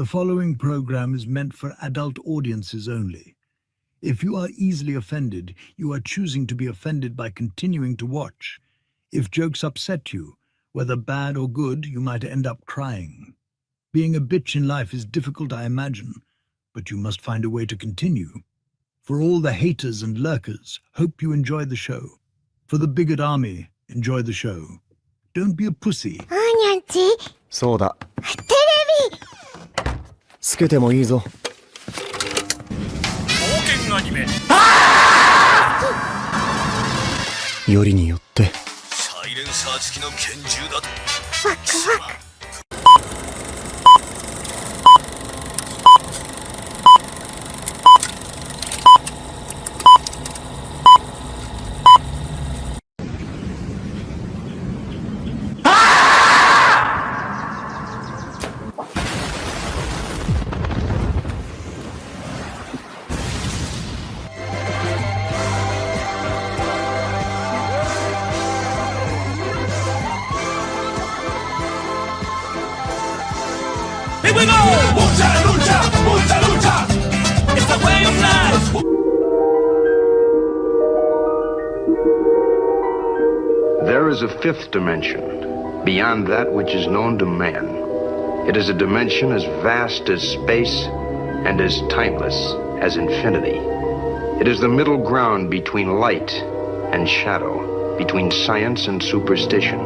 The following program is meant for adult audiences only. If you are easily offended, you are choosing to be offended by continuing to watch. If jokes upset you, whether bad or good, you might end up crying. Being a bitch in life is difficult, I imagine, but you must find a way to continue. For all the haters and lurkers, hope you enjoy the show. For the bigot army, enjoy the show. Don't be a pussy. そうだ。テレビつけてもいいぞ。冒険アニメ。よりによって。サイレンサー付きの拳銃だと。ワクワク。Here we go! Lucha, lucha, lucha, lucha! It's the way of life! There is a fifth dimension, beyond that which is known to man. It is a dimension as vast as space and as timeless as infinity. It is the middle ground between light and shadow, between science and superstition,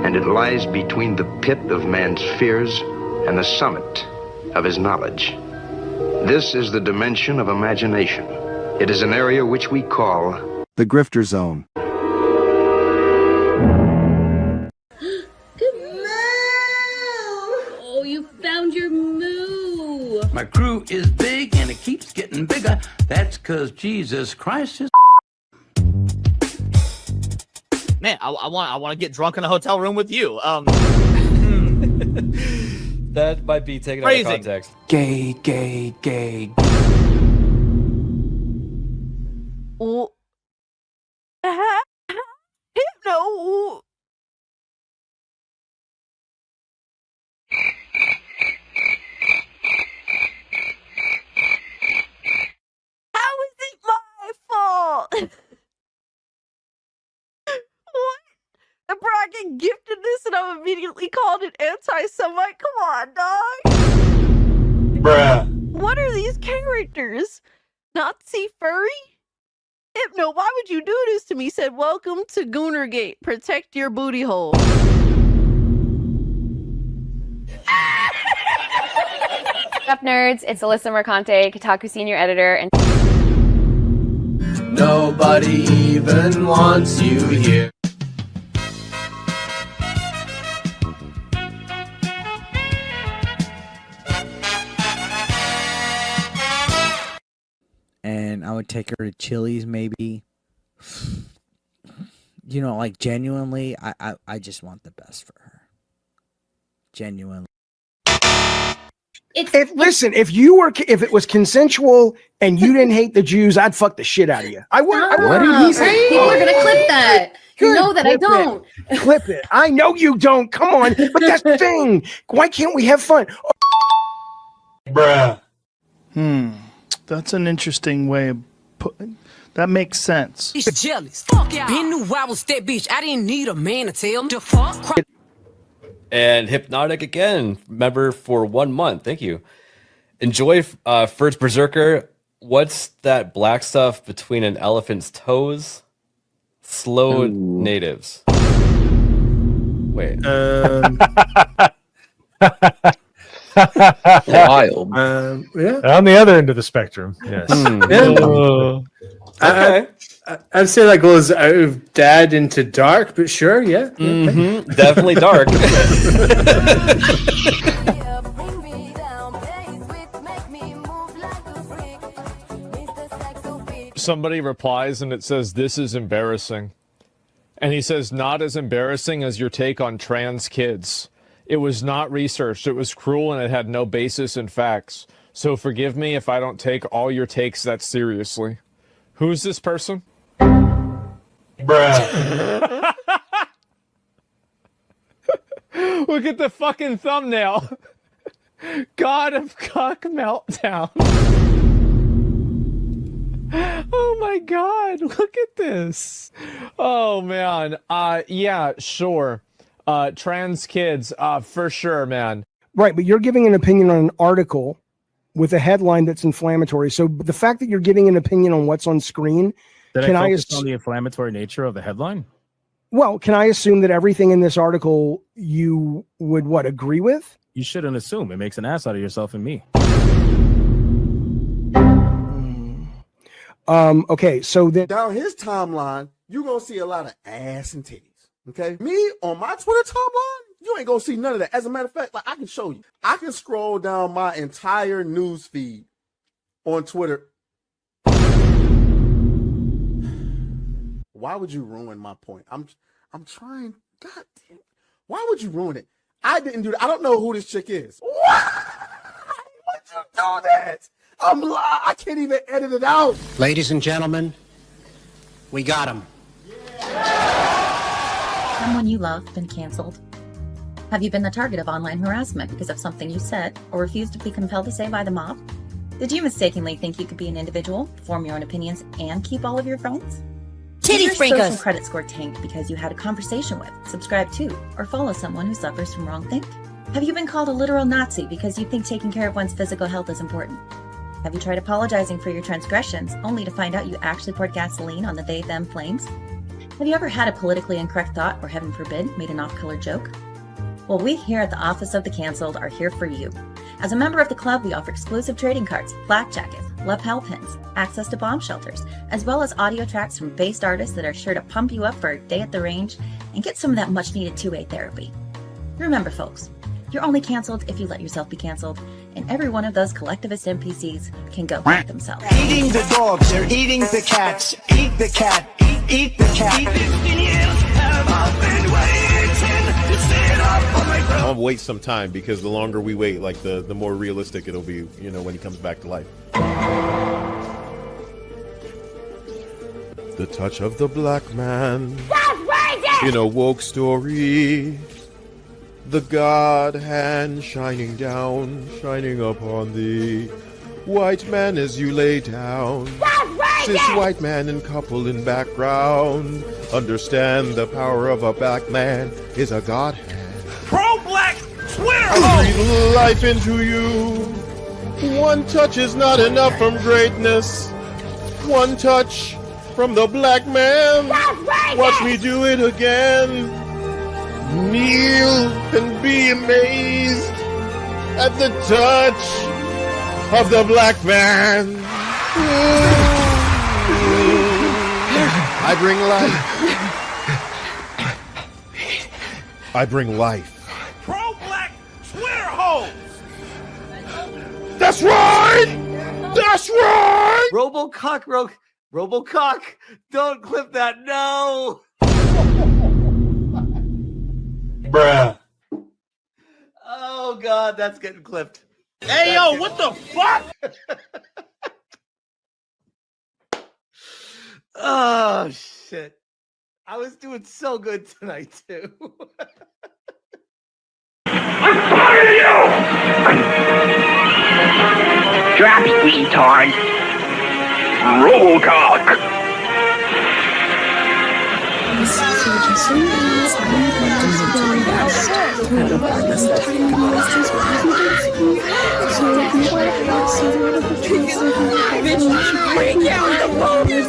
and it lies between the pit of man's fears and the summit of his knowledge. This is the dimension of imagination. It is an area which we call the Grifter Zone. Oh, you found your moo. My crew is big and it keeps getting bigger. That's 'cause Jesus Christ is... Man, I want to get drunk in a hotel room with you. That might be taken out of context. Gay, gay, gay. Oh. No. How is it my fault? What? And Bracken gifted this and I'm immediately called an anti-Semite? Come on, dog. Bruh. What are these characters? Nazi furry? Hypno, why would you do this to me? Said, welcome to Goonergate. Protect your booty hole. What's up, nerds? It's Alyssa Mercante, Kotaku senior editor, and nobody even wants you here. And I would take her to Chili's, maybe. You know, like, genuinely, I just want the best for her. Genuinely. Listen, if it was consensual and you didn't hate the Jews, I'd fuck the shit out of you. I would. What did he say? People are gonna clip that. You know that I don't. Clip it. I know you don't. Come on. But that's the thing. Why can't we have fun? Bruh. That's an interesting way of putting. That makes sense. He's jealous. Fuck yeah. Been knew I was that bitch. I didn't need a man to tell him to fuck. And Hypnotic again, member for 1 month. Thank you. Enjoy First Berserker. What's that black stuff between an elephant's toes? Slow natives. Wait. Wild. Yeah. On the other end of the spectrum. Yes. Okay. I'd say that goes out of dad into dark, but sure, yeah. Definitely dark. Somebody replies and it says, "This is embarrassing." And he says, "Not as embarrassing as your take on trans kids. It was not researched. It was cruel and it had no basis in facts. So forgive me if I don't take all your takes that seriously." Who's this person? Bruh. Look at the fucking thumbnail. God of Cock Meltdown. Oh my God, look at this. Oh man. Yeah, sure. Trans kids, for sure, man. Right, but you're giving an opinion on an article with a headline that's inflammatory. So the fact that you're giving an opinion on what's on screen, Did can I I focus on the inflammatory nature of the headline? Well, can I assume that everything in this article you would agree with? You shouldn't assume. It makes an ass out of yourself and me. Okay, so then down his timeline, you're gonna see a lot of ass and titties. Okay, me on my Twitter timeline, you ain't gonna see none of that. As a matter of fact, like I can show you, I can scroll down my entire news feed on Twitter. Why would you ruin my point? I'm trying. God damn. Why would you ruin it? I didn't do that. I don't know who this chick is. Why would you do that? I can't even edit it out. Ladies and gentlemen, we got him. Someone you love been canceled? Have you been the target of online harassment because of something you said or refused to be compelled to say by the mob? Did you mistakenly think you could be an individual, form your own opinions, and keep all of your friends? Did your social credit score tanked because you had a conversation with, subscribe to, or follow someone who suffers from wrongthink? Have you been called a literal Nazi because you think taking care of one's physical health is important? Have you tried apologizing for your transgressions only to find out you actually poured gasoline on the they-them flames? Have you ever had a politically incorrect thought or, heaven forbid, made an off-color joke? Well, we here at the Office of the Cancelled are here for you. As a member of the club, we offer exclusive trading cards, black jackets, lapel pins, access to bomb shelters, as well as audio tracks from based artists that are sure to pump you up for a day at the range and get some of that much-needed two-way therapy. Remember, folks, you're only canceled if you let yourself be canceled, and every one of those collectivist NPCs can go fuck themselves. Eating the dogs, they're eating the cats. Eat the cat, eat the cat. 15 years have I been waiting to stand up for my I'll wait some time because the longer we wait, like the more realistic it'll be, you know, when he comes back to life. The touch of the black man in a woke story. The God hand shining down, shining upon thee. White man as you lay down. Cis white man and couple in background. Understand the power of a black man is a God hand. Pro-black Twitter! I breathe life into you. One touch is not enough from greatness. One touch from the black man. Watch me do it again. Kneel and be amazed at the touch of the black man. I bring life. I bring life. Pro-black Twitter hoes! That's right! That's right! Robocock, don't clip that, no! Bruh. Oh God, that's getting clipped. Hey yo, what the fuck? Oh shit. I was doing so good tonight too. I'm tired of you! Drop retard. Robocock. Break out the bonus!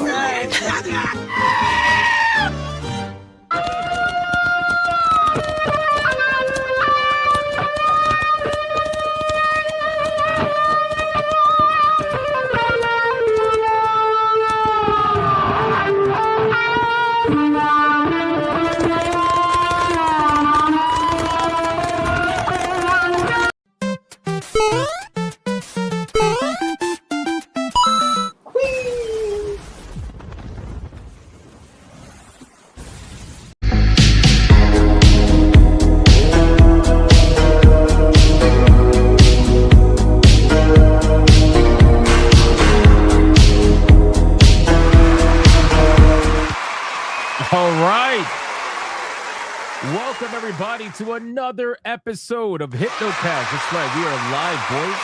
everybody, to another episode of Hypnocast. That's right, we are live, boys.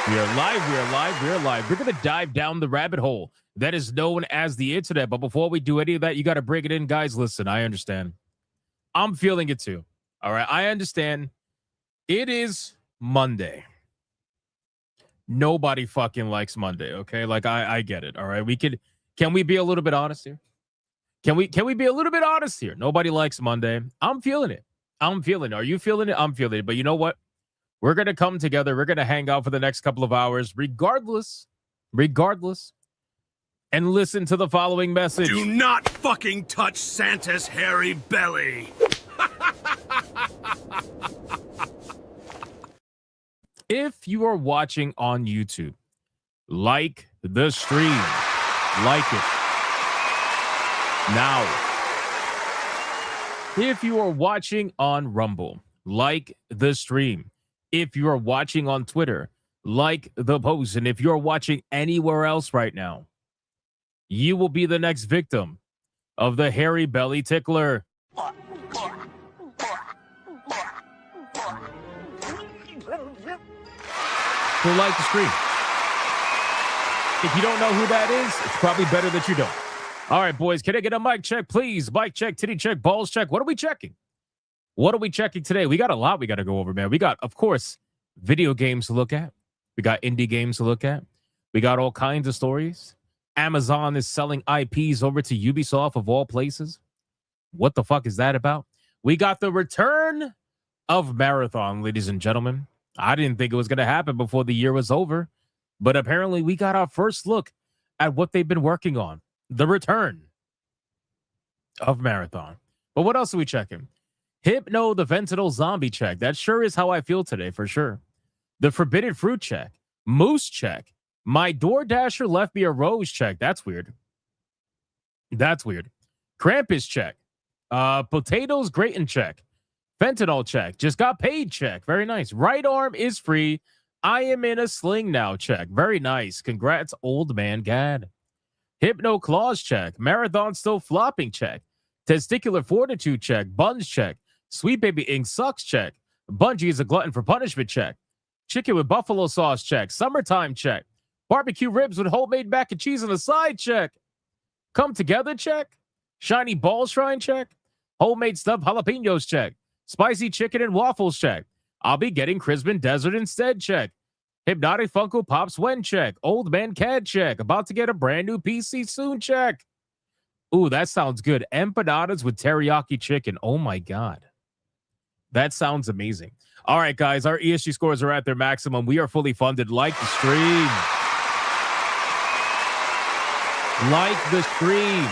We are live. We're going to dive down the rabbit hole that is known as the internet. But before we do any of that, you got to bring it in. Guys, listen, I understand. I'm feeling it too. All right, I understand. It is Monday. Nobody fucking likes Monday, okay? Like, I get it, all right? Can we be a little bit honest here? Can we be a little bit honest here? Nobody likes Monday. I'm feeling it. Are you feeling it? I'm feeling it. But you know what? We're going to come together. We're going to hang out for the next couple of hours, regardless, and listen to the following message. Do not fucking touch Santa's hairy belly. If you are watching on YouTube, like the stream. Like it. Now, if you are watching on Rumble, like the stream. If you are watching on Twitter, like the post. And if you're watching anywhere else right now, you will be the next victim of the hairy belly tickler. So like the stream. If you don't know who that is, it's probably better that you don't. All right, boys, can I get a mic check, please? Mic check, titty check, balls check. What are we checking? What are we checking today? We got a lot we got to go over, man. We got, of course, video games to look at. We got indie games to look at. We got all kinds of stories. Amazon is selling IPs over to Ubisoft of all places. What the fuck is that about? We got the return of Marathon, ladies and gentlemen. I didn't think it was going to happen before the year was over, but apparently we got our first look at what they've been working on. The return of Marathon. But what else are we checking? Hypno, the Fentanyl Zombie check. That sure is how I feel today, for sure. The Forbidden Fruit check. Moose check. My DoorDasher left me a rose check. That's weird. Krampus check. Potatoes gratin check. Fentanyl check. Just got paid check. Very nice. Right arm is free. I am in a sling now check. Very nice. Congrats, old man Gad. Hypno claws check. Marathon still flopping check. Testicular fortitude check. Buns check. Sweet baby ink sucks check. Bungie is a glutton for punishment check. Chicken with buffalo sauce check. Summertime check. Barbecue ribs with homemade mac and cheese on the side check. Come together check. Shiny ball shrine check. Homemade stuffed jalapenos check. Spicy chicken and waffles check. I'll be getting Crispin Desert instead check. Hypnotic Funko Pops when check. Old man Cad check. About to get a brand new PC soon check. Ooh, that sounds good. Empanadas with teriyaki chicken. Oh my God. That sounds amazing. All right, guys, our ESG scores are at their maximum. We are fully funded. Like the stream. Like the stream.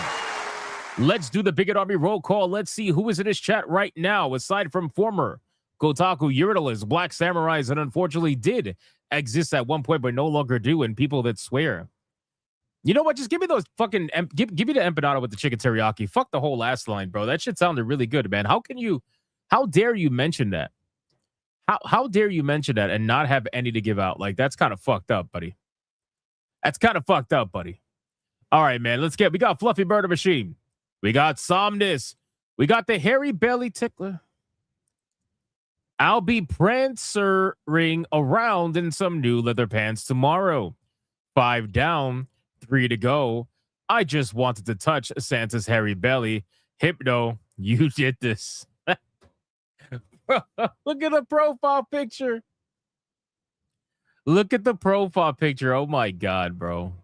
Let's do the Bigot Army roll call. Let's see who is in his chat right now, aside from former Kotaku Uridalis, Black Samurais, that unfortunately did exist at one point, but no longer do, and people that swear. You know what? Just give me those fucking... Give me the empanada with the chicken teriyaki. Fuck the whole last line, bro. That shit sounded really good, man. How dare you mention that? How dare you mention that and not have any to give out? Like, that's kind of fucked up, buddy. All right, man. We got Fluffy Murder Machine. We got Somnus. We got the Hairy Belly Tickler. I'll be prancing around in some new leather pants tomorrow. 5 down, 3 to go. I just wanted to touch Santa's hairy belly. Hypno, you did this. Look at the profile picture. Oh my God, bro.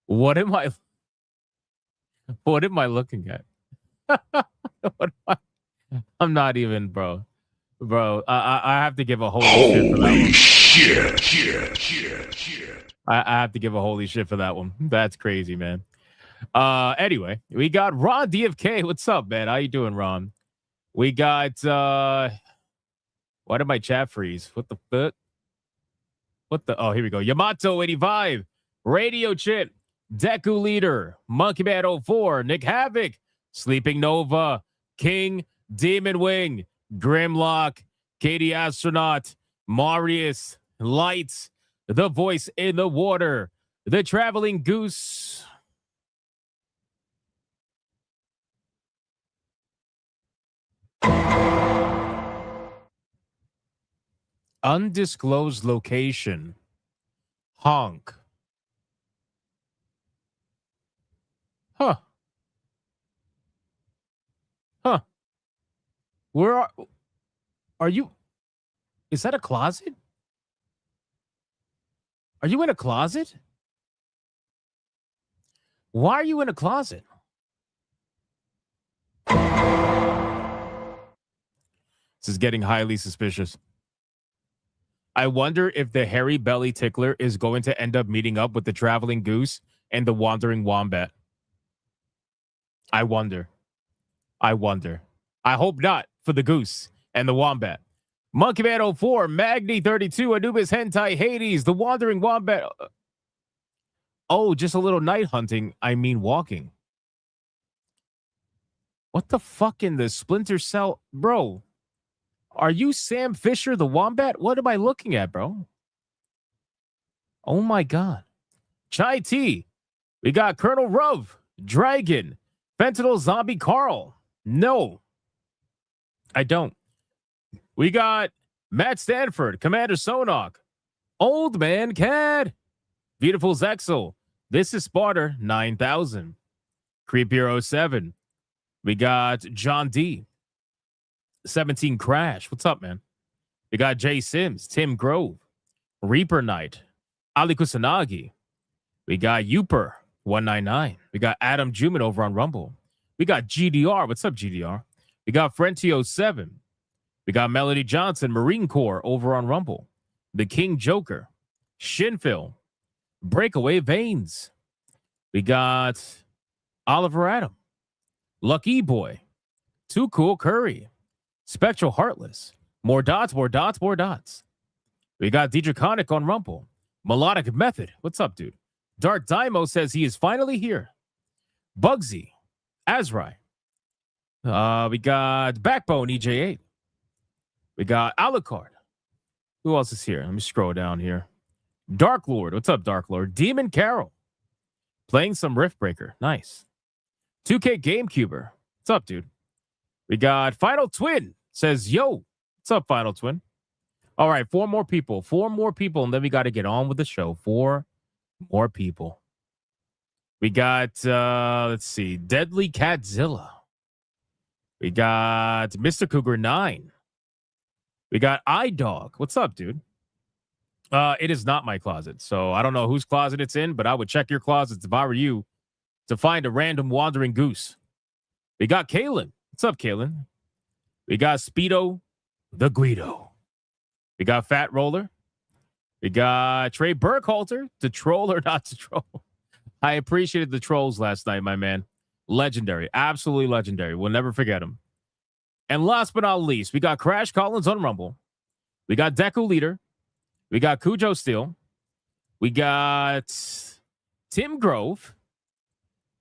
What am I looking at? I'm not even, bro. Bro, I have to give a holy shit for that one. I have to give a holy shit for that one. That's crazy, man. Anyway, we got Ron DFK. What's up, man? How you doing, Ron? We got why did my chat freeze? What the fuck? Oh, here we go. Yamato 85, Radio Chit, Deku Leader, Monkey Man 04, Nick Havoc, Sleeping Nova, King, Demon Wing, Grimlock, Katie Astronaut, Marius, Lights, The Voice in the Water, The Traveling Goose. Undisclosed location. Honk. Huh. Huh. Where are you? Is that a closet? Are you in a closet? Why are you in a closet? This is getting highly suspicious. I wonder if the hairy belly tickler is going to end up meeting up with the traveling goose and the wandering wombat. I wonder. I hope not for the goose and the wombat. Monkey Man 04, Magni 32, Anubis Hentai Hades, the wandering wombat. Oh, just a little night hunting. I mean walking. What the fuck in the Splinter Cell? Bro, are you Sam Fisher, the wombat? What am I looking at, bro? Oh my God. Chai Tea. We got Colonel Rove, Dragon, Fentanyl Zombie Carl. No, I don't. We got Matt Stanford, Commander Sonok, Old Man Cad, Beautiful Zexel. This is Sparta 9000. Creep Hero 7. We got John D. 17 Crash. What's up, man? We got Jay Sims, Tim Grove, Reaper Knight, Ali Kusanagi. We got Uper 199. We got Adam Juman over on Rumble. We got GDR. What's up, GDR? We got Frentio 7. We got Melody Johnson, Marine Corps over on Rumble. The King Joker, Shinfill, Breakaway Veins. We got Oliver Adam, Lucky Boy, Too Cool Curry, Spectral Heartless, More Dots, More Dots, More Dots. We got Draconic on Rumble, Melodic Method. What's up, dude? Dark Daimo says he is finally here. Bugsy, Azrai. We got Backbone EJ8. We got Alucard. Who else is here? Let me scroll down here. Dark Lord. What's up, Dark Lord? Demon Carol. Playing some Riftbreaker. Nice. 2K GameCuber. What's up, dude? We got Final Twin. Says, yo. What's up, Final Twin? All right, 4 more people. 4 more people, and then we got to get on with the show. 4 more people. We got, let's see, Deadly Catzilla. We got Mr. Cougar 9. We got iDog. What's up, dude? It is not my closet, so I don't know whose closet it's in, but I would check your closets if I were you to find a random wandering goose. We got Kalen. What's up, Kalen? We got Speedo the Guido. We got Fat Roller. We got Trey Burkhalter, to troll or not to troll. I appreciated the trolls last night, my man. Legendary. Absolutely legendary. We'll never forget them. And last but not least, we got Crash Collins on Rumble. We got Deku Leader. We got Cujo Steel. We got Tim Grove.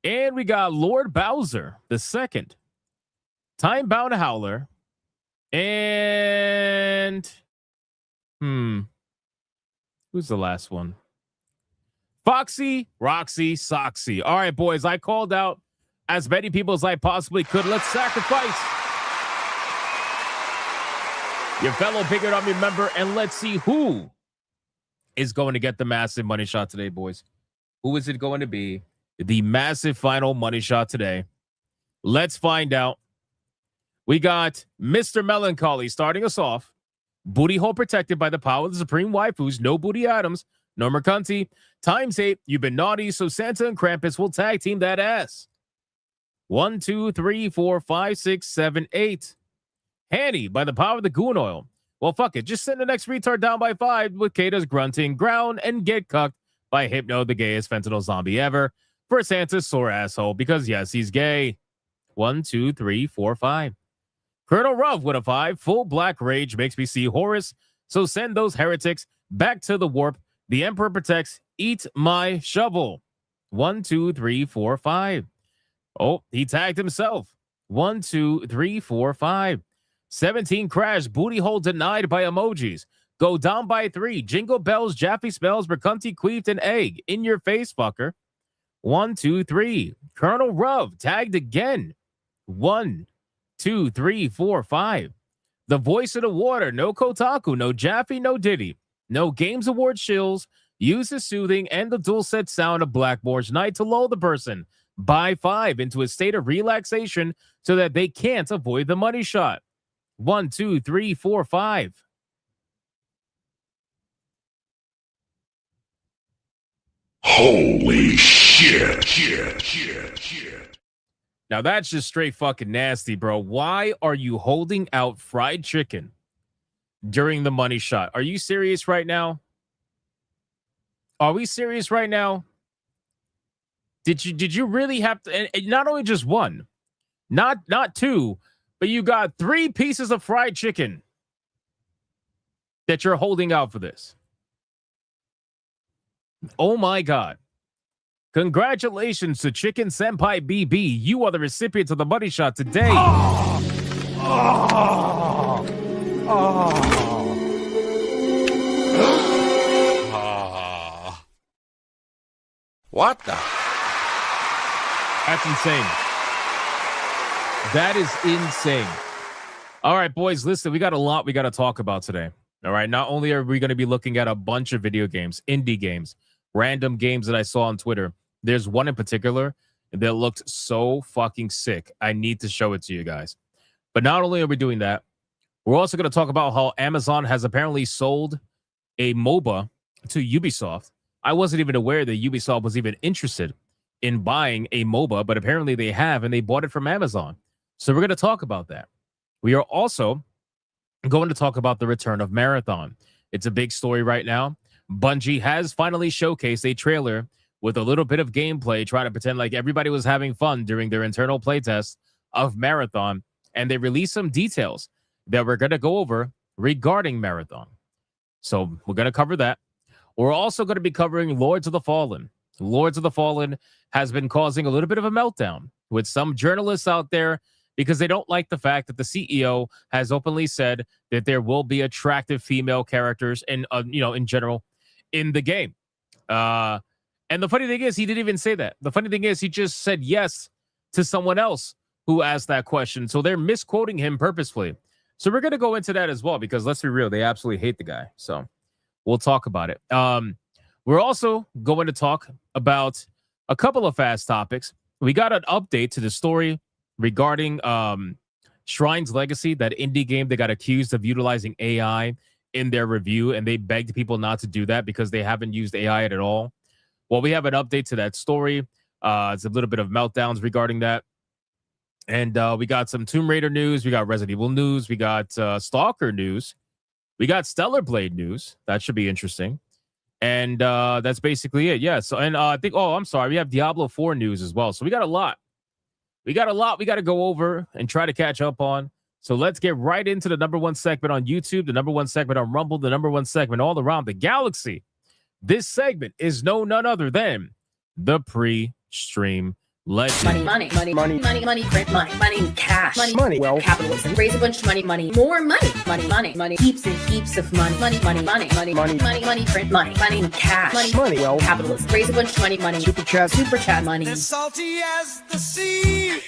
And we got Lord Bowser the second. Time Bound Howler. And who's the last one? Foxy, Roxy, Soxy. All right, boys, I called out as many people as I possibly could. Let's sacrifice your fellow Bigger Army member, and let's see who is going to get the massive money shot today, boys. Who is it going to be? The massive final money shot today. Let's find out. We got Mr. Melancholy starting us off. Booty hole protected by the power of the Supreme Waifus. No Booty Adams. No Mercanti. Times 8. You've been naughty, so Santa and Krampus will tag team that ass. 1, 2, 3, 4, 5, 6, 7, 8. Hanny by the power of the Goon Oil. Well, fuck it. Just send the next retard down by 5 with Kata's grunting ground and get cucked by Hypno, the gayest fentanyl zombie ever, for Santa's sore asshole, because yes, he's gay. 1, 2, 3, 4, 5. Colonel Ruff with a 5. Full black rage makes me see Horus. So send those heretics back to the warp. The Emperor protects. Eat my shovel. 1, 2, 3, 4, 5. Oh, he tagged himself. 1, 2, 3, 4, 5. 17 Crash. Booty hole denied by emojis. Go down by 3. Jingle bells, Jaffe spells, Mercunti, queefed, and egg. In your face, fucker. 1, 2, 3. Colonel Ruff tagged again. 1, 2, 3, 4, 5. The Voice of the Water. No Kotaku, no Jaffe, no Diddy. No Games Award shills. Use the soothing and the dulcet sound of Blackmore's Night to lull the person by 5 into a state of relaxation so that they can't avoid the money shot. 1, 2, 3, 4, 5. Holy shit. Now that's just straight fucking nasty, bro. Why are you holding out fried chicken during the money shot? Are you serious right now? Are we serious right now? Did you really have to? And not only just one, not two, but you got 3 pieces of fried chicken that you're holding out for this. Oh my God. Congratulations to Chicken Senpai BB. You are the recipient of the money shot today. What the? That's insane. That is insane. All right, boys, listen, we got a lot we got to talk about today. All right, not only are we going to be looking at a bunch of video games, indie games, random games that I saw on Twitter. There's one in particular that looked so fucking sick. I need to show it to you guys. But not only are we doing that, we're also going to talk about how Amazon has apparently sold a MOBA to Ubisoft. I wasn't even aware that Ubisoft was even interested in buying a MOBA, but apparently they have, and they bought it from Amazon. So we're going to talk about that. We are also going to talk about the return of Marathon. It's a big story right now. Bungie has finally showcased a trailer with a little bit of gameplay, trying to pretend like everybody was having fun during their internal playtest of Marathon. And they released some details that we're going to go over regarding Marathon. So we're going to cover that. We're also going to be covering Lords of the Fallen. Lords of the Fallen has been causing a little bit of a meltdown with some journalists out there because they don't like the fact that the CEO has openly said that there will be attractive female characters in general in the game. And the funny thing is, he didn't even say that. The funny thing is, he just said yes to someone else who asked that question. So they're misquoting him purposefully. So we're going to go into that as well, because let's be real, they absolutely hate the guy. So we'll talk about it. We're also going to talk about a couple of fast topics. We got an update to the story regarding Shrine's Legacy, that indie game that got accused of utilizing AI in their review, and they begged people not to do that because they haven't used AI at all. Well, we have an update to that story. It's a little bit of meltdowns regarding that. And we got some Tomb Raider news. We got Resident Evil news. We got Stalker news. We got Stellar Blade news. That should be interesting. And that's basically it. Yeah. So, and I think, I'm sorry. We have Diablo 4 news as well. So we got a lot. We got to go over and try to catch up on. So let's get right into the #1 segment on YouTube, the #1 segment on Rumble, the #1 segment all around the galaxy. This segment is none other than the pre-stream legend. Money, print money, cash, money, well, capitalism, raise a bunch of money, more money, heaps and heaps of money, print money, cash, money, well, capitalism, raise a bunch of money, super chat, money. As salty as the sea,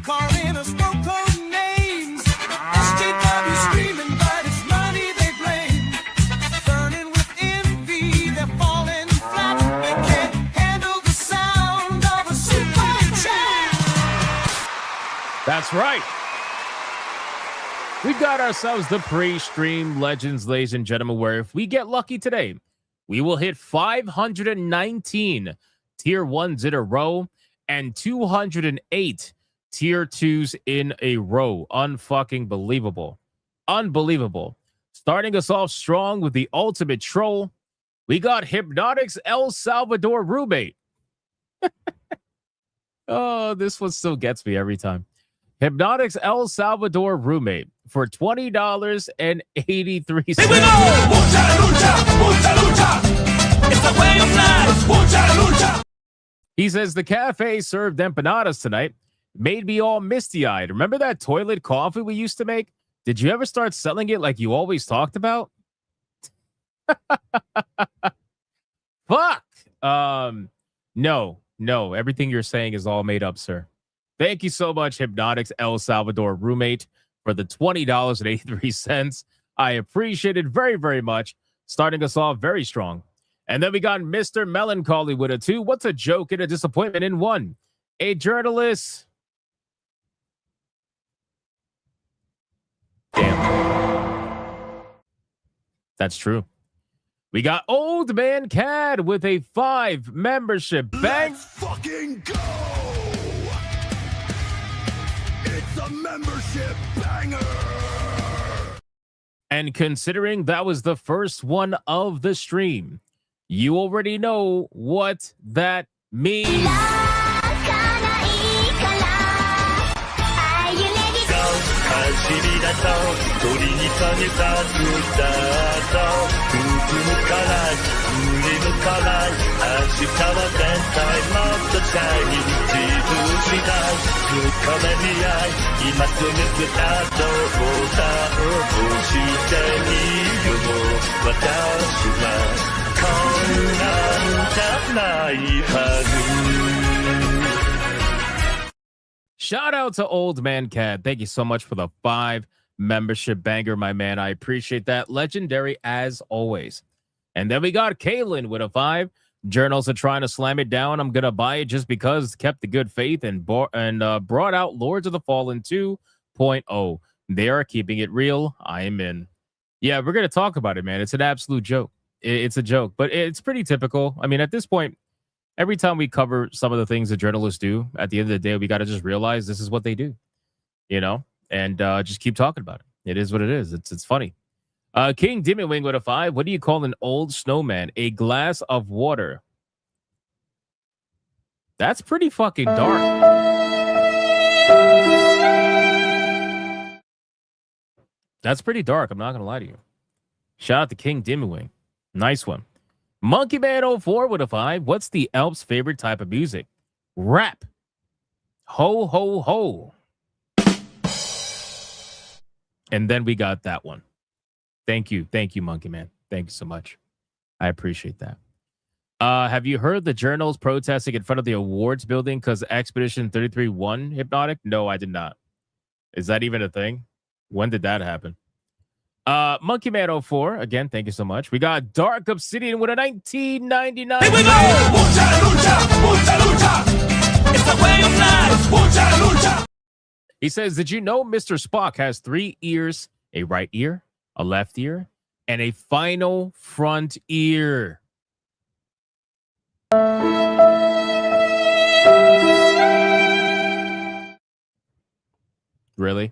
calling us no code names. SJW screaming, but it's money they blame. Burning with envy, they're falling flat. They can't handle the sound of a super chat. That's right. We've got ourselves the pre-stream legends, ladies and gentlemen, where if we get lucky today, we will hit 519 tier 1s in a row and 208 tier 2s in a row. Unfucking believable. Unbelievable. Starting us off strong with the ultimate troll, we got Hypnotic's El Salvador roommate. Oh, this one still gets me every time. Hypnotic's El Salvador roommate for $20.83. Here we go! Mucha lucha! It's the way of life! Mucha lucha! He says the cafe served empanadas tonight. Made me all misty-eyed. Remember that toilet coffee we used to make? Did you ever start selling it like you always talked about? Fuck! No. Everything you're saying is all made up, sir. Thank you so much, Hypnotics El Salvador roommate, for the $20.83. I appreciate it very, very much. Starting us off very strong. And then we got Mr. Melancholy with a 2. What's a joke and a disappointment in 1? A journalist. Damn. That's true. We got Old Man Cad with a 5 membership. Bang. Let's fucking go! It's a membership banger! And considering that was the first one of the stream, you already know what that means. Shout out to Old Man Cad. Thank you so much for the 5 membership banger, my man. I appreciate that. Legendary as always. And then we got Kaylin with a 5. Journals are trying to slam it down. I'm gonna buy it just because. Kept the good faith and brought out Lords of the Fallen 2.0. They are keeping it real. I am in. Yeah, we're gonna talk about it, man. It's an absolute joke. It's a joke, but it's pretty typical. I mean, at this point, every time we cover some of the things that journalists do, at the end of the day, we got to just realize this is what they do, you know, and just keep talking about it. It is what it is. It's funny. King Demon Wing with a 5. What do you call an old snowman? A glass of water. That's pretty fucking dark. That's pretty dark. I'm not going to lie to you. Shout out to King Demon Wing. Nice one. Monkey Man 04 with a 5. What's the Alps' favorite type of music? Rap. Ho, ho, ho. And then we got that one. Thank you. Thank you, Monkey Man. Thank you so much. I appreciate that. Have you heard the journals protesting in front of the awards building because Expedition 33 won Hypnotic? No, I did not. Is that even a thing? When did that happen? Monkey Man 04, again, thank you so much. We got Dark Obsidian with a 1999. Here we go! Mucha lucha, mucha lucha. It's a way of life. Mucha lucha. He says, did you know Mr. Spock has 3 ears, a right ear, a left ear, and a final front ear? Really?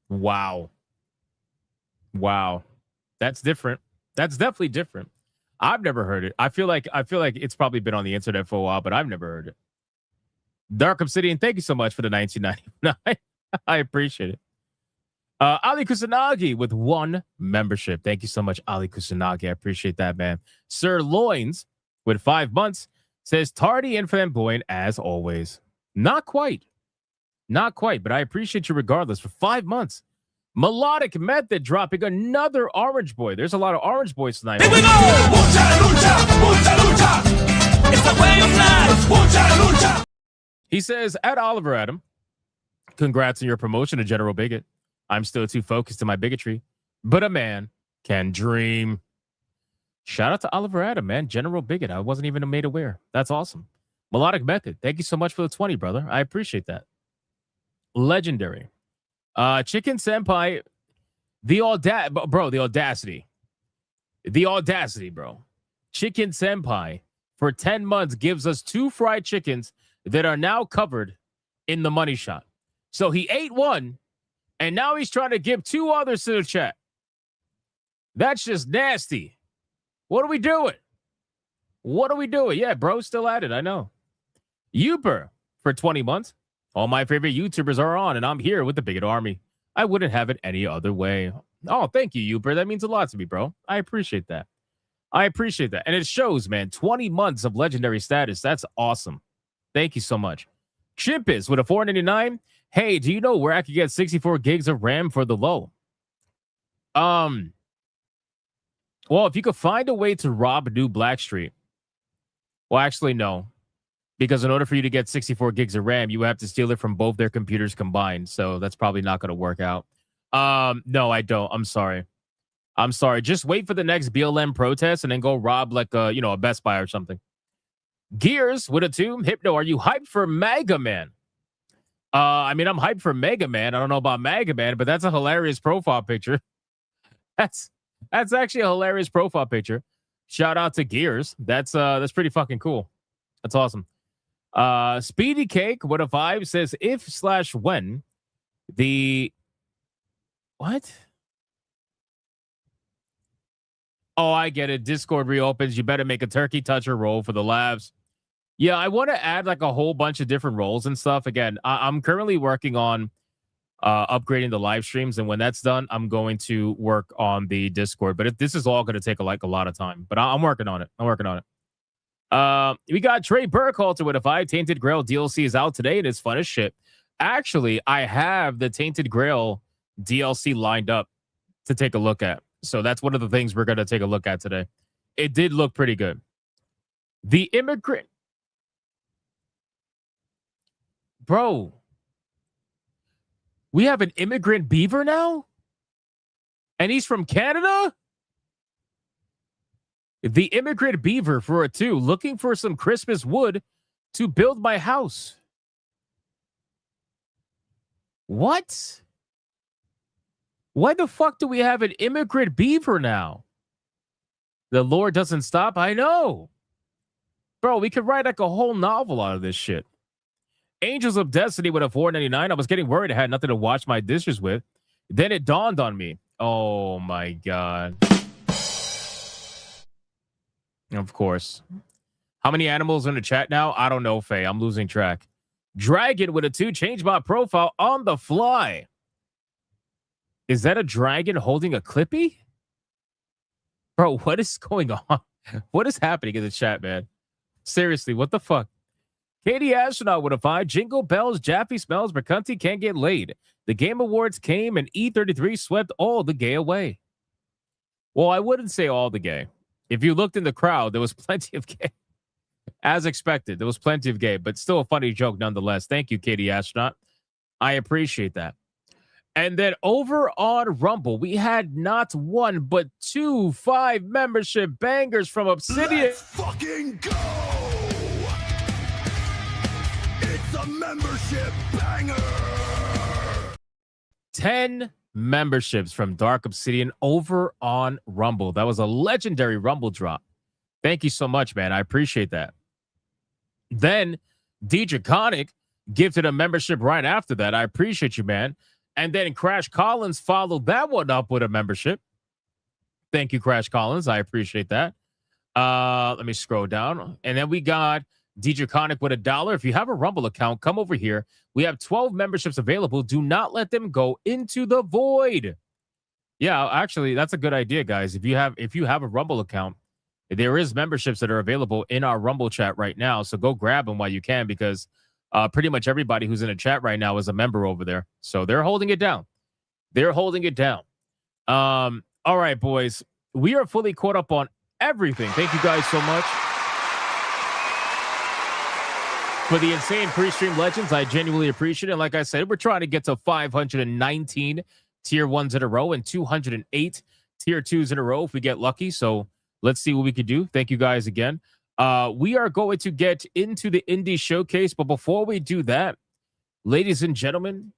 Wow. Wow. That's different. That's definitely different. I've never heard it. I feel like it's probably been on the internet for a while, but I've never heard it. Dark Obsidian, thank you so much for the 1999. I appreciate it. Ali Kusanagi with 1 membership. Thank you so much, Ali Kusanagi. I appreciate that, man. Sir Loins with 5 months says tardy and flamboyant as always. Not quite. Not quite, but I appreciate you regardless for 5 months. Melodic Method dropping another Orange Boy. There's a lot of Orange Boys tonight. Here we go! Mucha lucha, mucha lucha. It's the way of life. Mucha lucha. He says, at Oliver Adam, congrats on your promotion to General Bigot. I'm still too focused on my bigotry, but a man can dream. Shout out to Oliver Adam, man. General Bigot. I wasn't even made aware. That's awesome. Melodic Method. Thank you so much for the 20, brother. I appreciate that. Legendary. Chicken Senpai. The audacity. The audacity, bro. Chicken Senpai for 10 months gives us 2 fried chickens that are now covered in the money shot. So he ate 1, and now he's trying to give 2 others to the chat. That's just nasty. What are we doing? What are we doing? Yeah, bro, still at it. I know. Uber for 20 months. All my favorite YouTubers are on, and I'm here with the Bigot Army. I wouldn't have it any other way. Oh, thank you, Uber. That means a lot to me, bro. I appreciate that. I appreciate that. And it shows, man, 20 months of legendary status. That's awesome. Thank you so much. Chimpus with a $4.99. Hey, do you know where I could get 64 gigs of RAM for the low? Well, if you could find a way to rob New Blackstreet. Well, actually, no. Because in order for you to get 64 gigs of RAM, you have to steal it from both their computers combined. So that's probably not going to work out. No, I don't. I'm sorry. Just wait for the next BLM protest and then go rob like a Best Buy or something. Gears with a 2. Hypno, are you hyped for Mega Man? I'm hyped for Mega Man. I don't know about Mega Man, but that's a hilarious profile picture. That's actually a hilarious profile picture. Shout out to Gears. That's pretty fucking cool. That's awesome. Speedy Cake with a 5 says if/when the what? Oh, I get it. Discord reopens. You better make a turkey toucher roll for the labs. Yeah, I want to add like a whole bunch of different roles and stuff. Again, I'm currently working on upgrading the live streams, and when that's done, I'm going to work on the Discord. But this is all going to take a lot of time. But I'm working on it. We got Trey Burkhalter with a 5. Tainted Grail DLC is out today, and it's fun as shit. Actually, I have the Tainted Grail DLC lined up to take a look at. So that's one of the things we're going to take a look at today. It did look pretty good. The immigrant. Bro, we have an immigrant beaver now? And he's from Canada? The immigrant beaver for a 2, looking for some Christmas wood to build my house. What? Why the fuck do we have an immigrant beaver now? The lore doesn't stop. I know. Bro, we could write like a whole novel out of this shit. Angels of Destiny with a 4.99. I was getting worried I had nothing to wash my dishes with. Then it dawned on me. Oh my God. Of course. How many animals in the chat now? I don't know, Faye. I'm losing track. Dragon with a 2. Change my profile on the fly. Is that a dragon holding a Clippy? Bro, what is going on? What is happening in the chat, man? Seriously, what the fuck? Katie Astronaut with a 5. Jingle bells, Jaffe smells, Mercanti can't get laid. The Game Awards came and E33 swept all the gay away. Well, I wouldn't say all the gay. If you looked in the crowd, there was plenty of gay. As expected, there was plenty of gay, but still a funny joke nonetheless. Thank you, Katie Astronaut. I appreciate that. And then over on Rumble, we had not 1, but 2 5 membership bangers from Obsidian. Let's fucking go! It's a membership banger! 10 memberships from Dark Obsidian over on Rumble. That was a legendary Rumble drop. Thank you so much, man. I appreciate that. Then D-Draconic gifted a membership right after that. I appreciate you, man. And then Crash Collins followed that one up with a membership. Thank you, Crash Collins. I appreciate that. Let me scroll down. And then we got D-Draconic with $1. If you have a Rumble account, come over here. We have 12 memberships available. Do not let them go into the void. Yeah, actually, that's a good idea, guys. If you have a Rumble account, there is memberships that are available in our Rumble chat right now. So go grab them while you can, because pretty much everybody who's in the chat right now is a member over there. So they're holding it down. All right, boys. We are fully caught up on everything. Thank you guys so much for the insane pre-stream legends. I genuinely appreciate it. And like I said, we're trying to get to 519 tier 1s in a row and 208 tier 2s in a row if we get lucky. So let's see what we can do. Thank you guys again. We are going to get into the indie showcase, but before we do that, ladies and gentlemen,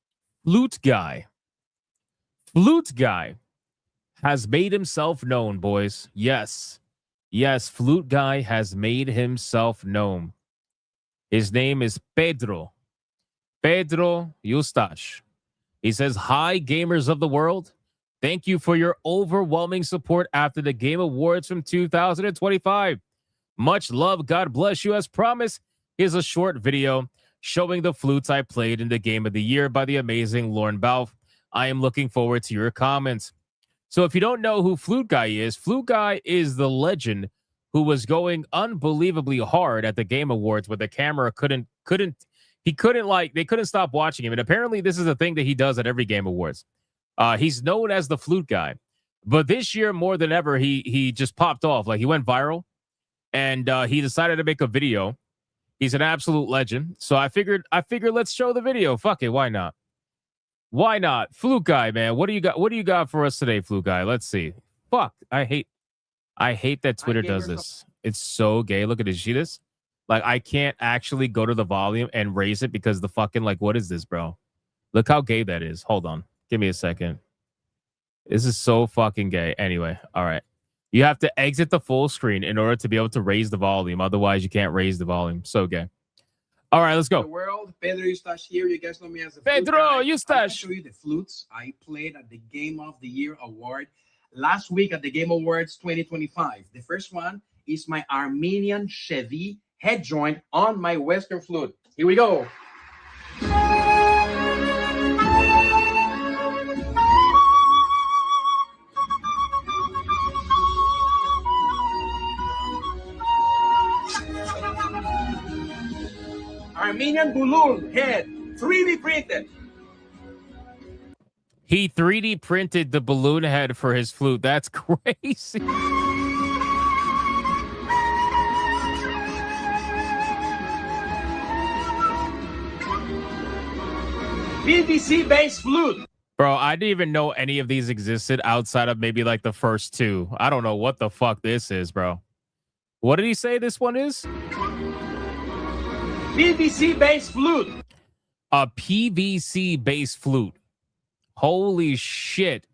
Flute Guy has made himself known, boys. Yes, Flute Guy has made himself known. His name is Pedro Eustache. He says, "Hi, gamers of the world. Thank you for your overwhelming support after the Game Awards from 2025. Much love. God bless you. As promised, here's a short video showing the flutes I played in the Game of the Year by the amazing Lauren Balfe. I am looking forward to your comments." So if you don't know who Flute Guy is the legend who was going unbelievably hard at the Game Awards, where the camera couldn't stop watching him. And apparently this is a thing that he does at every Game Awards. He's known as the Flute Guy. But this year, more than ever, he just popped off. Like, he went viral. And he decided to make a video. He's an absolute legend. So I figured let's show the video. Fuck it, why not? Why not? Flute Guy, man. What do you got? What do you got for us today, Flute Guy? Let's see. Fuck. I hate that Twitter does this. It's so gay. Look at this. See this? Like, I can't actually go to the volume and raise it because the fucking, like, what is this, bro? Look how gay that is. Hold on. Give me a second. This is so fucking gay. Anyway, all right. You have to exit the full screen in order to be able to raise the volume. Otherwise, you can't raise the volume. So gay. All right, let's go. The world, Pedro Eustache here. You guys know me as the Pedro Eustache. Eustache. I'll show you the flutes I played at the Game of the Year award last week at the Game Awards 2025. The first one is my Armenian Chevy head joint on my Western flute. Here we go. Armenian balloon head, 3D printed. He 3D printed the balloon head for his flute. That's crazy. PVC based flute. Bro, I didn't even know any of these existed outside of maybe like the first two. I don't know what the fuck this is, bro. What did he say this one is? PVC based flute. A PVC based flute. Holy shit.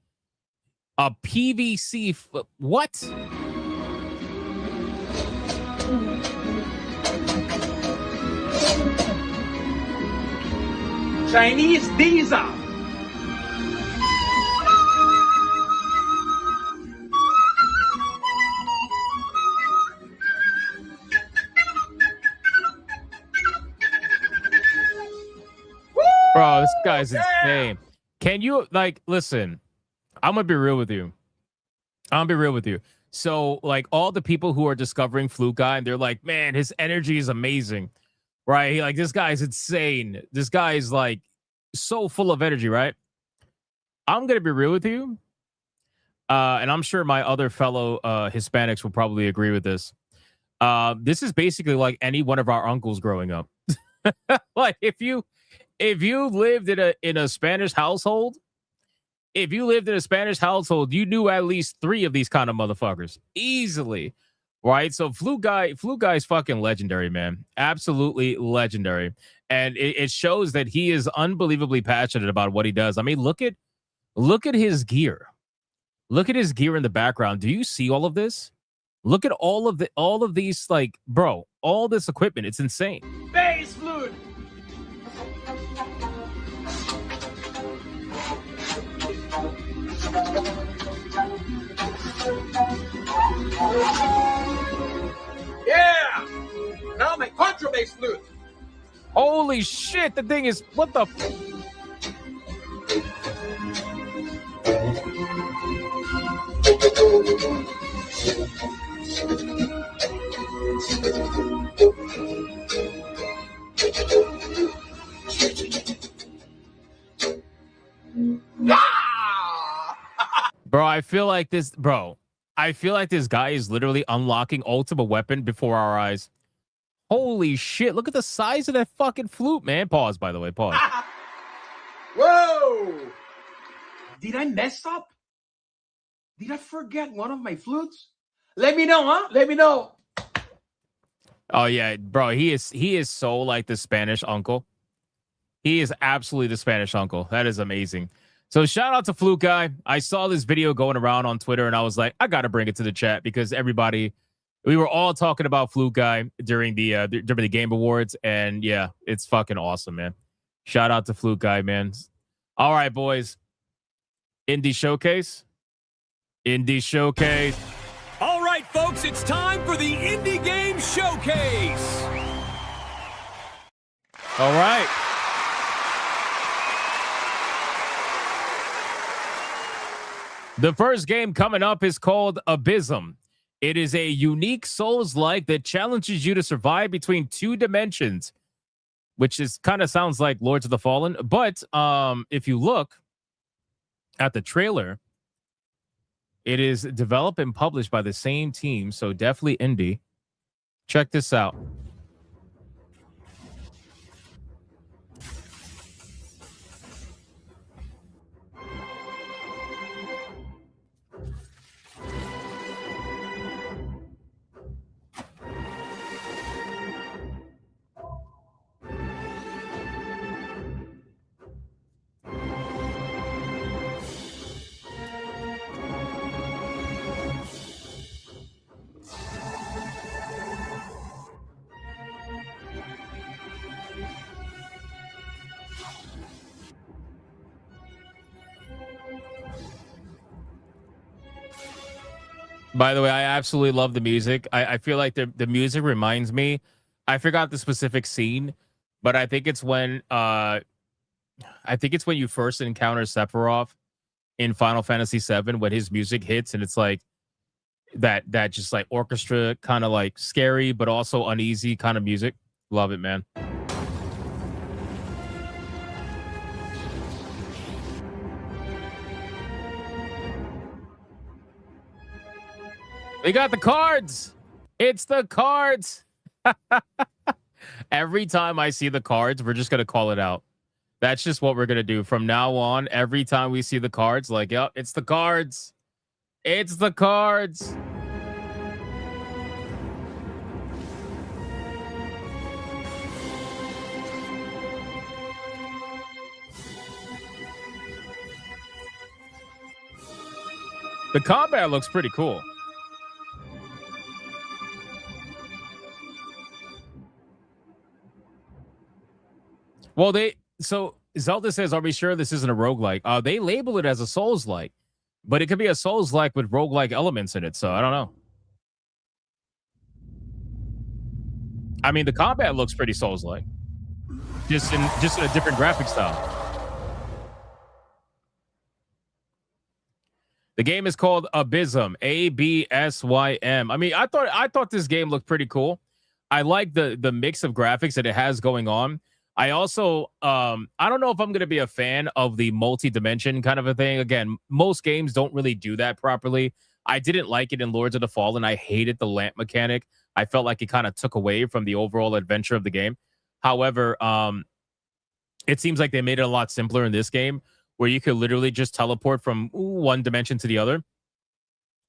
A PVC what? Chinese diesel. Bro, this guy's insane. Can you, like, listen, I'm going to be real with you. So, like, all the people who are discovering Flute Guy, and they're like, man, his energy is amazing, right? Like, this guy's insane. This guy is, like, so full of energy, right? I'm going to be real with you. And I'm sure my other fellow Hispanics will probably agree with this. This is basically like any one of our uncles growing up. Like, if you lived in a Spanish household, you knew at least 3 of these kind of motherfuckers easily, right? So Flute Guy's fucking legendary, man. Absolutely legendary. And it shows that he is unbelievably passionate about what he does. I mean, look at his gear. Look at his gear in the background. Do you see all of this? Look at all of these, like, bro, all this equipment. It's insane. Bass flute. Yeah! Now my contrabass flute. Holy shit, the thing is, what the Bro, I feel like this guy is literally unlocking ultimate weapon before our eyes. Holy shit, look at the size of that fucking flute, man. Pause, by the way, pause. Whoa! Did I mess up? Did I forget one of my flutes? Let me know, huh? Let me know. Oh yeah, bro, he is so like the Spanish uncle. He is absolutely the Spanish uncle. That is amazing. So shout out to Flute Guy. I saw this video going around on Twitter and I was like, I got to bring it to the chat because we were all talking about Flute Guy during the Game Awards. And yeah, it's fucking awesome, man. Shout out to Flute Guy, man. All right, boys. Indie Showcase. All right, folks, it's time for the Indie Game Showcase. All right. The first game coming up is called Abysm. It is a unique Souls-like that challenges you to survive between 2 dimensions, which is kind of sounds like Lords of the Fallen. But if you look at the trailer, it is developed and published by the same team, so definitely indie. Check this out. By the way, I absolutely love the music. I feel like the music reminds me. I forgot the specific scene, but I think it's when you first encounter Sephiroth in Final Fantasy VII when his music hits, and it's like that just like orchestra kind of like scary but also uneasy kind of music. Love it, man. We got the cards. It's the cards. Every time I see the cards, we're just going to call it out. That's just what we're going to do from now on. Every time we see the cards, like, yep, it's the cards. It's the cards. The combat looks pretty cool. Well, so Zelda says, are we sure this isn't a roguelike? They label it as a Souls-like, but it could be a Souls-like with roguelike elements in it, so I don't know. I mean, the combat looks pretty Souls-like. Just in a different graphic style. The game is called Abysm, Absym. I mean, I thought this game looked pretty cool. I like the mix of graphics that it has going on. I also, I don't know if I'm going to be a fan of the multi-dimension kind of a thing. Again, most games don't really do that properly. I didn't like it in Lords of the Fallen. I hated the lamp mechanic. I felt like it kind of took away from the overall adventure of the game. However, it seems like they made it a lot simpler in this game where you could literally just teleport from one dimension to the other.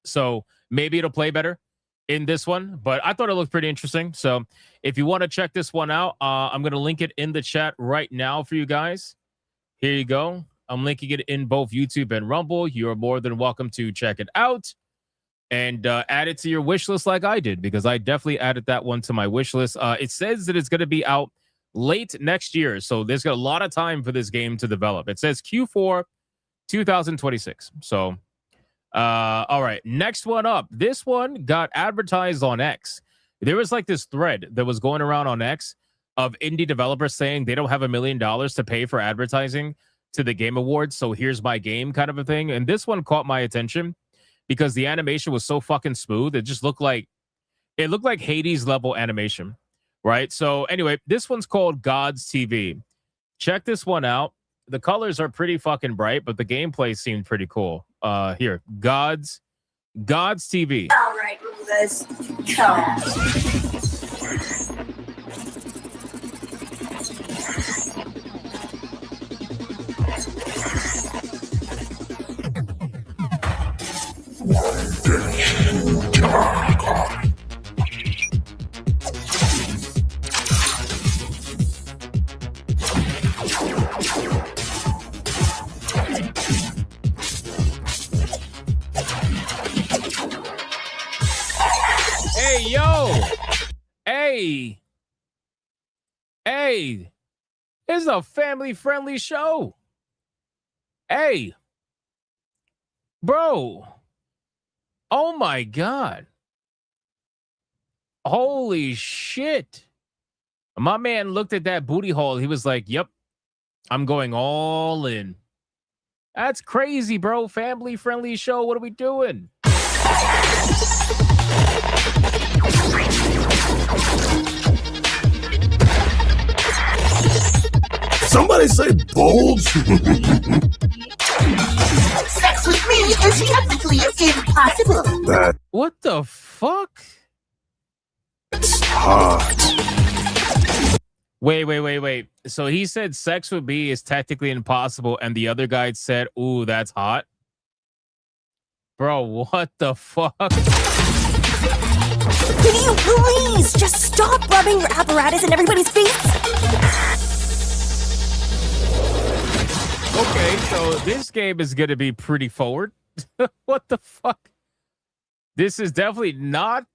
So maybe it'll play better in this one, but I thought it looked pretty interesting. So if you want to check this one out, I'm going to link it in the chat right now for you guys. Here you go. I'm linking it in both YouTube and Rumble. You're more than welcome to check it out and add it to your wish list like I did, because I definitely added that one to my wish list. It says that it's going to be out late next year, so there's got a lot of time for this game to develop. It says Q4 2026. So all right, next one up. This one got advertised on X. There was like this thread that was going around on X of indie developers saying they don't have $1 million to pay for advertising to the Game Awards, so here's my game kind of a thing. And this one caught my attention because the animation was so fucking smooth. It just looked like Hades level animation, right? So anyway, this one's called God's TV. Check this one out. The colors are pretty fucking bright, but the gameplay seemed pretty cool. Here, God's TV. All right, let's go. Hey, yo. Hey, it's a family-friendly show. Hey, bro. Oh, my God. Holy shit. My man looked at that booty hole. He was like, yep, I'm going all in. That's crazy, bro. Family-friendly show. What are we doing? Somebody say bulge. Sex with me is technically impossible. What the fuck? It's hot. Wait. So he said sex with me is technically impossible, and the other guy said, ooh, that's hot. Bro, what the fuck? Can you please just stop rubbing your apparatus in everybody's face? Okay, so this game is going to be pretty forward. What the fuck? This is definitely not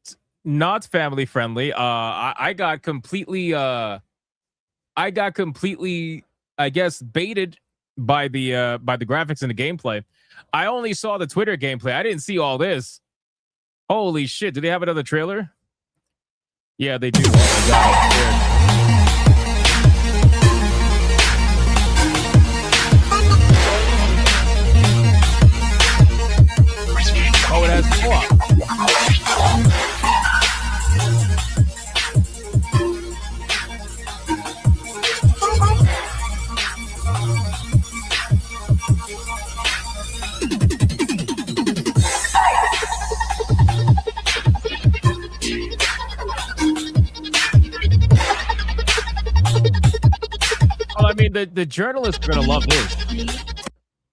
family friendly. I got completely I guess baited by the graphics and the gameplay. I only saw the Twitter gameplay. I didn't see all this. Holy shit! Do they have another trailer? Yeah, they do. Oh my god! Oh, it has co-op. Well, I mean, the journalists are gonna love this.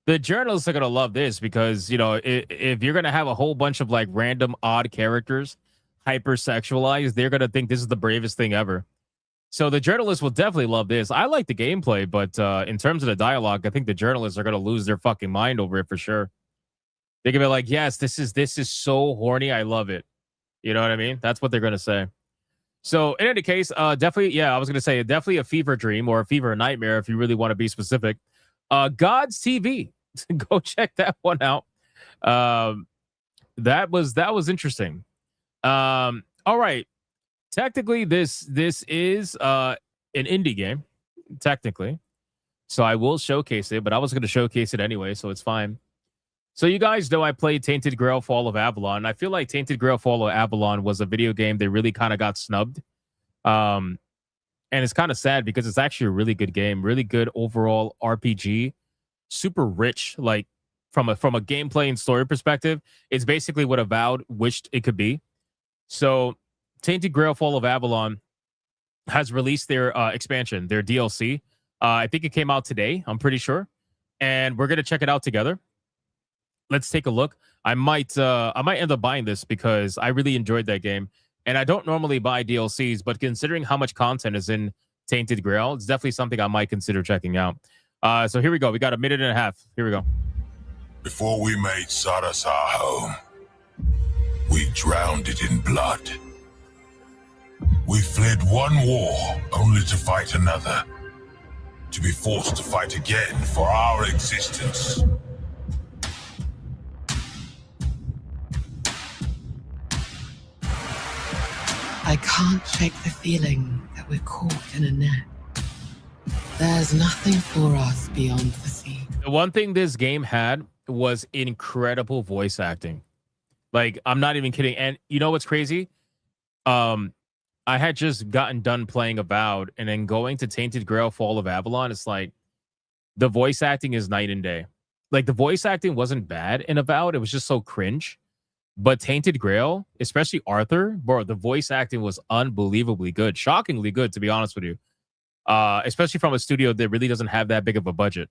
The journalists are gonna love this because, you know, if you're gonna have a whole bunch of like random odd characters hypersexualized, they're gonna think this is the bravest thing ever. So the journalists will definitely love this. I like the gameplay, but in terms of the dialogue, I think the journalists are gonna lose their fucking mind over it for sure. They're gonna be like, "Yes, this is so horny. I love it." You know what I mean? That's what they're gonna say. So in any case, definitely, yeah, I was gonna say definitely a fever dream or a fever nightmare if you really want to be specific. God's TV. Go check that one out. That was interesting. All right. Technically, this is an indie game, technically. So I will showcase it, but I was going to showcase it anyway, so it's fine. So you guys know I played Tainted Grail Fall of Avalon. I feel like Tainted Grail Fall of Avalon was a video game that really kind of got snubbed. And it's kind of sad because it's actually a really good game, really good overall RPG, super rich, like from a gameplay and story perspective. It's basically what Avowed wished it could be. So Tainted Grail Fall of Avalon has released their expansion, their DLC. I think it came out today, I'm pretty sure. And we're going to check it out together. Let's take a look. I might end up buying this because I really enjoyed that game. And I don't normally buy DLCs, but considering how much content is in Tainted Grail, it's definitely something I might consider checking out. So here we go. We got a minute and a half. Here we go. Before we made Saras our home, we drowned it in blood. We fled one war only to fight another, to be forced to fight again for our existence. I can't shake the feeling that we're caught in a net. There's nothing for us beyond the sea. The one thing this game had was incredible voice acting. Like, I'm not even kidding. And you know what's crazy? I had just gotten done playing Avowed, and then going to Tainted Grail Fall of Avalon, it's like the voice acting is night and day. Like, the voice acting wasn't bad in Avowed. It was just so cringe. But Tainted Grail, especially Arthur, bro, the voice acting was unbelievably good. Shockingly good, to be honest with you. Especially from a studio that really doesn't have that big of a budget.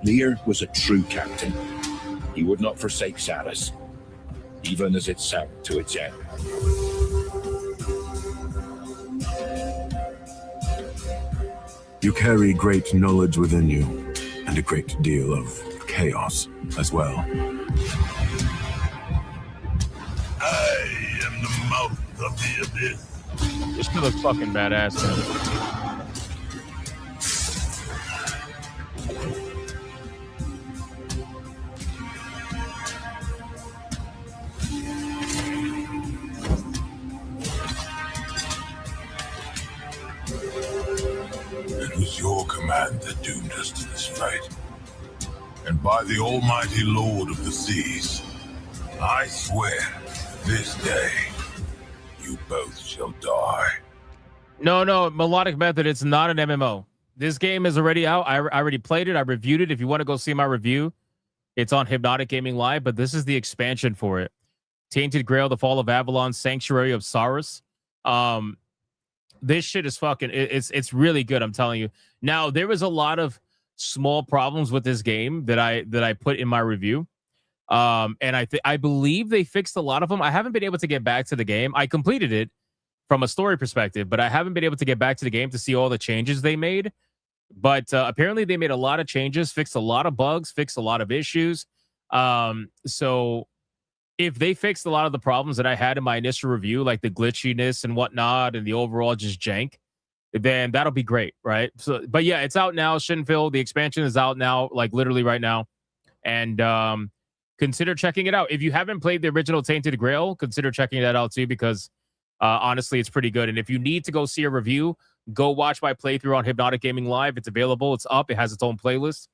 Lear was a true captain. He would not forsake Saras, even as it sank to its end. You carry great knowledge within you, and a great deal of chaos as well. I am the mouth of the abyss. This could look fucking badass, man. It was your command that doomed us to this fight. And by the almighty Lord of the Seas, I swear, this day, you both shall die. No, Melodic Method, it's not an MMO. This game is already out. I already played it. I reviewed it. If you want to go see my review, it's on Hypnotic Gaming Live, but this is the expansion for it. Tainted Grail, The Fall of Avalon, Sanctuary of Saras. This shit is fucking, it's really good, I'm telling you. Now, there was a lot of small problems with this game that I put in my review. And I believe they fixed a lot of them. I haven't been able to get back to the game. I completed it from a story perspective, but I haven't been able to get back to the game to see all the changes they made. But apparently they made a lot of changes, fixed a lot of bugs, fixed a lot of issues. So if they fixed a lot of the problems that I had in my initial review, like the glitchiness and whatnot, and the overall just jank, then that'll be great, right? So, but yeah, it's out now. Shinville, the expansion is out now, like literally right now, and consider checking it out. If you haven't played the original Tainted Grail, consider checking that out too, because honestly, it's pretty good. And if you need to go see a review, go watch my playthrough on Hypnotic Gaming Live. It's available. It's up. It has its own playlist,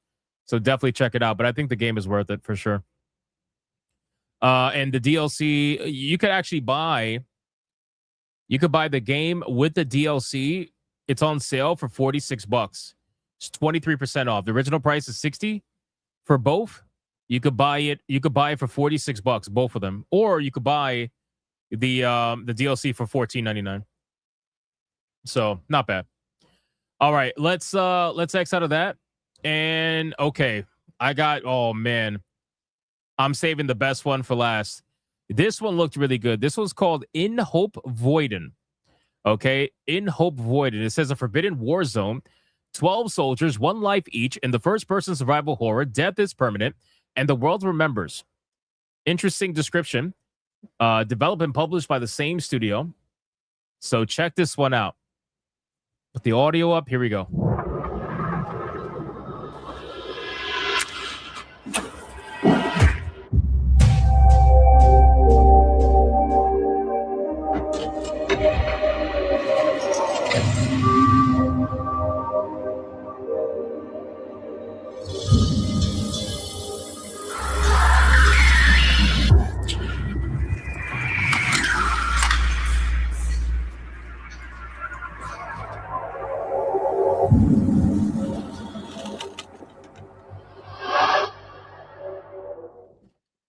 so definitely check it out. But I think the game is worth it for sure. And the DLC, you could actually buy. You could buy the game with the DLC. It's on sale for $46. It's 23% off. The original price is $60 for both. You could buy it. You could buy it for $46, both of them, or you could buy the DLC for $14.99. So not bad. All right, let's X out of that. And okay, I got. Oh man, I'm saving the best one for last. This one looked really good. This was called In Hope Voiden. Okay, In Hope Voiden. It says a forbidden war zone, 12 soldiers, 1 life each, in the first-person survival horror. Death is permanent, and the world remembers. Interesting description. Developed and published by the same studio. So check this one out. Put the audio up. Here we go.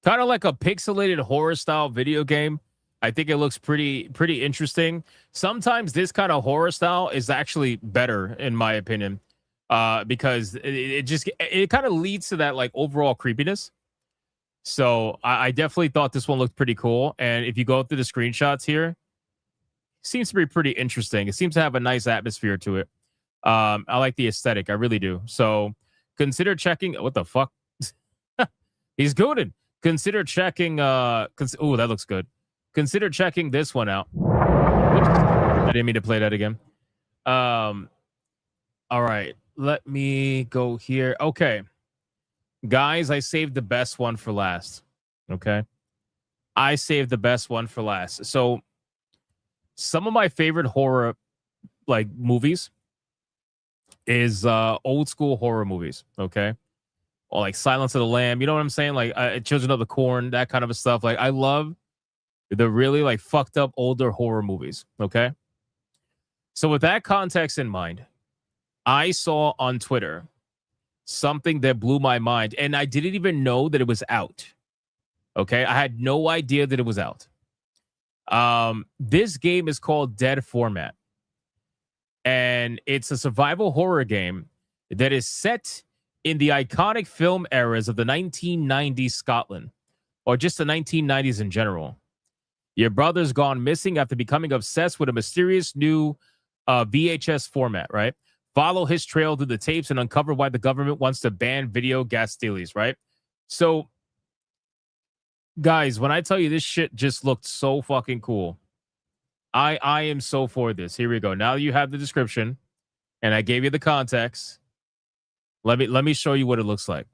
Kind of like a pixelated horror style video game. I think it looks pretty interesting. Sometimes this kind of horror style is actually better, in my opinion, because it kind of leads to that like overall creepiness. So I definitely thought this one looked pretty cool. And if you go through the screenshots here, it seems to be pretty interesting. It seems to have a nice atmosphere to it. I like the aesthetic. I really do. So consider checking. What the fuck? He's gooning. Consider checking. Oh, that looks good. Consider checking this one out. Whoops. I didn't mean to play that again. All right. Let me go here. Okay. Guys, I saved the best one for last. Okay. I saved the best one for last. So some of my favorite horror like movies is old school horror movies. Okay. Or like Silence of the Lamb, you know what I'm saying? Like Children of the Corn, that kind of stuff. Like I love the really like fucked up older horror movies. Okay. So with that context in mind, I saw on Twitter something that blew my mind, and I didn't even know that it was out. Okay. I had no idea that it was out. This game is called Dead Format, and it's a survival horror game that is set in the iconic film eras of the 1990s Scotland, or just the 1990s in general. Your brother's gone missing after becoming obsessed with a mysterious new VHS format, right? Follow his trail through the tapes and uncover why the government wants to ban video gas steelies, right? So, guys, when I tell you this shit just looked so fucking cool, I am so for this. Here we go. Now you have the description, and I gave you the context. Let me show you what it looks like.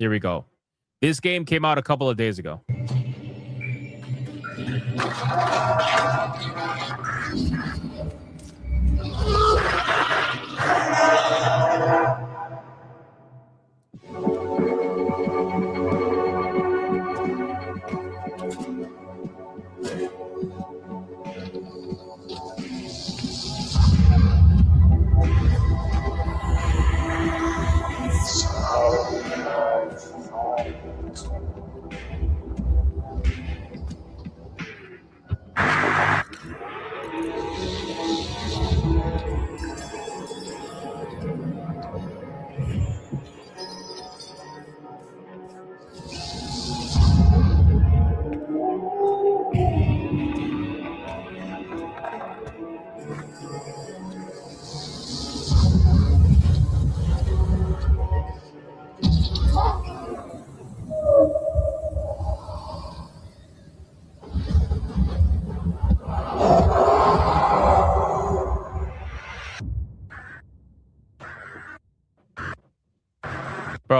Here we go. This game came out a couple of days ago.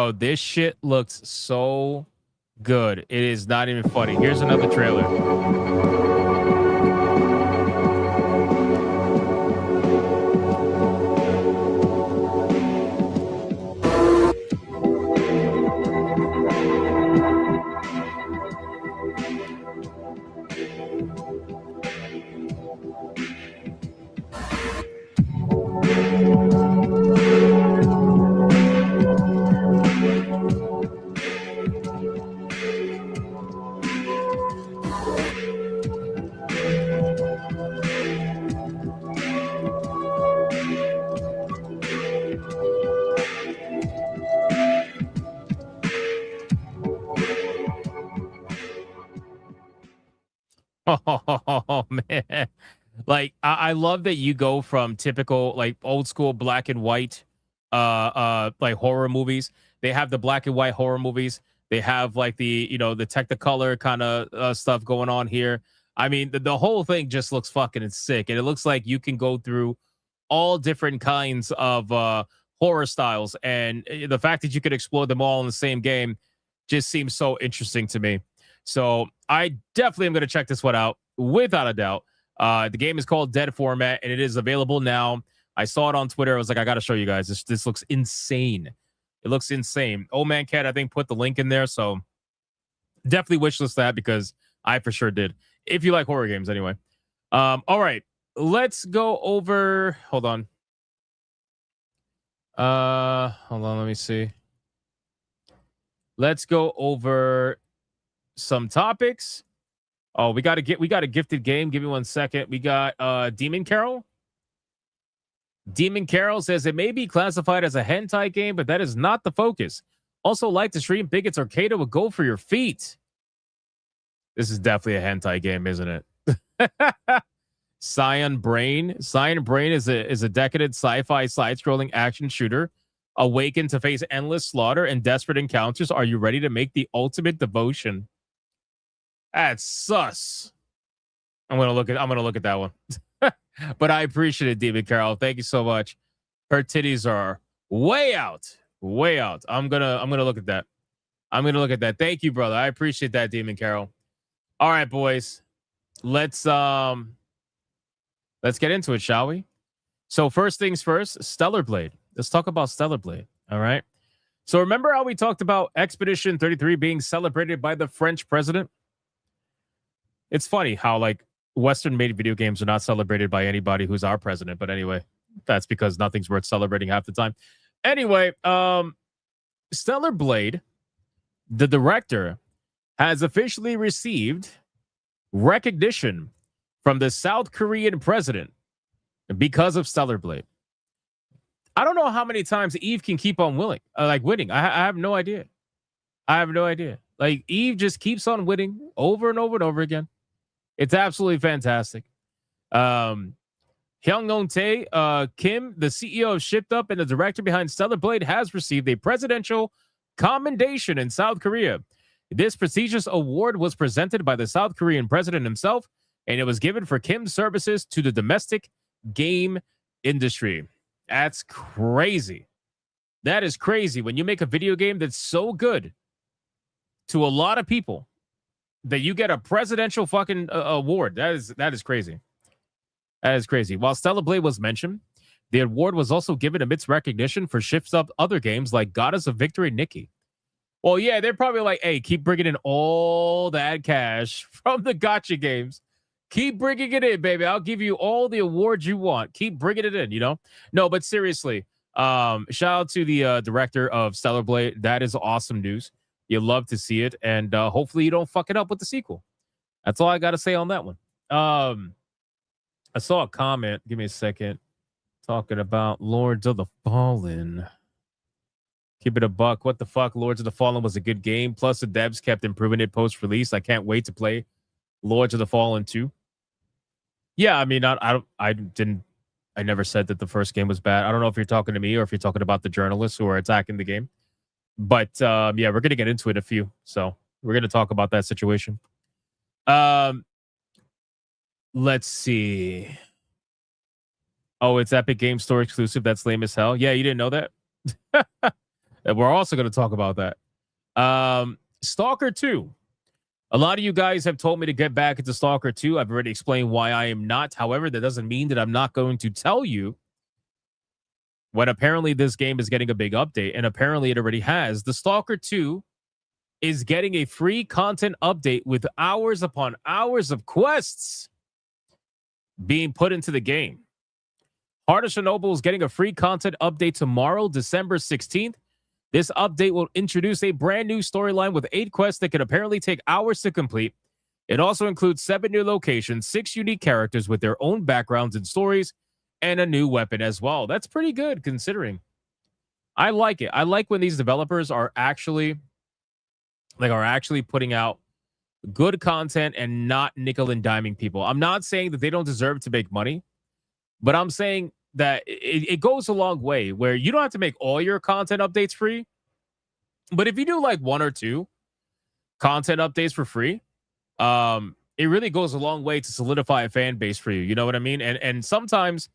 Bro, this shit looks so good. It is not even funny. Here's another trailer. Oh man. Like I love that you go from typical like old school black and white like horror movies. They have the black and white horror movies. They have like the, you know, the Technicolor kind of stuff going on here. I mean, the whole thing just looks fucking sick. And it looks like you can go through all different kinds of horror styles. And the fact that you could explore them all in the same game just seems so interesting to me. So I definitely am going to check this one out without a doubt. The game is called Dead Format, and it is available now. I saw it on Twitter. I was like, I got to show you guys. This looks insane. It looks insane. Old Man Cat, I think, put the link in there. So definitely wishlist that because I for sure did. If you like horror games, anyway. All right. Let's go over. Hold on. Let me see. Let's go over some topics. Oh, we got a gifted game. Give me 1 second. We got Demon Carol. Demon Carol says it may be classified as a hentai game, but that is not the focus. Also, like to stream Bigots Arcade would go for your feet. This is definitely a hentai game, isn't it? Cyan Brain. Cyan Brain is a decadent sci-fi side-scrolling action shooter. Awakened to face endless slaughter and desperate encounters. Are you ready to make the ultimate devotion? That's sus. I'm gonna look at that one. But I appreciate it, Demon Carol. Thank you so much. Her titties are way out. Way out. I'm gonna look at that. I'm gonna look at that. Thank you, brother. I appreciate that, Demon Carol. All right, boys. Let's get into it, shall we? So first things first, Stellar Blade. Let's talk about Stellar Blade. All right. So remember how we talked about Expedition 33 being celebrated by the French president? It's funny how like Western-made video games are not celebrated by anybody who's our president. But anyway, that's because nothing's worth celebrating half the time. Anyway, Stellar Blade, the director, has officially received recognition from the South Korean president because of Stellar Blade. I don't know how many times Eve can keep on winning. I have no idea. I have no idea. Like Eve just keeps on winning over and over and over again. It's absolutely fantastic. Hyung Tae Kim, the CEO of Shipped Up and the director behind Stellar Blade, has received a presidential commendation in South Korea. This prestigious award was presented by the South Korean president himself, and it was given for Kim's services to the domestic game industry. That's crazy. That is crazy. When you make a video game that's so good to a lot of people that you get a presidential fucking award. That is crazy. That is crazy. While Stellar Blade was mentioned, the award was also given amidst recognition for Shift Up other games like Goddess of Victory Nikki. Well, yeah, they're probably like, hey, keep bringing in all that cash from the gacha games. Keep bringing it in, baby. I'll give you all the awards you want. Keep bringing it in, you know? No, but seriously, shout out to the director of Stellar Blade. That is awesome news. You love to see it, and hopefully you don't fuck it up with the sequel. That's all I got to say on that one. I saw a comment. Give me a second. Talking about Lords of the Fallen. Keep it a buck. What the fuck? Lords of the Fallen was a good game. Plus, the devs kept improving it post-release. I can't wait to play Lords of the Fallen 2. Yeah, I mean, I never said that the first game was bad. I don't know if you're talking to me or if you're talking about the journalists who are attacking the game. But yeah, we're going to get into it a few. So we're going to talk about that situation. Let's see. Oh, it's Epic Game Store exclusive. That's lame as hell. Yeah, you didn't know that? And we're also going to talk about that. Stalker 2. A lot of you guys have told me to get back into Stalker 2. I've already explained why I am not. However, that doesn't mean that I'm not going to tell you when apparently this game is getting a big update, and apparently it already has. The Stalker 2 is getting a free content update with hours upon hours of quests being put into the game. Heart of Chernobyl is getting a free content update tomorrow, December 16th. This update will introduce a brand new storyline with 8 quests that can apparently take hours to complete. It also includes 7 new locations, 6 unique characters with their own backgrounds and stories, and a new weapon as well. That's pretty good considering. I like it. I like when these developers are actually putting out good content and not nickel and diming people. I'm not saying that they don't deserve to make money, but I'm saying that it goes a long way where you don't have to make all your content updates free. But if you do like 1 or 2 content updates for free, it really goes a long way to solidify a fan base for you. You know what I mean? And sometimes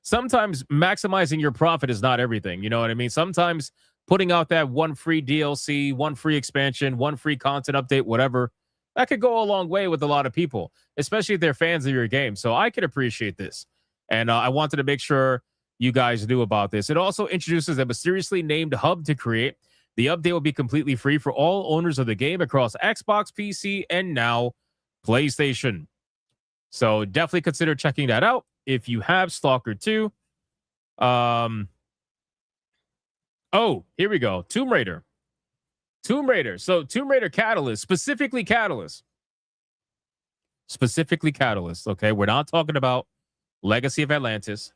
maximizing your profit is not everything. You know what I mean? Sometimes putting out that 1 free DLC, 1 free expansion, 1 free content update, whatever, that could go a long way with a lot of people, especially if they're fans of your game. So I can appreciate this. And I wanted to make sure you guys knew about this. It also introduces a mysteriously named hub to create. The update will be completely free for all owners of the game across Xbox, PC, and now PlayStation. So definitely consider checking that out if you have Stalker 2. Oh, here we go. Tomb Raider. So Tomb Raider Catalyst, specifically Catalyst. Okay, we're not talking about Legacy of Atlantis,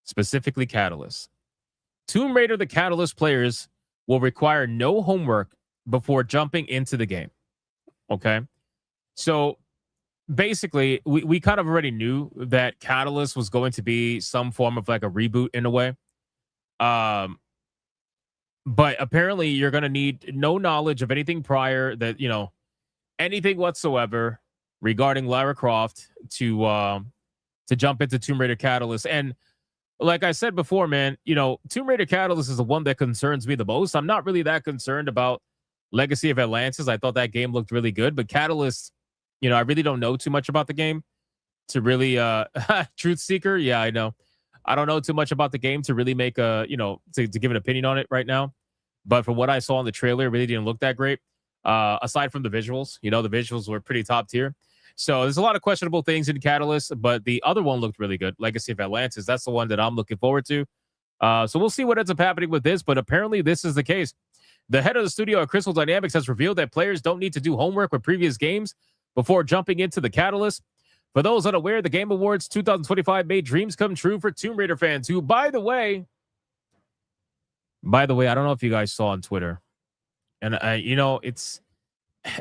specifically Catalyst. Tomb Raider the Catalyst players will require no homework before jumping into the game. Okay? So basically, we kind of already knew that Catalyst was going to be some form of like a reboot in a way. But apparently you're going to need no knowledge of anything prior that, anything whatsoever regarding Lara Croft to jump into Tomb Raider Catalyst. And like I said before, man, Tomb Raider Catalyst is the one that concerns me the most. I'm not really that concerned about Legacy of Atlantis. I thought that game looked really good, but Catalyst, I really don't know too much about the game to really, Truth Seeker. Yeah, I know. I don't know too much about the game to really make to give an opinion on it right now. But from what I saw in the trailer, it really didn't look that great. Aside from the visuals, the visuals were pretty top tier. So there's a lot of questionable things in Catalyst, but the other one looked really good. Legacy of Atlantis, that's the one that I'm looking forward to. So we'll see what ends up happening with this, but apparently this is the case. The head of the studio at Crystal Dynamics has revealed that players don't need to do homework with previous games before jumping into the Catalyst. For those unaware, the Game Awards 2025 made dreams come true for Tomb Raider fans who, by the way, I don't know if you guys saw on Twitter, and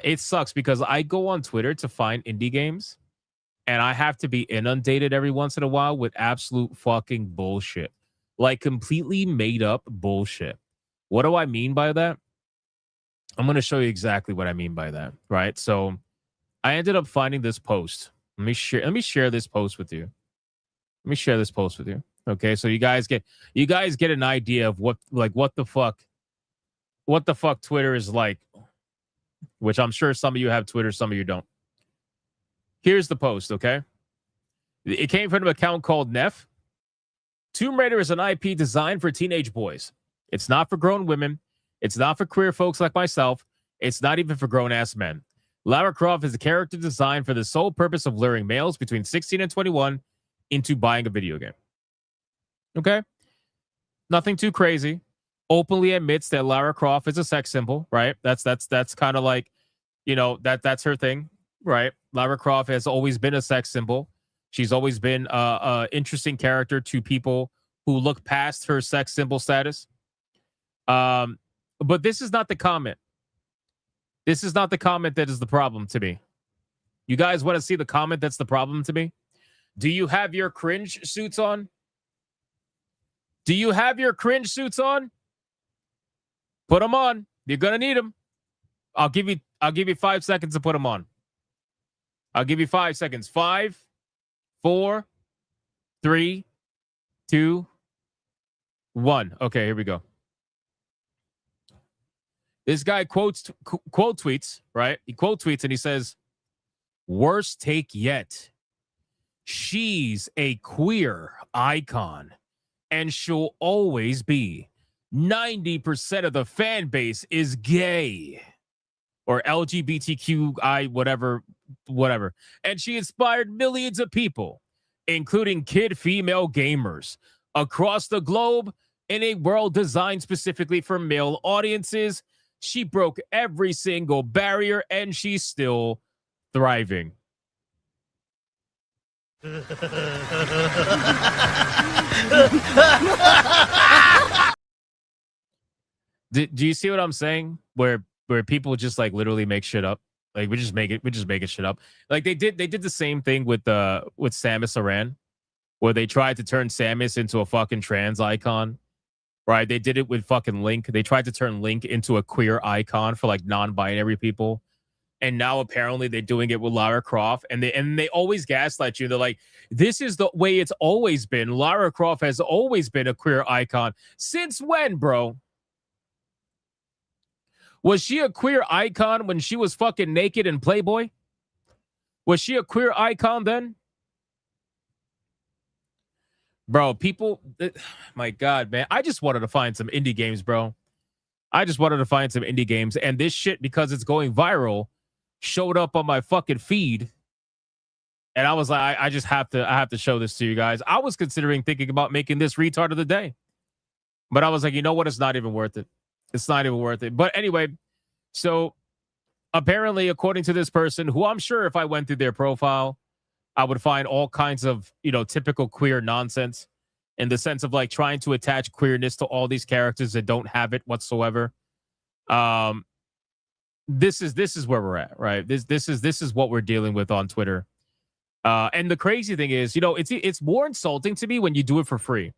it sucks because I go on Twitter to find indie games and I have to be inundated every once in a while with absolute fucking bullshit, like completely made up bullshit. What do I mean by that? I'm going to show you exactly what I mean by that. Right. So I ended up finding this post. Let me share this post with you. Okay. So you guys get an idea of what the fuck Twitter is like, which I'm sure some of you have Twitter, some of you don't. Here's the post, okay? It came from an account called Neff. Tomb Raider is an IP designed for teenage boys. It's not for grown women. It's not for queer folks like myself. It's not even for grown-ass men. Lara Croft is a character designed for the sole purpose of luring males between 16 and 21 into buying a video game. Okay? Nothing too crazy. Openly admits that Lara Croft is a sex symbol, right? That's kind of like, that's her thing, right? Lara Croft has always been a sex symbol. She's always been a interesting character to people who look past her sex symbol status. But this is not the comment. This is not the comment that is the problem to me. You guys want to see the comment that's the problem to me? Do you have your cringe suits on? Do you have your cringe suits on? Put them on. You're gonna need them. I'll give you 5 seconds to put them on. I'll give you 5 seconds. 5, 4, 3, 2, 1. Okay, here we go. This guy quote tweets, right? He quote tweets and he says, "Worst take yet. She's a queer icon, and she'll always be. 90% of the fan base is gay or LGBTQI, whatever. And she inspired millions of people, including kid female gamers across the globe in a world designed specifically for male audiences. She broke every single barrier and she's still thriving." Do you see what I'm saying? Where people just like literally make shit up. Like we just make shit up. Like they did the same thing with Samus Aran, where they tried to turn Samus into a fucking trans icon. Right? They did it with fucking Link. They tried to turn Link into a queer icon for like non-binary people. And now apparently they're doing it with Lara Croft, and they always gaslight you. They're like, this is the way it's always been. Lara Croft has always been a queer icon. Since when, bro? Was she a queer icon when she was fucking naked in Playboy? Was she a queer icon then? Bro, people, my God, man. I just wanted to find some indie games, bro. I just wanted to find some indie games. And this shit, because it's going viral, showed up on my fucking feed. And I was like, I have to show this to you guys. I was thinking about making this retard of the day. But I was like, you know what? It's not even worth it. It's not even worth it. But anyway, so apparently, according to this person, who I'm sure if I went through their profile, I would find all kinds of, typical queer nonsense in the sense of like trying to attach queerness to all these characters that don't have it whatsoever. This is where we're at, right? This is what we're dealing with on Twitter. And the crazy thing is, it's more insulting to me when you do it for free.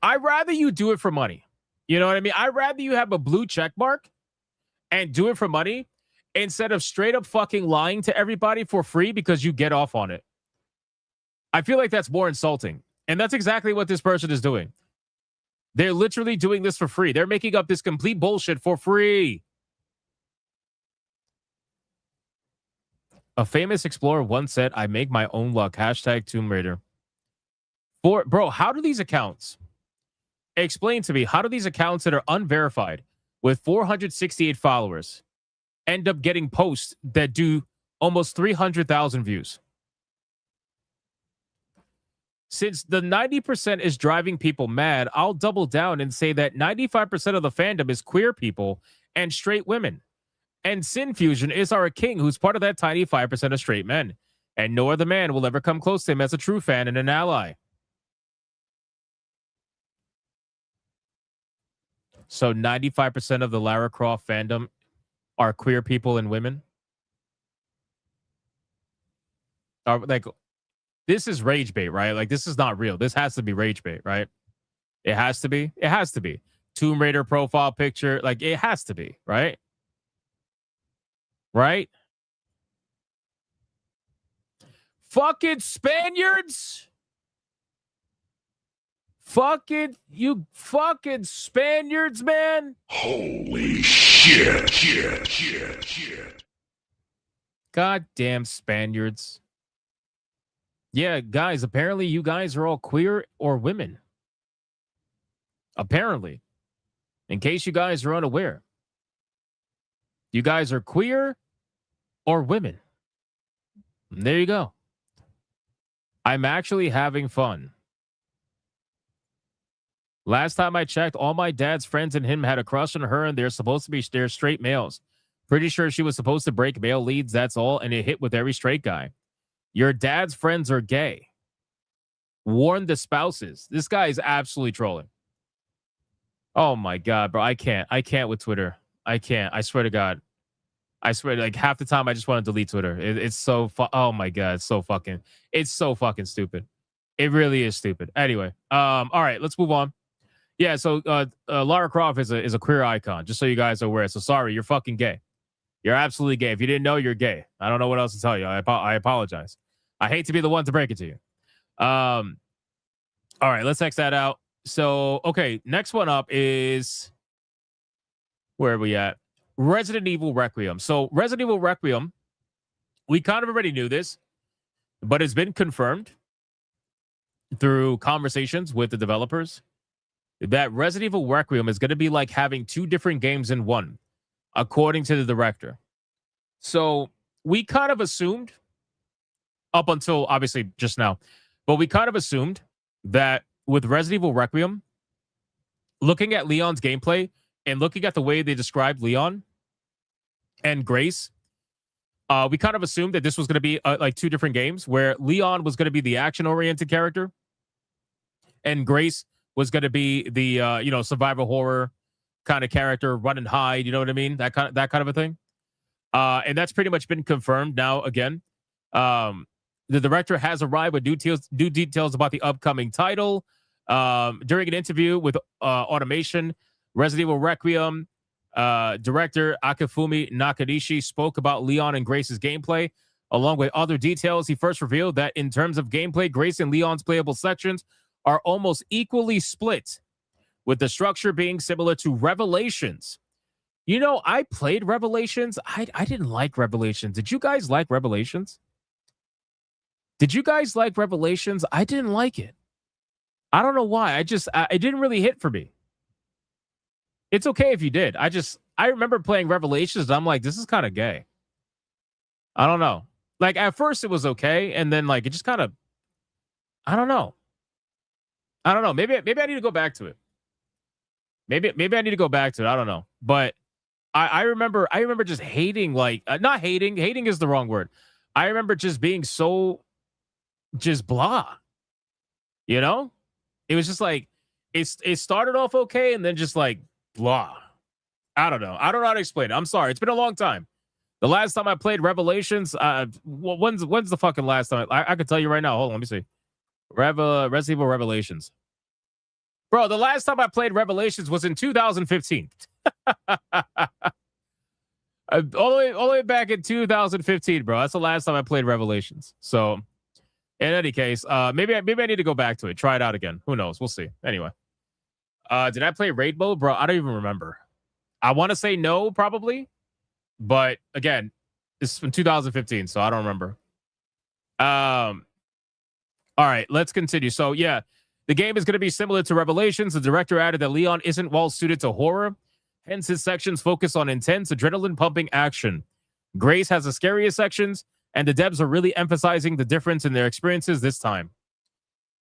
I'd rather you do it for money. You know what I mean? I'd rather you have a blue check mark and do it for money instead of straight up fucking lying to everybody for free because you get off on it. I feel like that's more insulting. And that's exactly what this person is doing. They're literally doing this for free. They're making up this complete bullshit for free. A famous explorer once said, "I make my own luck." # Tomb Raider. Bro, how do these accounts... Explain to me, how do these accounts that are unverified with 468 followers end up getting posts that do almost 300,000 views? Since the 90% is driving people mad, I'll double down and say that 95% of the fandom is queer people and straight women. And Sin Fusion is our king, who's part of that tiny 5% of straight men. And no other man will ever come close to him as a true fan and an ally. So 95% of the Lara Croft fandom are queer people and women. Like, this is rage bait, right? Like, this is not real. This has to be rage bait, right? It has to be. It has to be. Tomb Raider profile picture. Like, it has to be, right? Right? Fucking Spaniards. You fucking Spaniards, man. Holy shit. Goddamn Spaniards. Yeah, guys, apparently you guys are all queer or women. Apparently. In case you guys are unaware. You guys are queer or women. And there you go. I'm actually having fun. Last time I checked, all my dad's friends and him had a crush on her, and they're straight males. Pretty sure she was supposed to break male leads, that's all, and it hit with every straight guy. Your dad's friends are gay. Warn the spouses. This guy is absolutely trolling. Oh my God, bro. I can't with Twitter. I can't. I swear to God. I swear, like half the time I just want to delete Twitter. It's so oh my God, it's so fucking stupid. It really is stupid. Anyway, all right, let's move on. Yeah, so Lara Croft is a queer icon, just so you guys are aware. So sorry, you're fucking gay. You're absolutely gay. If you didn't know, you're gay. I don't know what else to tell you. I apologize. I hate to be the one to break it to you. All right, let's X that out. So, okay, next one up is... Where are we at? Resident Evil Requiem. So Resident Evil Requiem, we kind of already knew this, but it's been confirmed through conversations with the developers that Resident Evil Requiem is going to be like having two different games in one, according to the director. So we kind of assumed, up until obviously just now, but we kind of assumed that with Resident Evil Requiem, looking at Leon's gameplay and looking at the way they described Leon and Grace, we kind of assumed that this was going to be like two different games where Leon was going to be the action-oriented character and Grace was going to be the survival horror kind of character, run and hide, you know what I mean? That kind of a thing. And that's pretty much been confirmed now again. The director has arrived with new details about the upcoming title. During an interview with Automation, Resident Evil Requiem director Akifumi Nakanishi spoke about Leon and Grace's gameplay. Along with other details, he first revealed that in terms of gameplay, Grace and Leon's playable sections are almost equally split, with the structure being similar to Revelations. You know, I played Revelations. I didn't like Revelations. Did you guys like Revelations? Did you guys like Revelations? I didn't like it. I don't know why. It didn't really hit for me. It's okay if you did. I remember playing Revelations and I'm like, this is kind of gay. I don't know. Like at first it was okay. And then like, it just kind of, I don't know. Maybe I need to go back to it. Maybe I need to go back to it. I don't know. But I remember just hating, like, not hating. Hating is the wrong word. I remember just being so just blah. You know? It was just like, it started off okay and then just like blah. I don't know. I don't know how to explain it. I'm sorry. It's been a long time. The last time I played Revelations, when's the fucking last time? I can tell you right now. Hold on, let me see. Resident Evil Revelations. Bro, the last time I played Revelations was in 2015. all the way back in 2015, bro. That's the last time I played Revelations. So, in any case, maybe I need to go back to it. Try it out again. Who knows? We'll see. Anyway. Did I play Raid Mode? Bro, I don't even remember. I want to say no, probably. But, again, this is from 2015, so I don't remember. All right, let's continue. So, yeah, the game is going to be similar to Revelations. The director added that Leon isn't well-suited to horror. Hence, his sections focus on intense, adrenaline-pumping action. Grace has the scariest sections, and the devs are really emphasizing the difference in their experiences this time.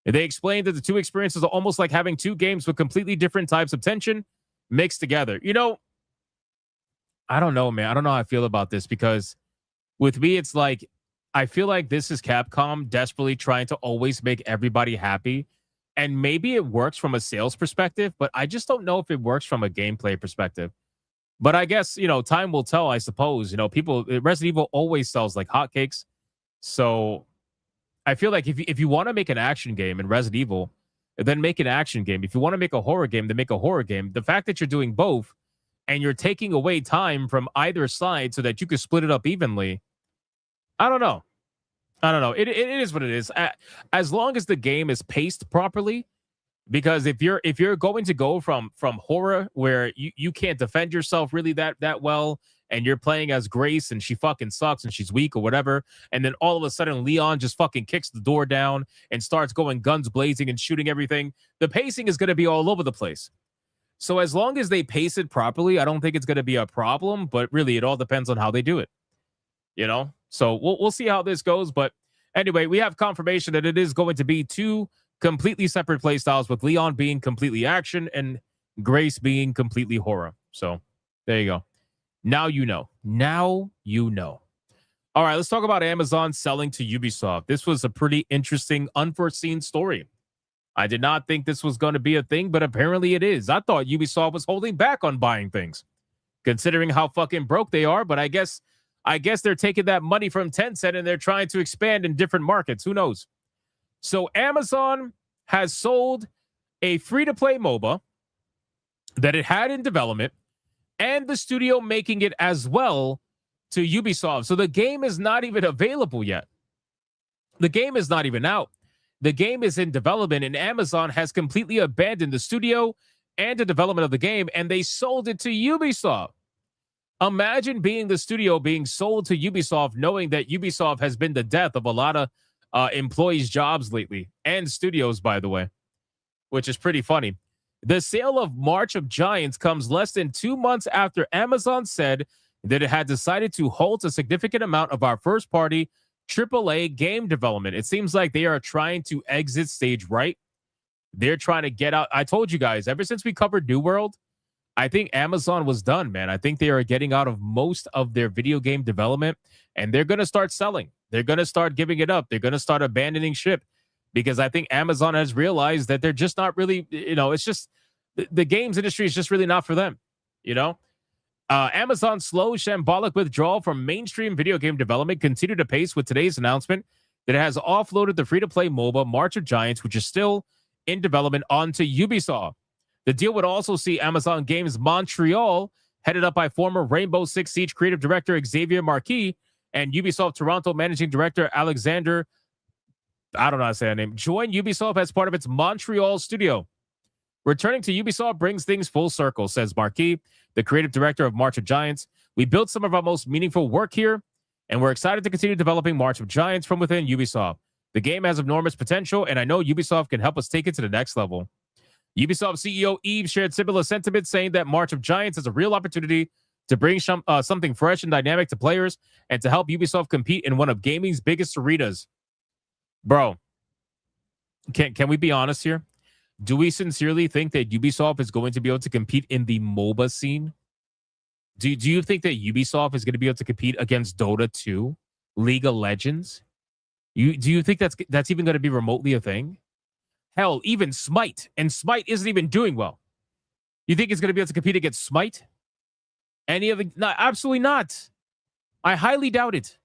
They explained that the two experiences are almost like having two games with completely different types of tension mixed together. You know, I don't know, man. I don't know how I feel about this because with me, it's like, I feel like this is Capcom desperately trying to always make everybody happy. And maybe it works from a sales perspective, but I just don't know if it works from a gameplay perspective. But I guess, you know, time will tell, I suppose. You know, Resident Evil always sells like hotcakes. So I feel like if you want to make an action game in Resident Evil, then make an action game. If you want to make a horror game, then make a horror game. The fact that you're doing both and you're taking away time from either side so that you can split it up evenly, I don't know. It is what it is. As long as the game is paced properly, because if you're going to go from horror where you can't defend yourself really that well, and you're playing as Grace and she fucking sucks and she's weak or whatever, and then all of a sudden Leon just fucking kicks the door down and starts going guns blazing and shooting everything, the pacing is going to be all over the place. So as long as they pace it properly, I don't think it's going to be a problem, but really it all depends on how they do it. You know? So we'll see how this goes. But anyway, we have confirmation that it is going to be two completely separate play styles, with Leon being completely action and Grace being completely horror. So there you go. Now you know. Now you know. All right, let's talk about Amazon selling to Ubisoft. This was a pretty interesting, unforeseen story. I did not think this was going to be a thing, but apparently it is. I thought Ubisoft was holding back on buying things, considering how fucking broke they are. But I guess they're taking that money from Tencent and they're trying to expand in different markets. Who knows? So Amazon has sold a free-to-play MOBA that it had in development and the studio making it as well to Ubisoft. So the game is not even available yet. The game is not even out. The game is in development, and Amazon has completely abandoned the studio and the development of the game, and they sold it to Ubisoft. Imagine being the studio being sold to Ubisoft, knowing that Ubisoft has been the death of a lot of employees' jobs lately, and studios, by the way, which is pretty funny. The sale of March of Giants comes less than 2 months after Amazon said that it had decided to halt a significant amount of our first-party AAA game development. It seems like they are trying to exit stage right. They're trying to get out. I told you guys, ever since we covered New World, I think Amazon was done, man. I think they are getting out of most of their video game development, and they're going to start selling. They're going to start giving it up. They're going to start abandoning ship, because I think Amazon has realized that they're just not really, it's just the games industry is just really not for them, Amazon's slow, shambolic withdrawal from mainstream video game development continued to pace with today's announcement that it has offloaded the free-to-play MOBA March of Giants, which is still in development, onto Ubisoft. The deal would also see Amazon Games Montreal, headed up by former Rainbow Six Siege creative director Xavier Marquis and Ubisoft Toronto managing director Alexander, I don't know how to say that name, join Ubisoft as part of its Montreal studio. Returning to Ubisoft brings things full circle, says Marquis, the creative director of March of Giants. We built some of our most meaningful work here, and we're excited to continue developing March of Giants from within Ubisoft. The game has enormous potential, and I know Ubisoft can help us take it to the next level. Ubisoft CEO Yves shared similar sentiments, saying that March of Giants is a real opportunity to bring something fresh and dynamic to players and to help Ubisoft compete in one of gaming's biggest arenas. Bro, can we be honest here? Do we sincerely think that Ubisoft is going to be able to compete in the MOBA scene? Do you think that Ubisoft is going to be able to compete against Dota 2, League of Legends? Do you think that's even going to be remotely a thing? Hell, even Smite, and Smite isn't even doing well. You think it's going to be able to compete against Smite? Any of the? No, absolutely not. I highly doubt it.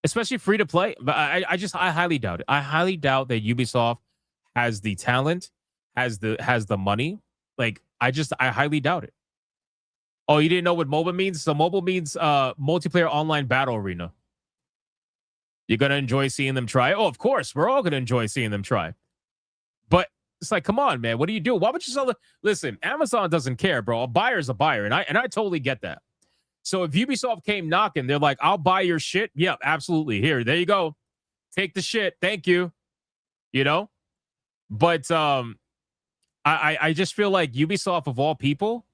Especially free to play, but I highly doubt it. I highly doubt that Ubisoft has the talent, has the money. Like, I highly doubt it. Oh, you didn't know what MOBA means? So MOBA means multiplayer online battle arena. You're gonna enjoy seeing them try. Oh, of course, we're all gonna enjoy seeing them try. But it's like, come on, man, what do you do? Why would you sell it? Listen, Amazon doesn't care, bro. A buyer's a buyer, and I totally get that. So if Ubisoft came knocking, they're like, I'll buy your shit. Yeah, absolutely. Here, there you go. Take the shit. Thank you. But I just feel like Ubisoft, of all people,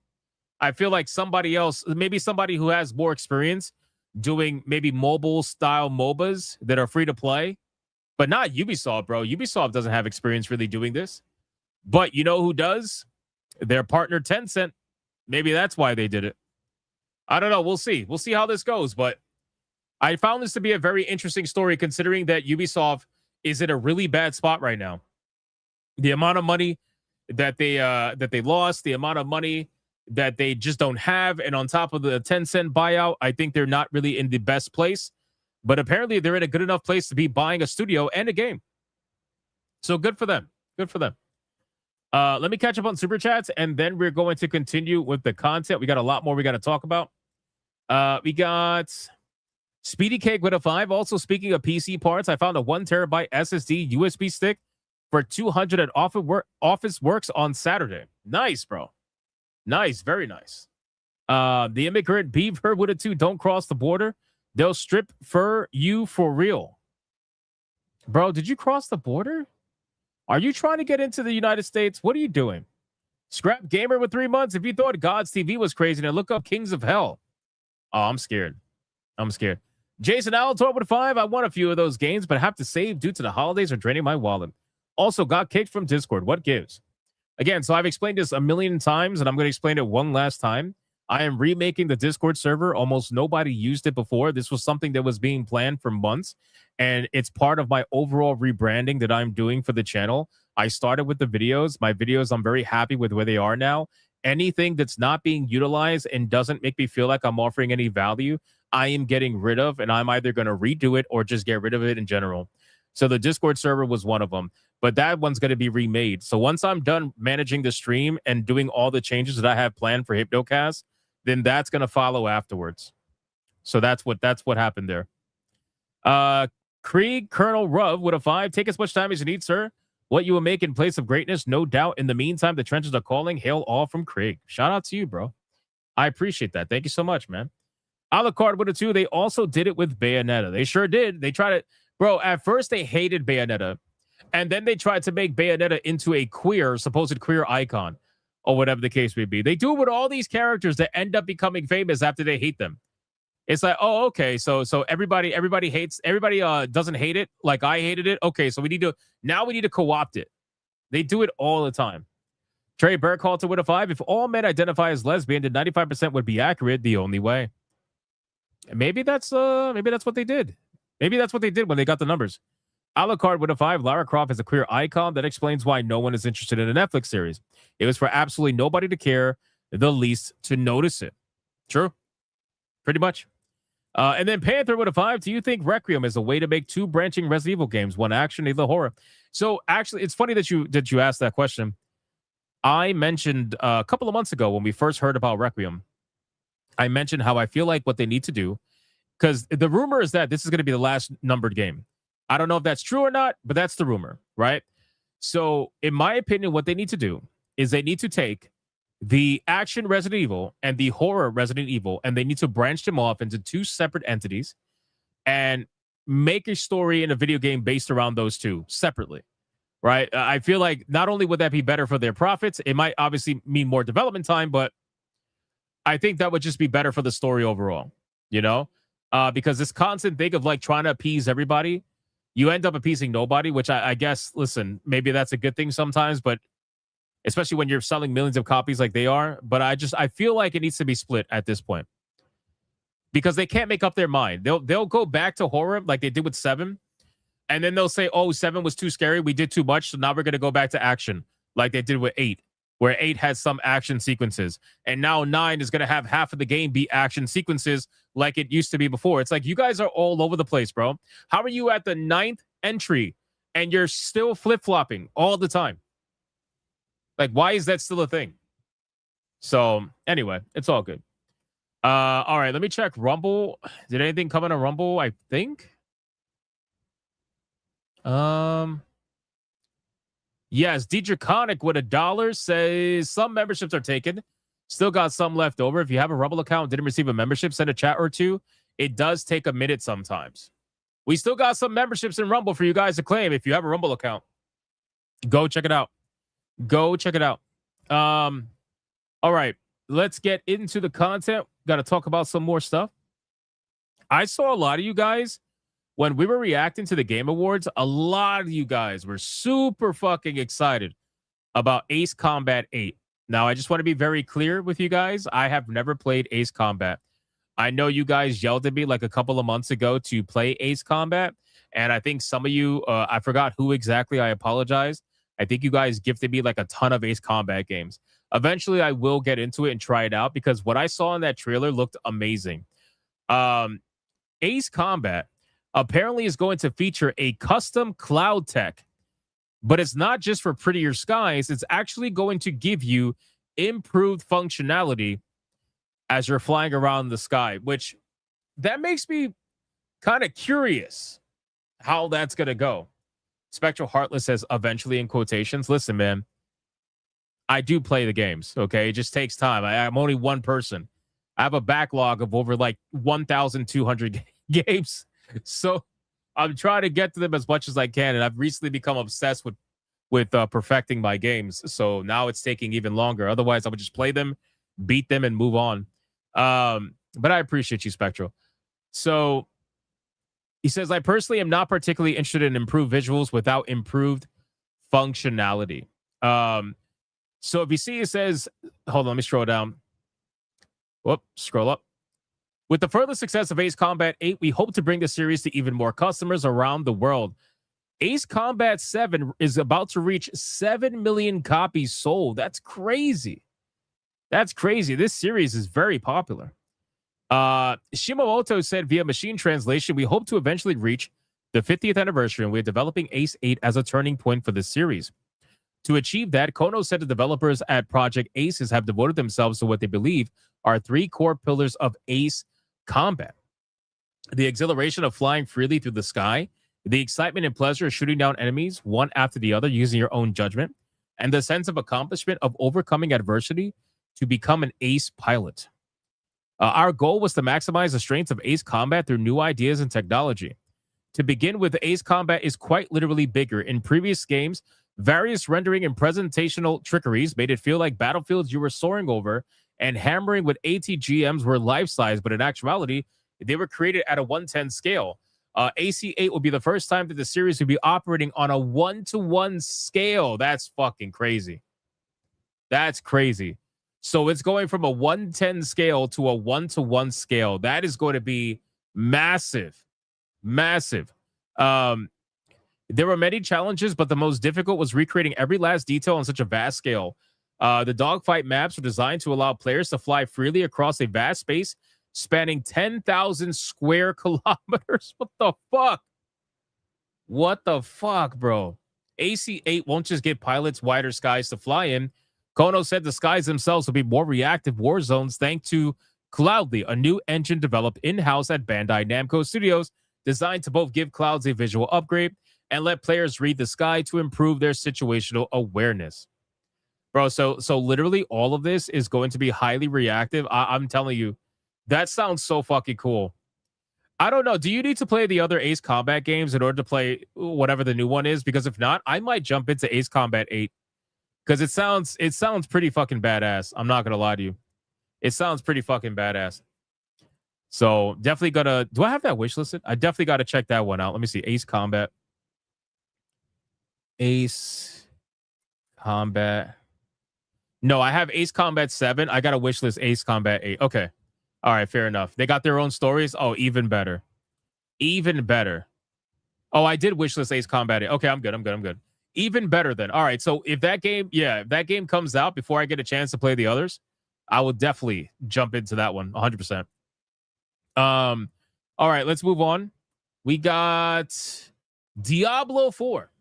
I feel like somebody else, maybe somebody who has more experience doing maybe mobile style MOBAs that are free to play, but not Ubisoft, bro. Ubisoft doesn't have experience really doing this. But you know who does? Their partner Tencent. Maybe that's why they did it. I don't know. We'll see. We'll see how this goes. But I found this to be a very interesting story, considering that Ubisoft is in a really bad spot right now. The amount of money that they lost, the amount of money that they just don't have, and on top of the 10-cent buyout, I think they're not really in the best place. But apparently they're in a good enough place to be buying a studio and a game. So good for them. Good for them. Let me catch up on Super Chats, and then we're going to continue with the content. We got a lot more we got to talk about. We got Speedy Cake with a 5. Also, speaking of PC parts, I found a 1 terabyte SSD USB stick for $200 at Office Works on Saturday. Nice, bro. Nice. Very nice. The immigrant beaver with a 2. Don't cross the border. They'll strip for you for real. Bro, did you cross the border? Are you trying to get into the United States? What are you doing? Scrap Gamer with 3 months. If you thought God's TV was crazy, then look up Kings of Hell. Oh, I'm scared. I'm scared. Jason Alator with 5. I won a few of those games, but have to save due to the holidays are draining my wallet. Also got kicked from Discord. What gives? Again, so I've explained this a million times, and I'm going to explain it one last time. I am remaking the Discord server. Almost nobody used it before. This was something that was being planned for months, and it's part of my overall rebranding that I'm doing for the channel. I started with the videos. My videos, I'm very happy with where they are now. Anything that's not being utilized and doesn't make me feel like I'm offering any value, I am getting rid of, and I'm either going to redo it or just get rid of it in general. So the Discord server was one of them, but that one's going to be remade. So once I'm done managing the stream and doing all the changes that I have planned for Hypnocast, then that's going to follow afterwards. So that's what happened there. Krieg Colonel Ruv with a 5. Take as much time as you need, sir. What you will make in place of greatness, no doubt. In the meantime, the trenches are calling. Hail all from Krieg. Shout out to you, bro. I appreciate that. Thank you so much, man. Alucard with it too. They also did it with Bayonetta. They sure did. They tried it. Bro, at first they hated Bayonetta. And then they tried to make Bayonetta into a supposed queer icon. Or whatever the case may be. They do it with all these characters that end up becoming famous after they hate them. It's like, oh, okay, so everybody doesn't hate it like I hated it. Okay, so we need to co-opt it. They do it all the time. Trey Burkhalter with a 5. If all men identify as lesbian, then 95% would be accurate. The only way. Maybe that's what they did. Maybe that's what they did when they got the numbers. Alucard with a 5. Lara Croft is a queer icon. That explains why no one is interested in a Netflix series. It was for absolutely nobody to care, the least to notice it. True. Pretty much. And then Panther with a 5. Do you think Requiem is a way to make 2 branching Resident Evil games, one action, either horror? So actually, it's funny that you asked that question. I mentioned a couple of months ago when we first heard about Requiem, I mentioned how I feel like what they need to do, because the rumor is that this is going to be the last numbered game. I don't know if that's true or not, but that's the rumor, right? So in my opinion, what they need to do is they need to take the action Resident Evil and the horror Resident Evil, and they need to branch them off into 2 separate entities and make a story in a video game based around those 2 separately, right? I feel like not only would that be better for their profits, it might obviously mean more development time, but I think that would just be better for the story overall, you know? Because this constant thing of like trying to appease everybody, you end up appeasing nobody, which I guess, listen, maybe that's a good thing sometimes, but especially when you're selling millions of copies like they are. But I feel like it needs to be split at this point because they can't make up their mind. They'll go back to horror like they did with 7, and then they'll say, oh, 7 was too scary. We did too much. So now we're going to go back to action like they did with 8, where 8 has some action sequences. And now 9 is going to have half of the game be action sequences like it used to be before. It's like, you guys are all over the place, bro. How are you at the 9th entry and you're still flip-flopping all the time? Like, why is that still a thing? So, anyway, it's all good. All right, let me check Rumble. Did anything come in on Rumble? I think. Yes, Draconic with $1 says some memberships are taken. Still got some left over. If you have a Rumble account, didn't receive a membership, send a chat or 2. It does take a minute sometimes. We still got some memberships in Rumble for you guys to claim if you have a Rumble account. Go check it out. Go check it out. All right, let's get into the content. Got to talk about some more stuff. I saw a lot of you guys when we were reacting to the Game Awards. A lot of you guys were super fucking excited about Ace Combat 8. Now, I just want to be very clear with you guys. I have never played Ace Combat. I know you guys yelled at me like a couple of months ago to play Ace Combat. And I think some of you, I forgot who exactly. I apologize. I think you guys gifted me like a ton of Ace Combat games. Eventually, I will get into it and try it out because what I saw in that trailer looked amazing. Ace Combat apparently is going to feature a custom cloud tech. But it's not just for prettier skies. It's actually going to give you improved functionality as you're flying around the sky, which that makes me kind of curious how that's going to go. Spectral Heartless says eventually in quotations. Listen, man, I do play the games, okay? It just takes time. I'm only one person. I have a backlog of over like 1,200 games. So I'm trying to get to them as much as I can, and I've recently become obsessed with perfecting my games. So now it's taking even longer. Otherwise, I would just play them, beat them, and move on. But I appreciate you, Spectral. So he says, I personally am not particularly interested in improved visuals without improved functionality. So if you see, it says, hold on, let me scroll down. Whoop, scroll up. With the further success of Ace Combat 8, we hope to bring the series to even more customers around the world. Ace Combat 7 is about to reach 7 million copies sold. That's crazy. That's crazy. This series is very popular. Shimamoto said via machine translation, we hope to eventually reach the 50th anniversary, and we're developing Ace 8 as a turning point for this series. To achieve that, Kono said the developers at Project Aces have devoted themselves to what they believe are 3 core pillars of Ace Combat: the exhilaration of flying freely through the sky, the excitement and pleasure of shooting down enemies one after the other using your own judgment, and the sense of accomplishment of overcoming adversity to become an ace pilot. Our goal was to maximize the strengths of Ace Combat through new ideas and technology. To begin with, Ace Combat is quite literally bigger. In previous games, various rendering and presentational trickeries made it feel like battlefields you were soaring over and hammering with ATGMs were life-size, but in actuality, they were created at a 1/10 scale. AC8 will be the first time that the series will be operating on a 1-to-1 scale. That's fucking crazy. That's crazy. So it's going from a 1/10 scale to a 1-to-1 scale. That is going to be massive. Massive. There were many challenges, but the most difficult was recreating every last detail on such a vast scale. The dogfight maps were designed to allow players to fly freely across a vast space spanning 10,000 square kilometers. What the fuck? What the fuck, bro? AC8 won't just give pilots wider skies to fly in. Kono said the skies themselves will be more reactive war zones thanks to Cloudly, a new engine developed in-house at Bandai Namco Studios, designed to both give clouds a visual upgrade and let players read the sky to improve their situational awareness. Bro, so literally all of this is going to be highly reactive. I'm telling you, that sounds so fucking cool. I don't know. Do you need to play the other Ace Combat games in order to play whatever the new one is? Because if not, I might jump into Ace Combat 8. Because it sounds pretty fucking badass. I'm not gonna lie to you. It sounds pretty fucking badass. So definitely gotta. Do I have that wish listed? I definitely gotta check that one out. Let me see. Ace Combat. Ace Combat. No, I have Ace Combat 7. I got a wish list Ace Combat 8. Okay. All right, fair enough. They got their own stories. Oh, even better. Even better. Oh, I did wish list Ace Combat 8. Okay, I'm good. Even better then. All right, so if that game comes out before I get a chance to play the others, I will definitely jump into that one 100%. All right, let's move on. We got Diablo 4.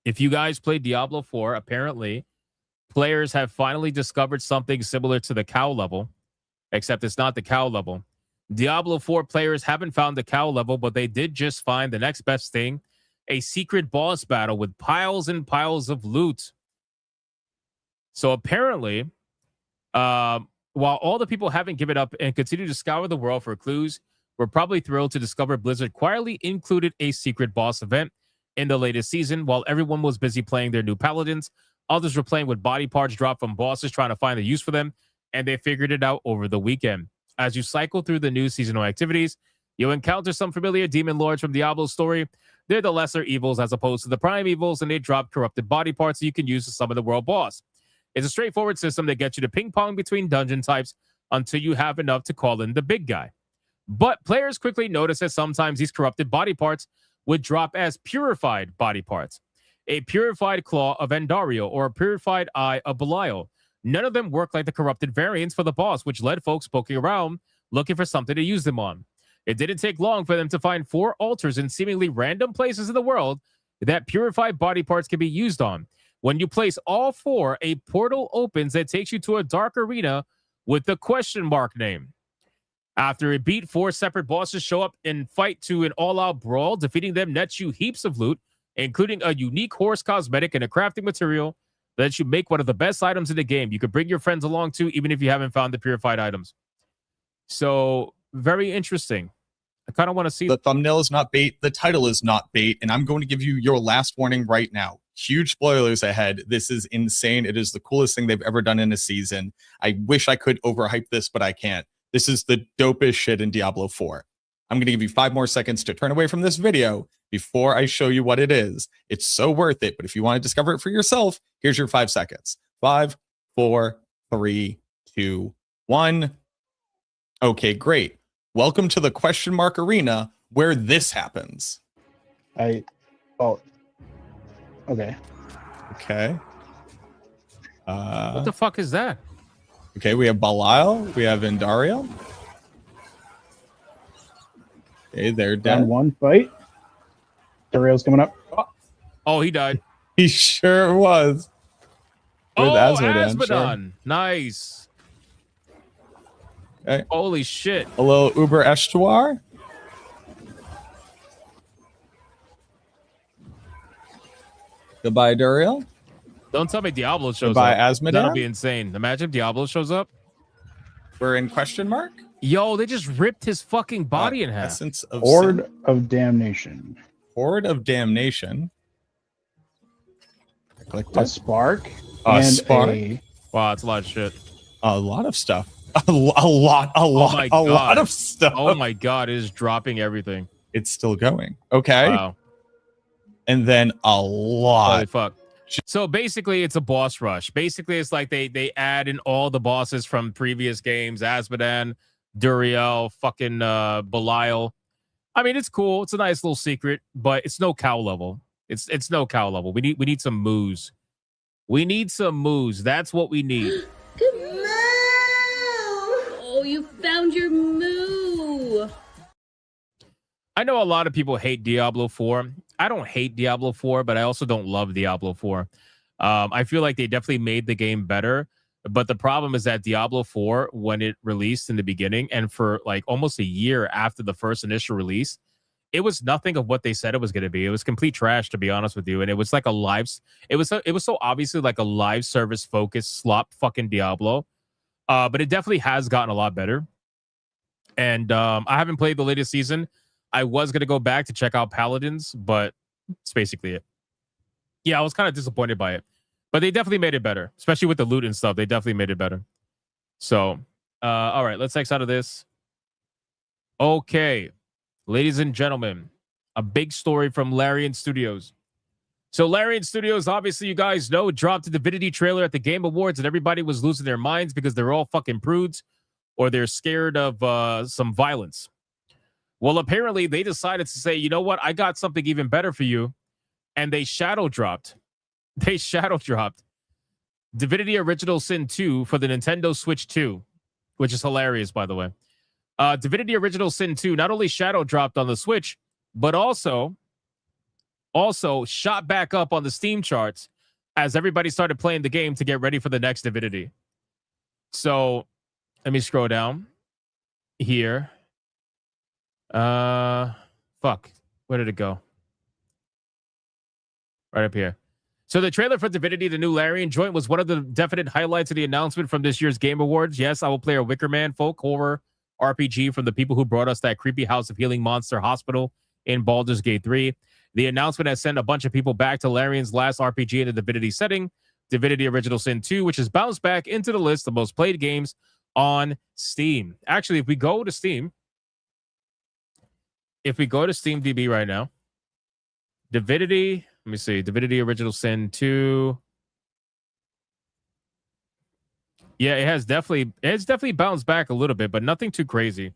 If you guys played Diablo 4, apparently players have finally discovered something similar to the cow level, except it's not the cow level. Diablo 4 players haven't found the cow level, but they did just find the next best thing, a secret boss battle with piles and piles of loot. So apparently, while all the people haven't given up and continue to scour the world for clues, we're probably thrilled to discover Blizzard quietly included a secret boss event in the latest season. While everyone was busy playing their new paladins, others were playing with body parts dropped from bosses, trying to find a use for them, and they figured it out over the weekend. As you cycle through the new seasonal activities, you'll encounter some familiar demon lords from Diablo's story. They're the lesser evils as opposed to the prime evils, and they drop corrupted body parts that you can use to summon the world boss. It's a straightforward system that gets you to ping pong between dungeon types until you have enough to call in the big guy. But players quickly notice that sometimes these corrupted body parts would drop as purified body parts. A purified claw of Andario or a purified eye of Belial. None of them work like the corrupted variants for the boss, which led folks poking around looking for something to use them on. It didn't take long for them to find 4 altars in seemingly random places in the world that purified body parts can be used on. When you place all 4, a portal opens that takes you to a dark arena with the question mark name. After a beat, 4 separate bosses show up and fight to an all-out brawl. Defeating them nets you heaps of loot, including a unique horse cosmetic and a crafting material that you make one of the best items in the game. You could bring your friends along too, even if you haven't found the purified items. So, very interesting. I kind of want to see. The thumbnail is not bait. The title is not bait. And I'm going to give you your last warning right now. Huge spoilers ahead. This is insane. It is the coolest thing they've ever done in a season. I wish I could overhype this, but I can't. This is the dopest shit in Diablo 4. I'm going to give you 5 more seconds to turn away from this video before I show you what it is. It's so worth it. But if you want to discover it for yourself, here's your 5 seconds. 5, 4, 3, 2, 1. Okay, great. Welcome to the question mark arena where this happens. Okay. Okay. What the fuck is that? Okay, we have Belial. We have Andario. Okay, they're dead. Round 1 fight. Dario's coming up. Oh, he died. He sure was. With Asmodon. sure. Nice. Okay. Holy shit. A little Uber Estuar. Goodbye, Duriel. Don't tell me Diablo shows Goodbye, up. Asmodon. That'll be insane. Imagine if Diablo shows up. We're in question mark? Yo, they just ripped his fucking body in half. Essence of Horde Sin. of Damnation. Horde of Damnation. I clicked A it. spark. A and spark. Wow, it's a lot of shit. A lot of stuff. A lot of stuff. Oh my god, it is dropping everything. It's still going. Okay. Wow. And then a lot. Holy fuck. So basically, it's a boss rush. Basically, it's like they add in all the bosses from previous games: Azmodan, Duriel, fucking Belial. I mean, it's cool. It's a nice little secret, but it's no cow level. It's no cow level. We need some moves. We need some moves. That's what we need. Oh, you found your moo. I know a lot of people hate Diablo 4. I don't hate Diablo 4, but I also don't love Diablo 4. I feel like they definitely made the game better. But the problem is that Diablo 4, when it released in the beginning and for like almost a year after the first initial release, it was nothing of what they said it was going to be. It was complete trash, to be honest with you. And it was like it was so obviously like a live service focused slop fucking Diablo. But it definitely has gotten a lot better. And I haven't played the latest season. I was going to go back to check out Paladins, but it's basically it. Yeah, I was kind of disappointed by it. But they definitely made it better, especially with the loot and stuff. They definitely made it better. So, all right, let's X out of this. Okay, ladies and gentlemen, a big story from Larian Studios. So Larian Studios, obviously, you guys know, dropped a Divinity trailer at the Game Awards, and everybody was losing their minds because they're all fucking prudes or they're scared of some violence. Well, apparently, they decided to say, you know what? I got something even better for you. And they shadow dropped. They shadow dropped Divinity Original Sin 2 for the Nintendo Switch 2, which is hilarious, by the way. Divinity Original Sin 2 not only shadow dropped on the Switch, but also shot back up on the Steam charts as everybody started playing the game to get ready for the next Divinity. So let me scroll down here. Fuck. Where did it go? Right up here. So the trailer for Divinity, the new Larian joint, was one of the definite highlights of the announcement from this year's Game Awards. Yes, I will play a Wicker Man folk horror RPG from the people who brought us that creepy House of Healing Monster Hospital in Baldur's Gate 3. The announcement has sent a bunch of people back to Larian's last RPG in the Divinity setting, Divinity Original Sin 2, which has bounced back into the list of most played games on Steam. Actually, if we go to SteamDB right now, Divinity, let me see, Divinity Original Sin 2. Yeah, it's definitely bounced back a little bit, but nothing too crazy.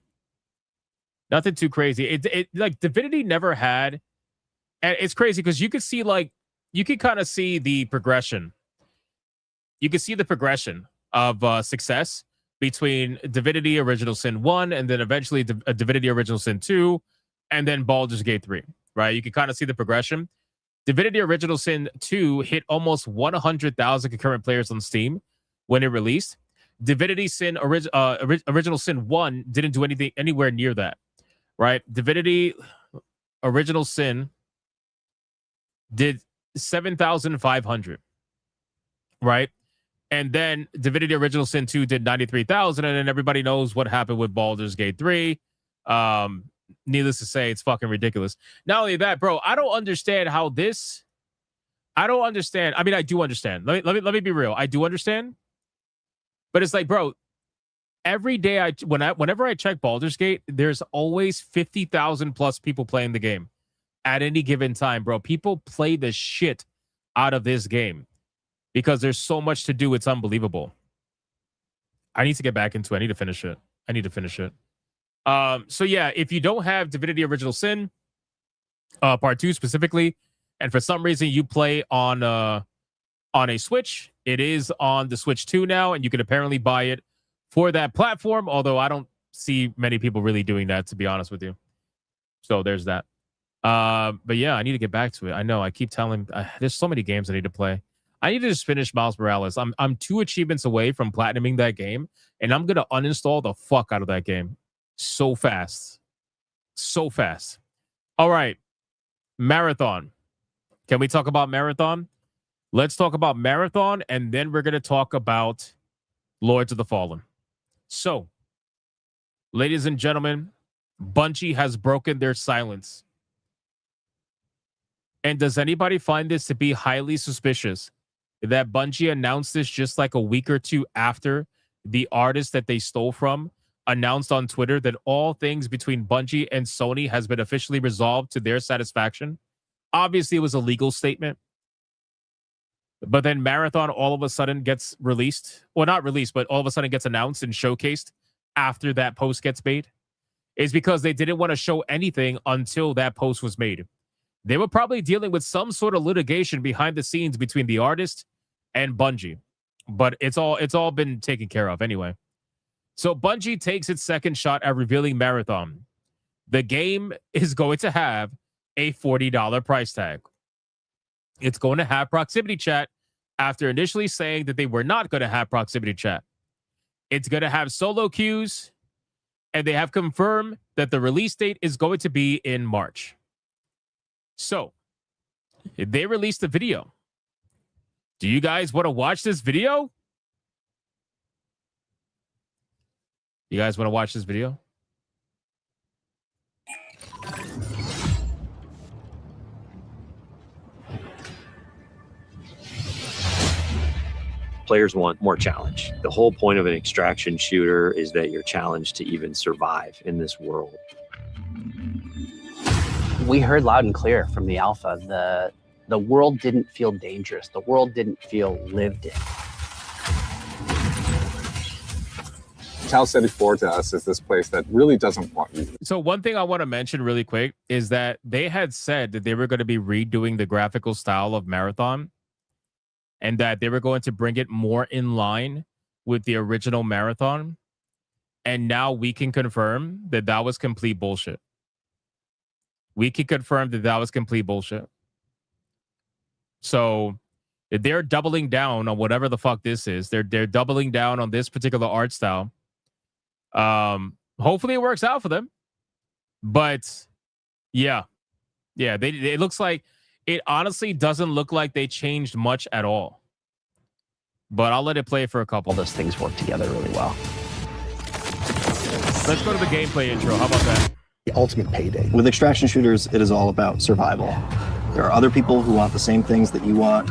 Nothing too crazy. It like Divinity never had, and it's crazy because you could see you could kind of see the progression. You could see the progression of success between Divinity Original Sin 1 and then eventually Divinity Original Sin 2 and then Baldur's Gate 3, right? You can kind of see the progression. Divinity Original Sin 2 hit almost 100,000 concurrent players on Steam when it released. Divinity Sin Original Sin 1 didn't do anything anywhere near that, right? Divinity Original Sin did 7,500, right? And then Divinity Original Sin 2 did 93,000, and then everybody knows what happened with Baldur's Gate 3. Needless to say, it's fucking ridiculous. Not only that, bro, I don't understand how this. I don't understand. I mean, I do understand. Let me be real. I do understand, but it's like, bro, every day whenever I check Baldur's Gate, there's always 50,000 plus people playing the game at any given time, bro. People play the shit out of this game because there's so much to do. It's unbelievable. I need to get back into it. I need to finish it. So yeah, if you don't have Divinity Original Sin, Part 2 specifically, and for some reason you play on a Switch, it is on the Switch 2 now, and you can apparently buy it for that platform, although I don't see many people really doing that, to be honest with you. So there's that. But yeah, I need to get back to it. I know I keep telling there's so many games I need to play. I need to just finish Miles Morales. I'm 2 achievements away from platinuming that game, and I'm gonna uninstall the fuck out of that game. So fast. All right. Marathon. Can we talk about Marathon? Let's talk about Marathon, and then we're going to talk about Lords of the Fallen. So, Ladies and gentlemen, Bungie has broken their silence. And does anybody find this to be highly suspicious that Bungie announced this just like a week or two after the artist that they stole from announced on Twitter that all things between Bungie and Sony has been officially resolved to their satisfaction? Obviously, it was a legal statement. But then Marathon all of a sudden gets released. Well, not released, but all of a sudden gets announced and showcased after that post gets made. Is because they didn't want to show anything until that post was made. They were probably dealing with some sort of litigation behind the scenes between the artist and Bungie. But it's all been taken care of anyway. So Bungie takes its second shot at revealing Marathon. The game is going to have a $40 price tag. It's going to have proximity chat after initially saying that they were not going to have proximity chat. It's going to have solo queues, and they have confirmed that the release date is going to be in March. So, they released the video. Do you guys want to watch this video? You guys want to watch this video? Players want more challenge. The whole point of an extraction shooter is that you're challenged to even survive in this world. We heard loud and clear from the alpha, the world didn't feel dangerous. The world didn't feel lived in. Cal 74 to us is this place that really doesn't want you. So one thing I want to mention really quick is that they had said that they were going to be redoing the graphical style of Marathon and that they were going to bring it more in line with the original Marathon. And now we can confirm that that was complete bullshit. We can confirm that that was complete bullshit. So they're doubling down on whatever the fuck this is. They're doubling down on this particular art style. Hopefully it works out for them. But yeah, it looks like it honestly doesn't look like they changed much at all. But I'll let it play for a couple. All those things work together really well. Let's go to the gameplay intro. How about that? The ultimate payday. With extraction shooters, it is all about survival. There are other people who want the same things that you want,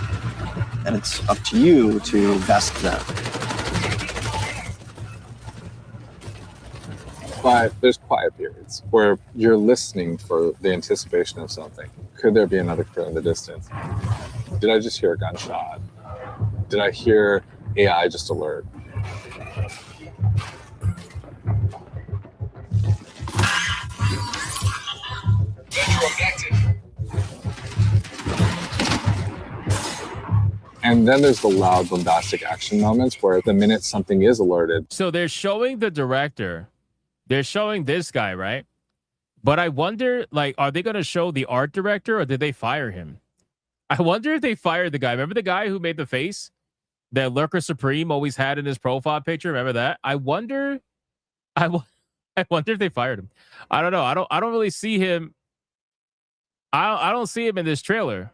and it's up to you to best them. But there's quiet periods where you're listening for the anticipation of something. Could there be another crew in the distance? Did I just hear a gunshot? Did I hear AI just alert? And then there's the loud, bombastic action moments where the minute something is alerted. So they're showing the director. They're showing this guy, right? But I wonder, like, are they going to show the art director or did they fire him? I wonder if they fired the guy. Remember the guy who made the face that Lurker Supreme always had in his profile picture? Remember that? I wonder if they fired him. I don't know. I don't really see him. I don't see him in this trailer.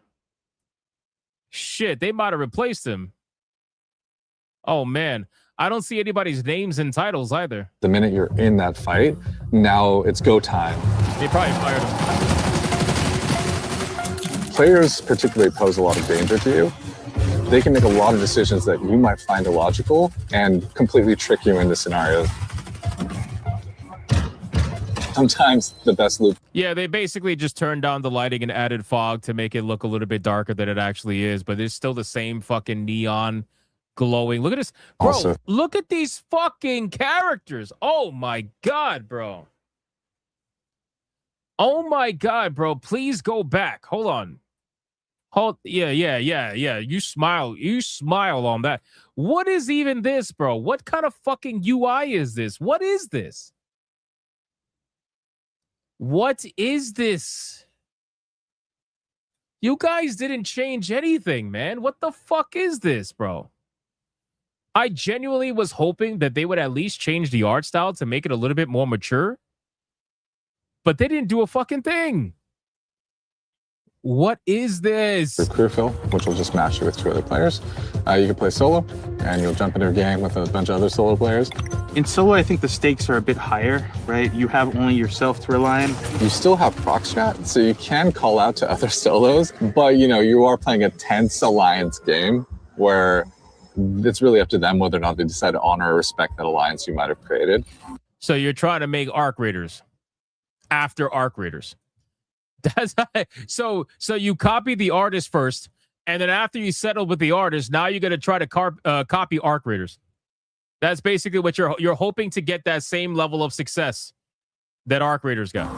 Shit, they might have replaced him. Oh, man. I don't see anybody's names and titles either. The minute you're in that fight, now it's go time. They probably fired him. Players particularly pose a lot of danger to you. They can make a lot of decisions that you might find illogical and completely trick you into scenarios. Sometimes the best loop. Yeah, they basically just turned down the lighting and added fog to make it look a little bit darker than it actually is, but it's still the same fucking neon glowing. Look at this. Bro, Also, look at these fucking characters. Oh my God, bro. Oh my God, bro. Please go back. Hold on. Yeah. You smile on that. What is even this, bro? What kind of fucking UI is this? What is this? What is this? You guys didn't change anything, man. What the fuck is this, bro? I genuinely was hoping that they would at least change the art style to make it a little bit more mature. But they didn't do a fucking thing. What is this? Your career fill, which will just match you with 2 other players. You can play solo, and you'll jump into a game with a bunch of other solo players. In solo, I think the stakes are a bit higher, right? You have only yourself to rely on. You still have prox chat, so you can call out to other solos, but you are playing a tense alliance game where it's really up to them whether or not they decide to honor or respect that alliance you might have created. So you're trying to make arc raiders after arc raiders. That's so you copy the artist first, and then after you settle with the artist, now you're going to try to copy arc raiders. That's basically what you're hoping to get, that same level of success that arc raiders got.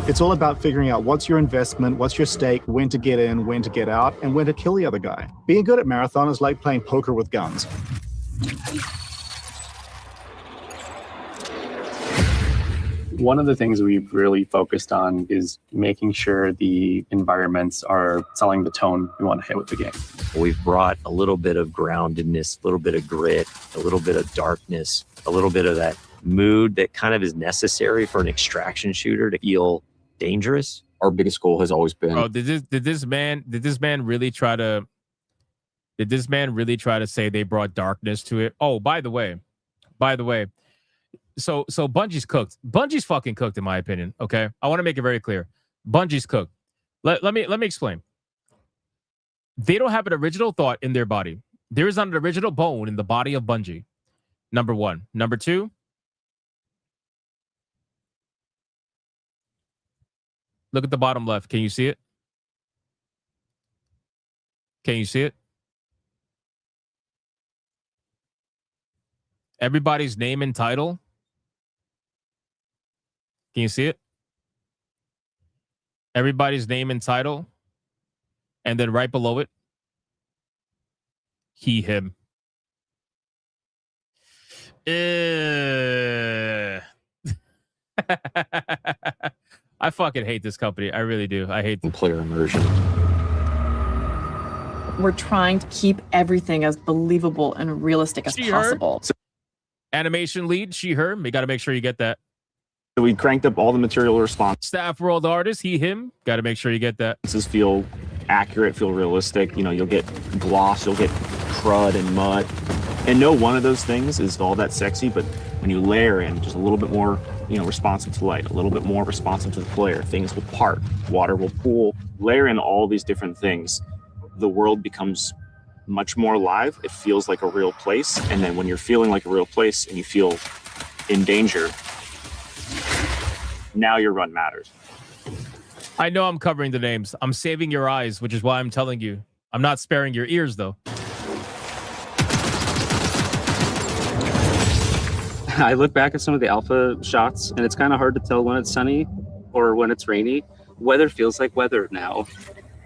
It's all about figuring out what's your investment, what's your stake, when to get in, when to get out, and when to kill the other guy. Being good at Marathon is like playing poker with guns. One of the things we've really focused on is making sure the environments are selling the tone we want to hit with the game. We've brought a little bit of groundedness, a little bit of grit, a little bit of darkness, a little bit of that mood that kind of is necessary for an extraction shooter to feel dangerous. Our biggest goal has always been. Oh, did this man really try to say they brought darkness to it? Oh, by the way. So Bungie's cooked. Bungie's fucking cooked, in my opinion. Okay, I want to make it very clear. Bungie's cooked. Let me explain. They don't have an original thought in their body. There is not an original bone in the body of Bungie. Number one. Number two. Look at the bottom left. Can you see it? Can you see it? Everybody's name and title. Can you see it? Everybody's name and title. And then right below it, he, him. I fucking hate this company. I really do. I hate the player immersion. We're trying to keep everything as believable and realistic as possible. Animation lead, she, her. We got to make sure you get that. So we cranked up all the material response. Staff world artist, he, him. Got to make sure you get that. This feel accurate, feel realistic. You'll get gloss, you'll get crud and mud. And no one of those things is all that sexy, but when you layer in just a little bit more, responsive to light, a little bit more responsive to the player, things will part, water will pool, layer in all these different things, the world becomes much more alive. It feels like a real place. And then when you're feeling like a real place and you feel in danger, now your run matters. I know I'm covering the names. I'm saving your eyes, which is why I'm telling you. I'm not sparing your ears, though. I look back at some of the alpha shots, and it's kind of hard to tell when it's sunny or when it's rainy. Weather feels like weather now.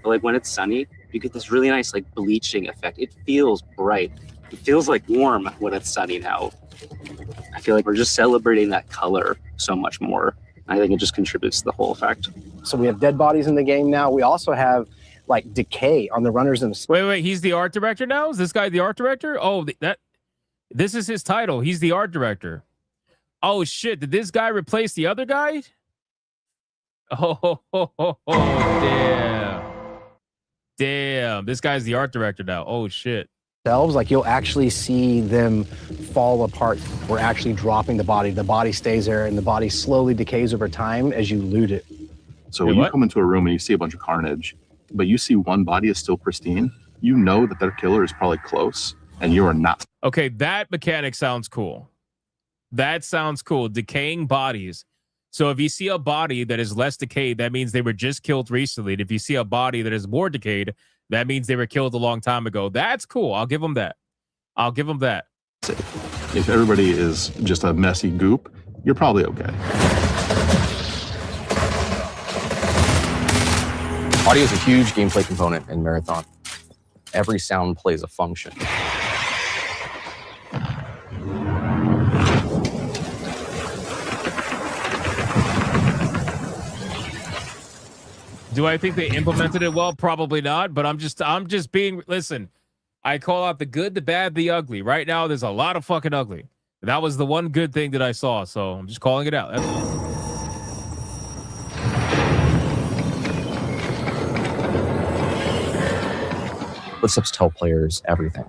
But like when it's sunny, you get this really nice like bleaching effect. It feels bright. It feels like warm when it's sunny now. I feel like we're just celebrating that color so much more. I think it just contributes to the whole effect. So we have dead bodies in the game now. We also have like decay on the runners and Wait, he's the art director now? Is this guy the art director? Oh, this is his title. He's the art director. Oh shit, did this guy replace the other guy? Oh, damn. Damn, this guy's the art director now. Oh shit. Like you'll actually see them fall apart. We're actually dropping the body stays there, and the body slowly decays over time as you loot it. So when you come into a room and you see a bunch of carnage, but you see one body is still pristine, you know that their killer is probably close, and you are not. Okay, that mechanic sounds cool. That sounds cool. Decaying bodies. So if you see a body that is less decayed, that means they were just killed recently. And if you see a body that is more decayed, that means they were killed a long time ago. That's cool. I'll give them that. If everybody is just a messy goop, you're probably okay. Audio is a huge gameplay component in Marathon. Every sound plays a function. Do I think they implemented it well? Probably not, but I'm just being, listen, I call out the good, the bad, the ugly. Right now, there's a lot of fucking ugly. That was the one good thing that I saw, so I'm just calling it out. That's all. Footsteps tell players everything.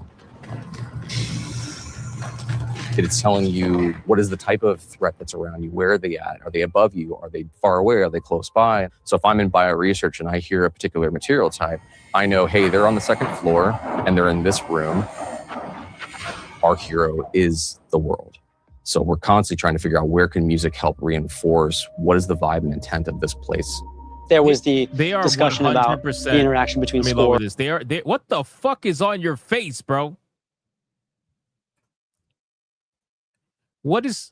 It's telling you what is the type of threat that's around you. Where are they at? Are they above you? Are they far away? Are they close by? So if I'm in bioresearch and I hear a particular material type, I know, hey, they're on the second floor and they're in this room. Our hero is the world. So we're constantly trying to figure out where can music help reinforce what is the vibe and intent of this place. There was the They are discussion about 100%. the interaction between Let me lower score. this. They what the fuck is on your face, bro? What is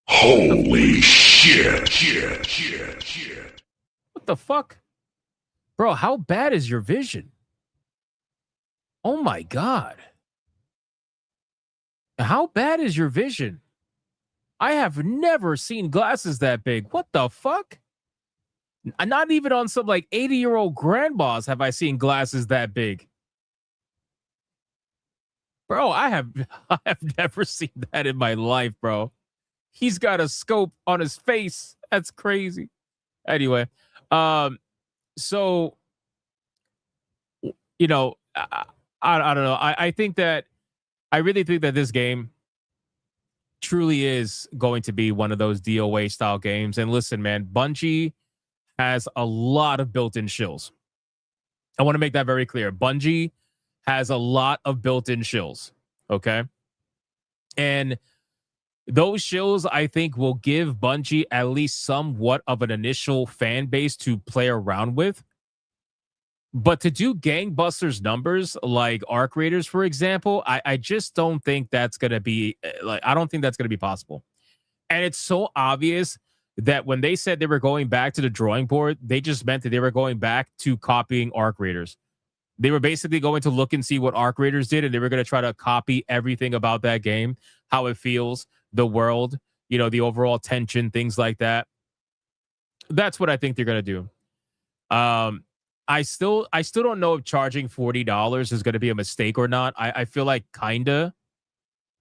Holy shit. what the fuck? Bro, how bad is your vision? Oh my god. How bad is your vision? I have never seen glasses that big. What the fuck? Not even on some like 80-year-old grandmas have I seen glasses that big. Bro, I have never seen that in my life, bro. He's got a scope on his face. That's crazy. Anyway, so you know, I don't know. I think that I really think that this game truly is going to be one of those DOA style games. And listen, man, Bungie has a lot of built-in shills. I want to make that very clear. Bungie has a lot of built-in shills. Okay. And those shills, I think, will give Bungie at least somewhat of an initial fan base to play around with. But to do gangbusters numbers like Arc Raiders, for example, I just don't think that's going to be I don't think that's going to be possible. And it's so obvious that when they said they were going back to the drawing board, they just meant that they were going back to copying Arc Raiders. They were basically going to look and see what Arc Raiders did, and they were going to try to copy everything about that game, how it feels, the world, you know, the overall tension, things like that. That's what I think they're going to do. I still don't know if charging $40 is going to be a mistake or not. I feel like kinda,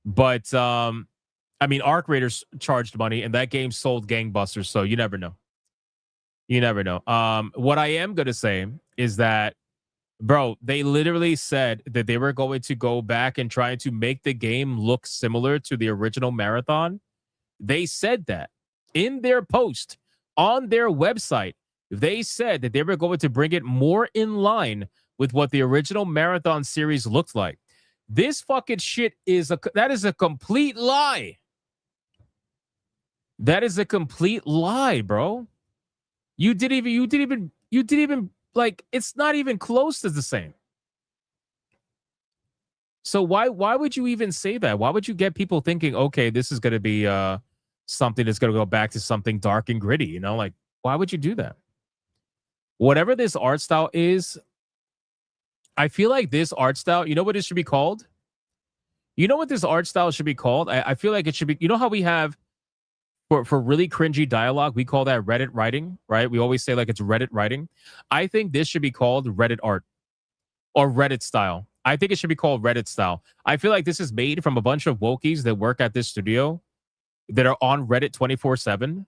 but I mean, Arc Raiders charged money, and that game sold gangbusters, so you never know. You never know. What I am going to say is that, bro, they literally said that they were going to go back and try to make the game look similar to the original Marathon. They said that in their post on their website. They said that they were going to bring it more in line with what the original Marathon series looked like. This fucking shit that is a complete lie. That is a complete lie, bro. You didn't even like, it's not even close to the same. So why would you even say that? Why would you get people thinking, okay, this is going to be something that's going to go back to something dark and gritty, you know? Like, why would you do that? Whatever this art style is, I feel like this art style, you know what it should be called? You know what this art style should be called? I feel like it should be, you know how we have for really cringy dialogue, we call that Reddit writing, right? We always say like it's Reddit writing. I think this should be called Reddit art or Reddit style. I think it should be called Reddit style. I feel like this is made from a bunch of wokies that work at this studio that are on Reddit 24/7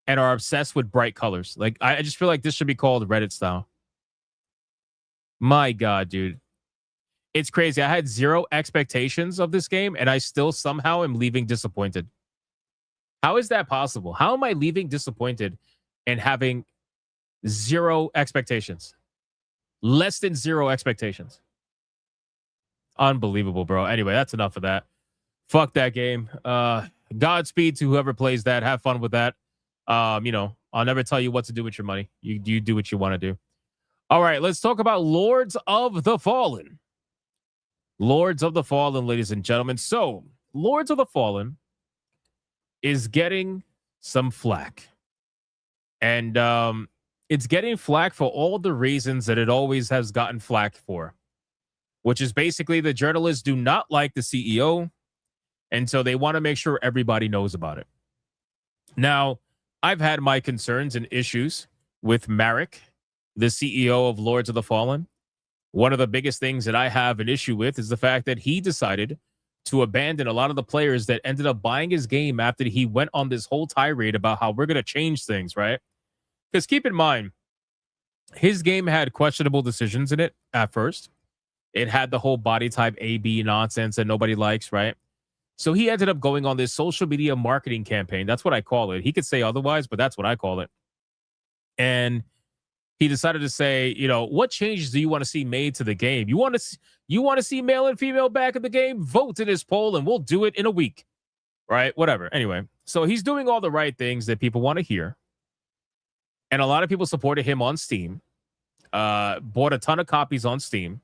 and are obsessed with bright colors. Like, I just feel like this should be called Reddit style. My God, dude. It's crazy. I had zero expectations of this game, and I still somehow am leaving disappointed. How is that possible? How am I leaving disappointed and having zero expectations? Less than zero expectations. Unbelievable, bro. Anyway, that's enough of that. Fuck that game. Godspeed to whoever plays that. Have fun with that. You know, I'll never tell you what to do with your money. You do what you want to do. All right, let's talk about Lords of the Fallen. Lords of the Fallen, ladies and gentlemen. So, Lords of the Fallen is getting some flack. And it's getting flack for all the reasons that it always has gotten flack for, which is basically the journalists do not like the CEO, and so they want to make sure everybody knows about it. Now, I've had my concerns and issues with Marek, the CEO of Lords of the Fallen. One of the biggest things that I have an issue with is the fact that he decided to abandon a lot of the players that ended up buying his game after he went on this whole tirade about how we're going to change things, right? Because keep in mind, His game had questionable decisions in it at first. It had the whole body type AB nonsense that nobody likes, right? So he ended up going on this social media marketing campaign. That's what I call it. He could say otherwise, but that's what I call it. And he decided to say, you know, what changes do you want to see made to the game? You want to see male and female back in the game? Vote in this poll and we'll do it in a week. Right? Whatever. Anyway, so he's doing all the right things that people want to hear. And a lot of people supported him on Steam. Bought a ton of copies on Steam.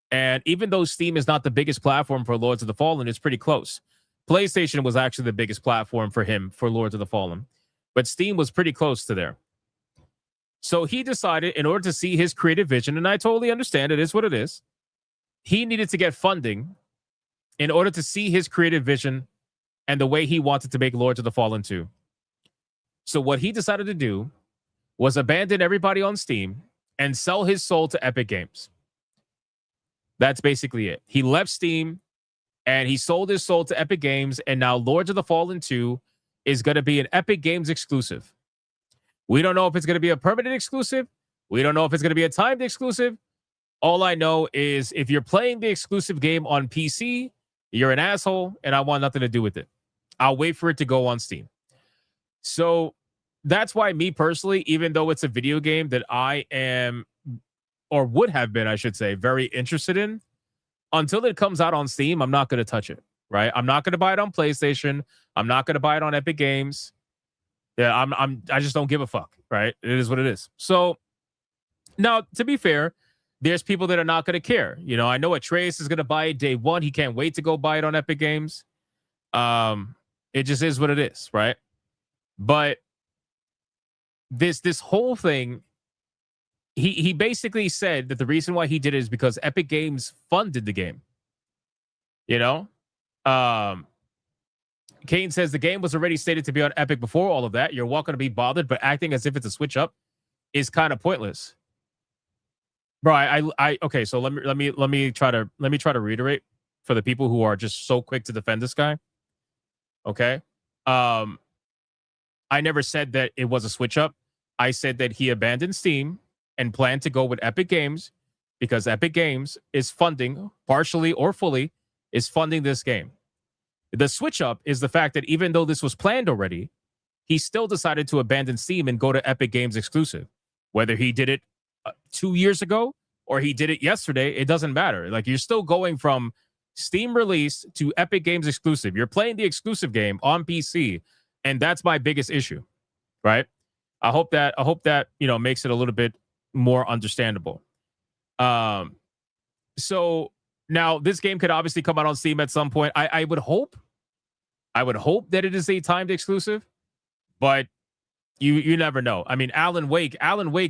And even though Steam is not the biggest platform for Lords of the Fallen, it's pretty close. PlayStation was actually the biggest platform for him for Lords of the Fallen. But Steam was pretty close to there. So he decided, in order to see his creative vision, and I totally understand it is what it is, he needed to get funding in order to see his creative vision and the way he wanted to make Lords of the Fallen 2. So what he decided to do was abandon everybody on Steam and sell his soul to Epic Games. That's basically it. He left Steam and he sold his soul to Epic Games, and now Lords of the Fallen 2 is going to be an Epic Games exclusive. We don't know if it's going to be a permanent exclusive. We don't know if it's going to be a timed exclusive. All I know is if you're playing the exclusive game on PC, you're an asshole, and I want nothing to do with it. I'll wait for it to go on Steam. So that's why me personally, even though it's a video game that I am, or would have been, I should say, very interested in, until it comes out on Steam, I'm not going to touch it, right? I'm not going to buy it on PlayStation. I'm not going to buy it on Epic Games. Yeah, I just don't give a fuck, right? It is what it is. So now, to be fair, there's people that are not going to care. You know, I know Atreus is going to buy it day one. He can't wait to go buy it on Epic Games. It just is what it is, right? But this whole thing, he basically said that the reason why he did it is because Epic Games funded the game. You know? Kane says the game was already stated to be on Epic before all of that. You're welcome to be bothered, but acting as if it's a switch up is kind of pointless. Bro, I okay, so let me try to reiterate for the people who are just so quick to defend this guy. Okay? I never said that it was a switch up. I said that he abandoned Steam and planned to go with Epic Games because Epic Games is funding, partially or fully, is funding this game. The switch up is the fact that even though this was planned already, he still decided to abandon Steam and go to Epic Games exclusive. Whether he did it 2 years ago or he did it yesterday, it doesn't matter. Like, you're still going from Steam release to Epic Games exclusive. You're playing the exclusive game on PC, and that's my biggest issue, right? I hope that you know makes it a little bit more understandable. So now this game could obviously come out on Steam at some point. I would hope that it is a timed exclusive, but you never know. I mean, Alan Wake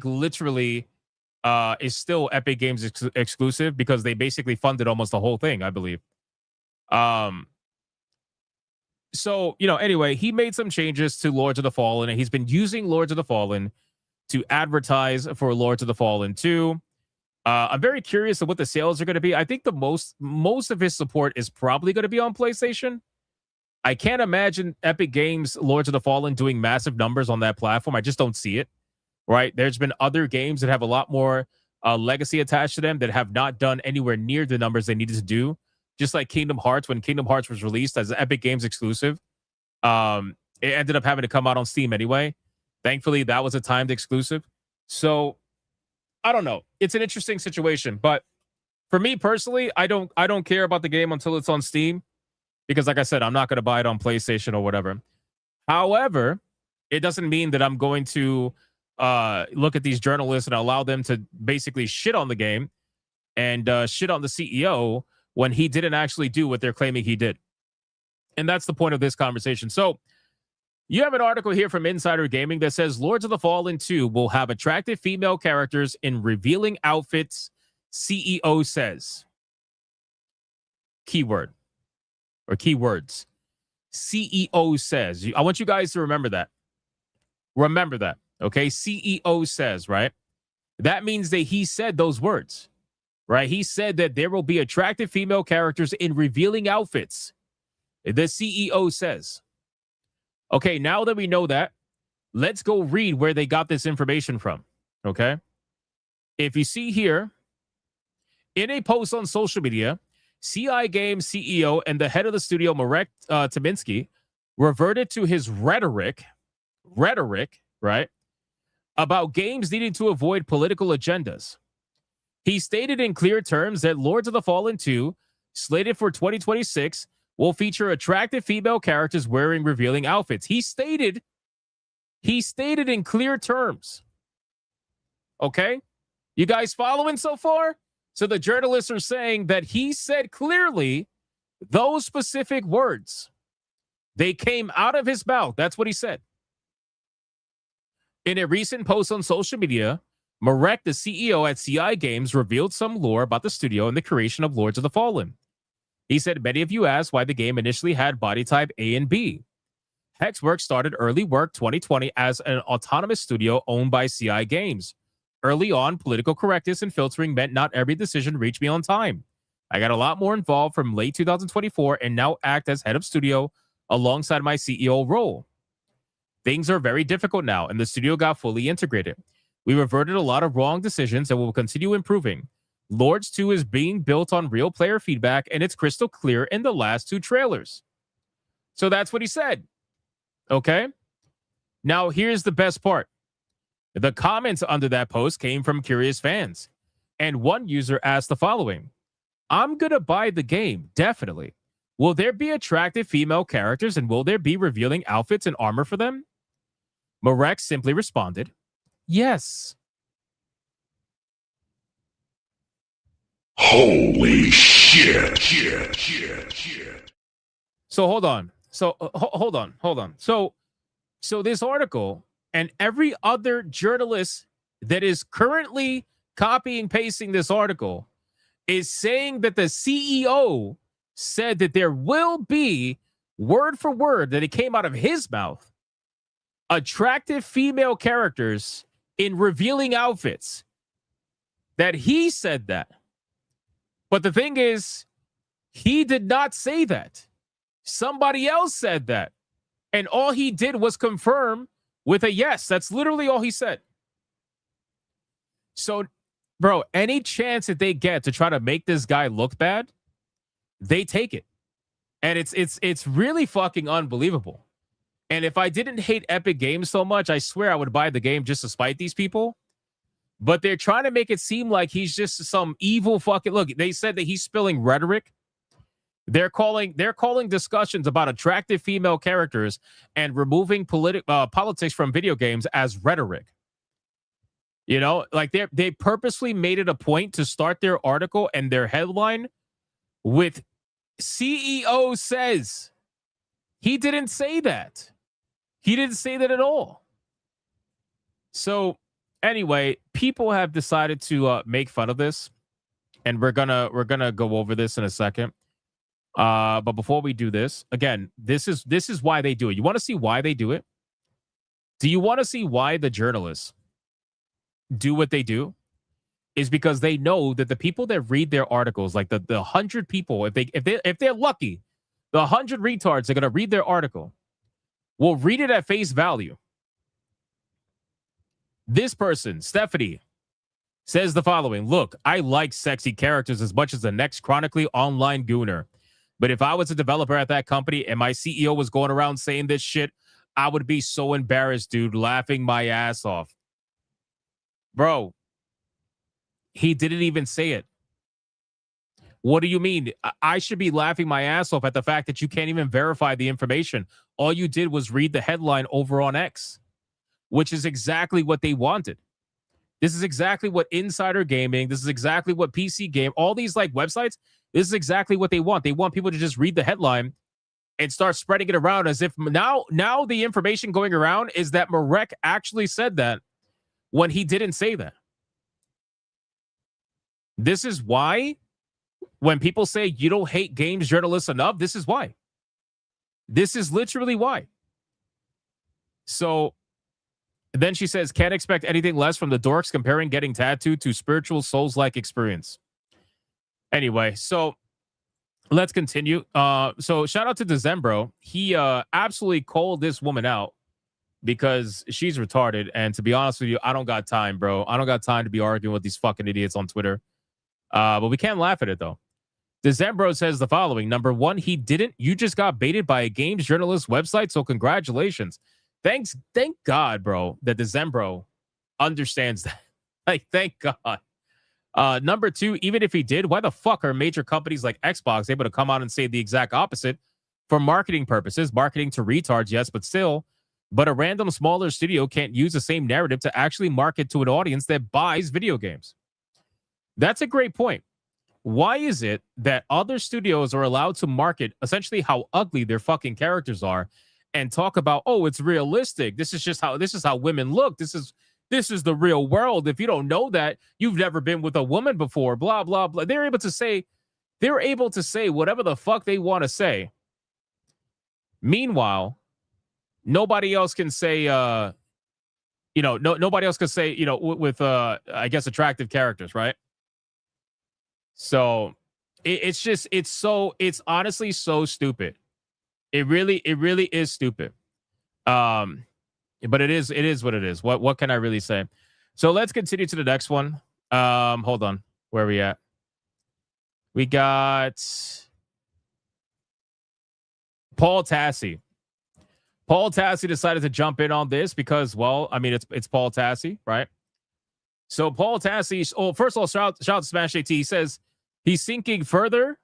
literally is still Epic Games exclusive because they basically funded almost the whole thing, I believe. So, you know, anyway, he made some changes to Lords of the Fallen, and he's been using Lords of the Fallen to advertise for Lords of the Fallen 2. I'm very curious of what the sales are going to be. I think the most of his support is probably going to be on PlayStation. I can't imagine Epic Games Lords of the Fallen doing massive numbers on that platform. I just don't see it, right? There's been other games that have a lot more legacy attached to them that have not done anywhere near the numbers they needed to do. Just like Kingdom Hearts, when Kingdom Hearts was released as an Epic Games exclusive, it ended up having to come out on Steam anyway. Thankfully, that was a timed exclusive. So I don't know. It's an interesting situation, but for me personally, I don't care about the game until it's on Steam because, like I said, I'm not going to buy it on PlayStation or whatever. However, it doesn't mean that I'm going to look at these journalists and allow them to basically shit on the game and shit on the CEO when he didn't actually do what they're claiming he did. And that's the point of this conversation. So you have an article here from Insider Gaming that says Lords of the Fallen 2 will have attractive female characters in revealing outfits, CEO says. Keyword or keywords. CEO says. I want you guys to remember that. Remember that. Okay? CEO says, right? That means that he said those words, right? He said that there will be attractive female characters in revealing outfits. The CEO says. Okay, now that we know that, let's go read where they got this information from. Okay? if you see here, in a post on social media, CI Games CEO and the head of the studio, Marek Tymiński, reverted to his rhetoric, right, about games needing to avoid political agendas. He stated in clear terms that Lords of the Fallen 2, slated for 2026, will feature attractive female characters wearing revealing outfits. He stated in clear terms. Okay? You guys following so far? So the journalists are saying that he said clearly those specific words. They came out of his mouth. That's what he said. In a recent post on social media, Marek, the CEO at CI Games, revealed some lore about the studio and the creation of Lords of the Fallen. He said, many of you asked why the game initially had body type A and B. Hexworks started early work 2020 as an autonomous studio owned by CI Games. Early on, political correctness and filtering meant not every decision reached me on time. I got a lot more involved from late 2024 and now act as head of studio alongside my CEO role. Things are very difficult now, and the studio got fully integrated. We reverted a lot of wrong decisions and will continue improving. Lords 2 is being built on real player feedback, and it's crystal clear in the last 2 trailers. So that's what he said. Okay? Now, here's the best part. The comments under that post came from curious fans, and one user asked the following: I'm going to buy the game, definitely. Will there be attractive female characters, and will there be revealing outfits and armor for them? Marek simply responded, yes. Holy shit. So hold on. Hold on. So this article and every other journalist that is currently copying pasting this article is saying that the CEO said that there will be, word for word, that it came out of his mouth, attractive female characters in revealing outfits. That he said that. But the thing is, he did not say that. Somebody else said that. And all he did was confirm with a yes. That's literally all he said. So, bro, any chance that they get to try to make this guy look bad, they take it. And it's really fucking unbelievable. And if I didn't hate Epic Games so much, I swear I would buy the game just to spite these people. But they're trying to make it seem like he's just some evil fucking... Look, they said that he's spilling rhetoric. They're calling discussions about attractive female characters and removing politics from video games as rhetoric. You know, like they purposely made it a point to start their article and their headline with CEO says. He didn't say that. He didn't say that at all. So anyway, people have decided to make fun of this, and we're gonna go over this in a second. But before we do this, again, this is why they do it. You want to see why they do it? Do you want to see why the journalists do what they do? Is because they know that the people that read their articles, like the 100 people, if they're lucky, the 100 retards are gonna read their article, will read it at face value. This person, Stephanie, says the following: look, I like sexy characters as much as the next chronically online gooner. But if I was a developer at that company and my CEO was going around saying this shit, I would be so embarrassed, dude, laughing my ass off. Bro, he didn't even say it. What do you mean? I should be laughing my ass off at the fact that you can't even verify the information. All you did was read the headline over on X, which is exactly what they wanted. This is exactly what Insider Gaming, this is exactly what PC Game, all these like websites, this is exactly what they want. They want people to just read the headline and start spreading it around as if now the information going around is that Marek actually said that when he didn't say that. This is why when people say you don't hate games journalists enough, this is why. This is literally why. So then she says, can't expect anything less from the dorks comparing getting tattooed to spiritual Souls-like experience. Anyway, so let's continue. So shout out to Decembro. He absolutely called this woman out. because she's retarded. And to be honest with you, I don't got time, bro. I don't got time to be arguing with these fucking idiots on Twitter. But we can't laugh at it, though. Decembro says the following. Number one, he didn't. You just got baited by a games journalist website, so congratulations. Thank God, bro, that Decembro understands that. Like, thank God. Number two, even if he did, why the fuck are major companies like Xbox able to come out and say the exact opposite for marketing purposes? Marketing to retards, yes, but still. But a random smaller studio can't use the same narrative to actually market to an audience that buys video games. That's a great point. Why is it that other studios are allowed to market essentially how ugly their fucking characters are and talk about, oh, it's realistic. This is how women look. This is the real world. If you don't know that, you've never been with a woman before, blah, blah, blah. They're able to say whatever the fuck they want to say. Meanwhile, nobody else can say, nobody else can say, with I guess, attractive characters, right? So it's honestly so stupid. It really is stupid. But it is what it is. What can I really say? So let's continue to the next one. Hold on. Where are we at? We got Paul Tassi. Paul Tassi decided to jump in on this because, well, I mean, it's Paul Tassi, right? So Paul Tassi, first of all, shout out to Smash AT. He says he's sinking further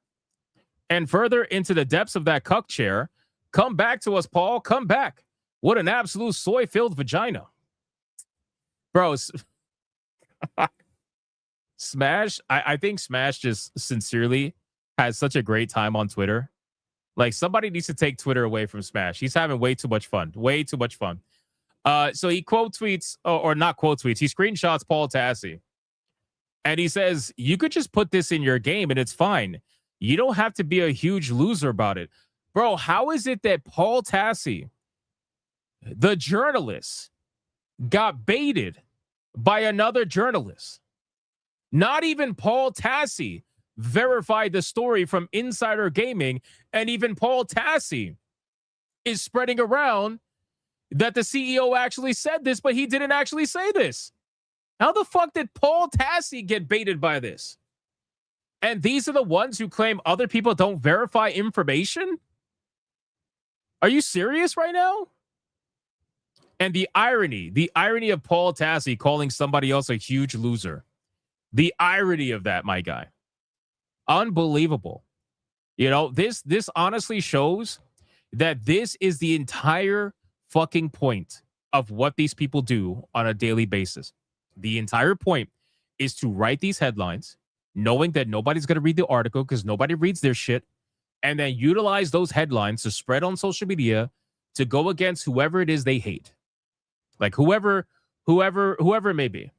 and further into the depths of that cuck chair. Come back to us, Paul. Come back. What an absolute soy-filled vagina. Bro, Smash, I think Smash just sincerely has such a great time on Twitter. Like, somebody needs to take Twitter away from Smash. He's having way too much fun. Way too much fun. So he quote tweets, or not quote tweets, he screenshots Paul Tassi. And he says, you could just put this in your game and it's fine. You don't have to be a huge loser about it. Bro, how is it that Paul Tassi, the journalist, got baited by another journalist? Not even Paul Tassi verified the story from Insider Gaming, and even Paul Tassi is spreading around that the CEO actually said this, but he didn't actually say this. How the fuck did Paul Tassi get baited by this? And these are the ones who claim other people don't verify information? Are you serious right now? And the irony of Paul Tassi calling somebody else a huge loser. The irony of that, my guy. Unbelievable. This honestly shows that this is the entire fucking point of what these people do on a daily basis. The entire point is to write these headlines, knowing that nobody's going to read the article because nobody reads their shit, and then utilize those headlines to spread on social media to go against whoever it is they hate. Like whoever it may be.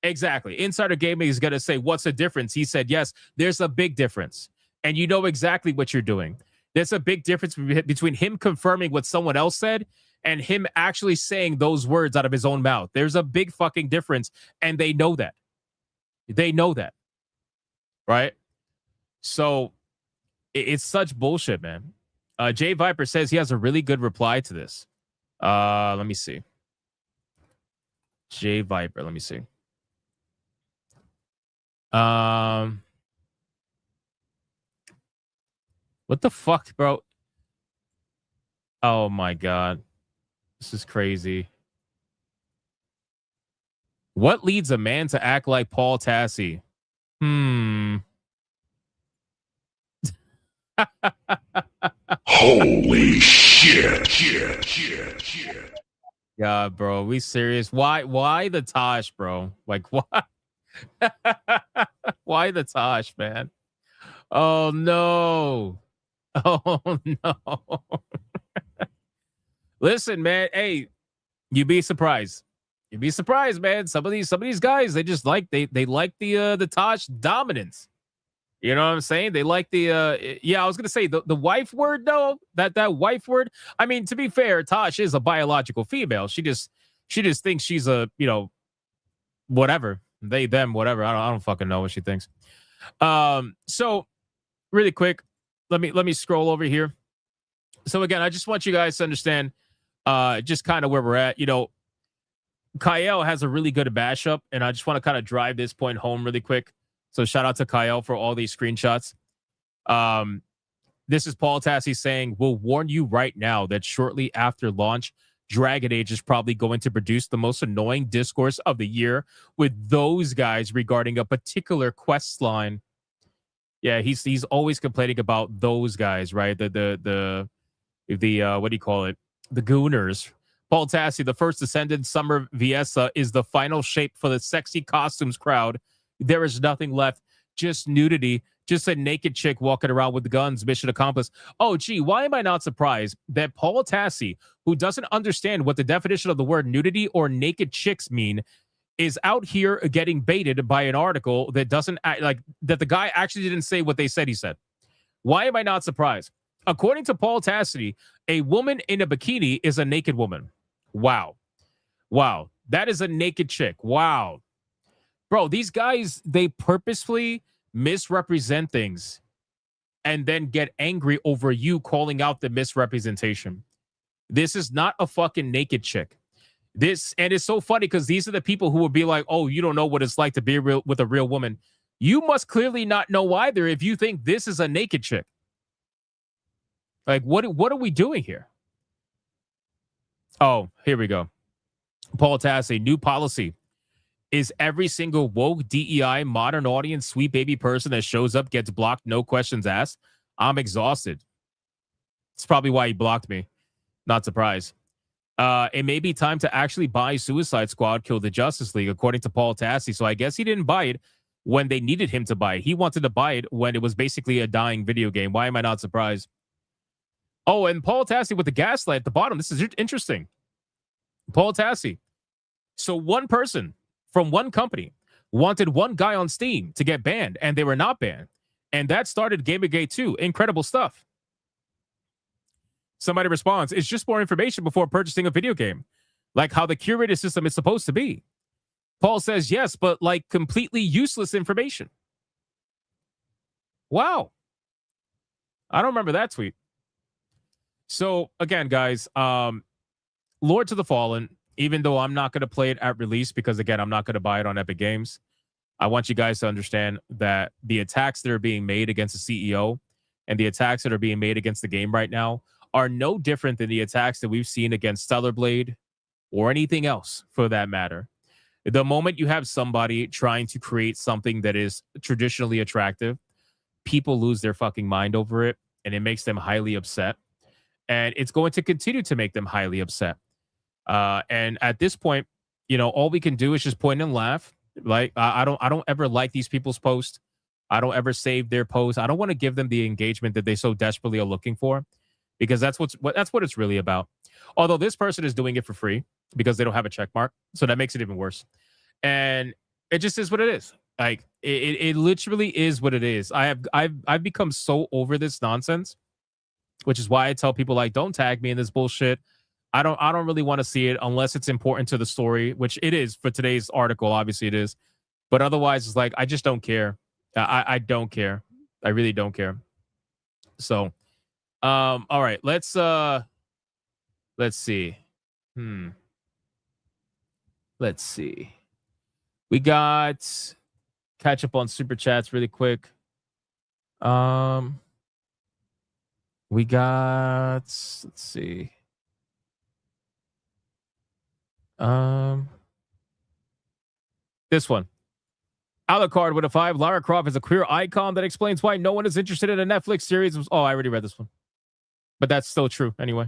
Exactly. Insider Gaming is going to say, what's the difference? He said, yes, there's a big difference. And you know exactly what you're doing. There's a big difference between him confirming what someone else said and him actually saying those words out of his own mouth. There's a big fucking difference. And they know that. They know that. Right? So it's such bullshit, man. Jay Viper says he has a really good reply to this. Let me see. Jay Viper, let me see. What the fuck, bro? Oh my God. This is crazy. What leads a man to act like Paul Tassi? Holy shit. Yeah, bro. We serious? Why the Tosh, bro? Like, what? Why the Tosh, man? Oh no. Oh no. Listen, man. Hey, you'd be surprised. You'd be surprised, man. Some of these guys, they just like they like the Tosh dominance. You know what I'm saying? They like the I was gonna say the wife word though. That wife word. I mean, to be fair, Tosh is a biological female. She just thinks she's a, whatever. They, them, whatever. I don't fucking know what she thinks. So really quick, let me scroll over here. So again, I just want you guys to understand just kind of where we're at. You know, Kyle has a really good mashup, and I just want to kind of drive this point home really quick. So shout out to Kyle for all these screenshots. This is Paul Tassi saying, we'll warn you right now that shortly after launch, Dragon Age is probably going to produce the most annoying discourse of the year with those guys regarding a particular quest line. Yeah, he's always complaining about those guys, right? The what do you call it? The Gooners. Paul Tassi, the first Ascendant Summer Viesa is the final shape for the sexy costumes crowd. There is nothing left, just nudity. Just a naked chick walking around with guns, mission accomplished. Oh, gee, why am I not surprised that Paul Tassi, who doesn't understand what the definition of the word nudity or naked chicks mean, is out here getting baited by an article that doesn't act like that the guy actually didn't say what they said he said. Why am I not surprised? According to Paul Tassi, a woman in a bikini is a naked woman. Wow. Wow. That is a naked chick. Wow. Bro, these guys, they purposefully misrepresent things and then get angry over you calling out the misrepresentation. This is not a fucking naked chick. And it's so funny because these are the people who will be like, oh, you don't know what it's like to be real with a real woman. You must clearly not know either if you think this is a naked chick. Like, what are we doing here? Oh, here we go. Paul Tassi, new policy. Is every single woke, DEI, modern audience, sweet baby person that shows up gets blocked, no questions asked? I'm exhausted. It's probably why he blocked me. Not surprised. It may be time to actually buy Suicide Squad, Kill the Justice League, according to Paul Tassi. So I guess he didn't buy it when they needed him to buy it. He wanted to buy it when it was basically a dying video game. Why am I not surprised? Oh, and Paul Tassi with the gaslight at the bottom. This is interesting. Paul Tassi. So one person from one company wanted one guy on Steam to get banned, and they were not banned. And that started Gamergate 2. Incredible stuff. Somebody responds, it's just more information before purchasing a video game, like how the curated system is supposed to be. Paul says, yes, but like completely useless information. Wow. I don't remember that tweet. So, again, guys, Lords of the Fallen, even though I'm not going to play it at release because, again, I'm not going to buy it on Epic Games, I want you guys to understand that the attacks that are being made against the CEO and the attacks that are being made against the game right now are no different than the attacks that we've seen against Stellar Blade or anything else for that matter. The moment you have somebody trying to create something that is traditionally attractive, people lose their fucking mind over it, and it makes them highly upset. And it's going to continue to make them highly upset. And at this point, you know, all we can do is just point and laugh. Like, I don't ever like these people's posts. I don't ever save their posts. I don't want to give them the engagement that they so desperately are looking for, because that's what it's really about. Although this person is doing it for free because they don't have a check mark, so that makes it even worse. And it just is what it is. Like it literally is what it is. I've become so over this nonsense, which is why I tell people, like, don't tag me in this bullshit. I don't really want to see it unless it's important to the story, which it is for today's article. Obviously it is. But otherwise, it's like, I just don't care. I don't care. I really don't care. So, all right, let's see. Let's see. We got catch up on super chats really quick. We got, let's see. This one. Alucard with a 5. Lara Croft is a queer icon that explains why no one is interested in a Netflix series. Oh, I already read this one. But that's still true anyway.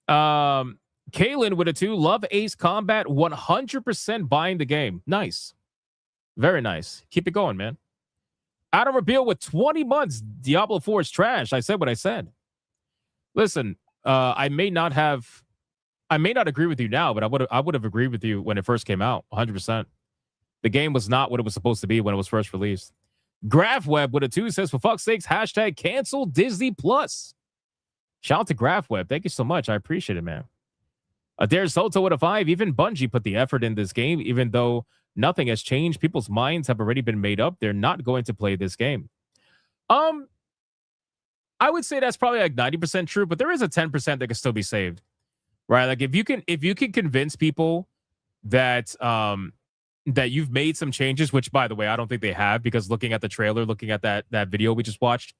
Kaylin with a 2. Love Ace Combat. 100% buying the game. Nice. Very nice. Keep it going, man. Adam Rabiel with 20 months. Diablo 4 is trash. I said what I said. Listen, I may not agree with you now, but I would have agreed with you when it first came out. 100%. The game was not what it was supposed to be when it was first released. GraphWeb with a 2 says, for fuck's sakes, hashtag cancel Disney Plus. Shout out to GraphWeb. Thank you so much. I appreciate it, man. Adair Soto with a 5. Even Bungie put the effort in this game, even though nothing has changed. People's minds have already been made up. They're not going to play this game. I would say that's probably like 90% true, but there is a 10% that can still be saved. right? Like if you can convince people that that you've made some changes, which by the way, I don't think they have, because looking at the trailer, looking at that video we just watched,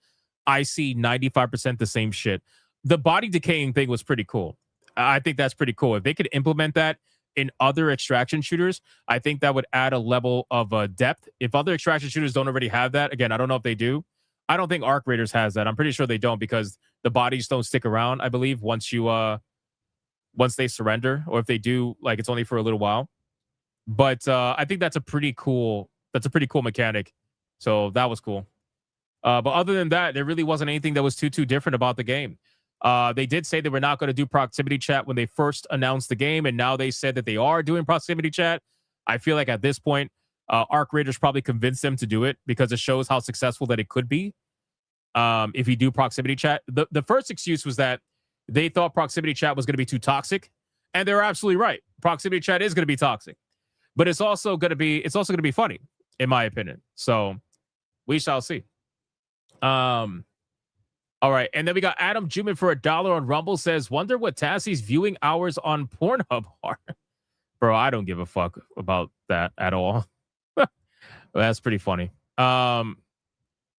I see 95% the same shit. The body decaying thing was pretty cool. I think that's pretty cool. If they could implement that in other extraction shooters, I think that would add a level of depth. If other extraction shooters don't already have that, again, I don't know if they do. I don't think Arc Raiders has that. I'm pretty sure they don't, because the bodies don't stick around, I believe, once they surrender, or if they do, like, it's only for a little while. But I think that's a pretty cool mechanic. So that was cool. But other than that, there really wasn't anything that was too different about the game. They did say they were not going to do proximity chat when they first announced the game, and now they said that they are doing proximity chat. I feel like at this point, Arc Raiders probably convinced them to do it, because it shows how successful that it could be if you do proximity chat. The first excuse was that they thought proximity chat was going to be too toxic, and they're absolutely right. Proximity chat is going to be toxic. But it's also going to be funny, in my opinion. So we shall see. All right, and then we got Adam Juman for $1 on Rumble, says, "Wonder what Tassie's viewing hours on Pornhub are." Bro, I don't give a fuck about that at all. That's pretty funny. And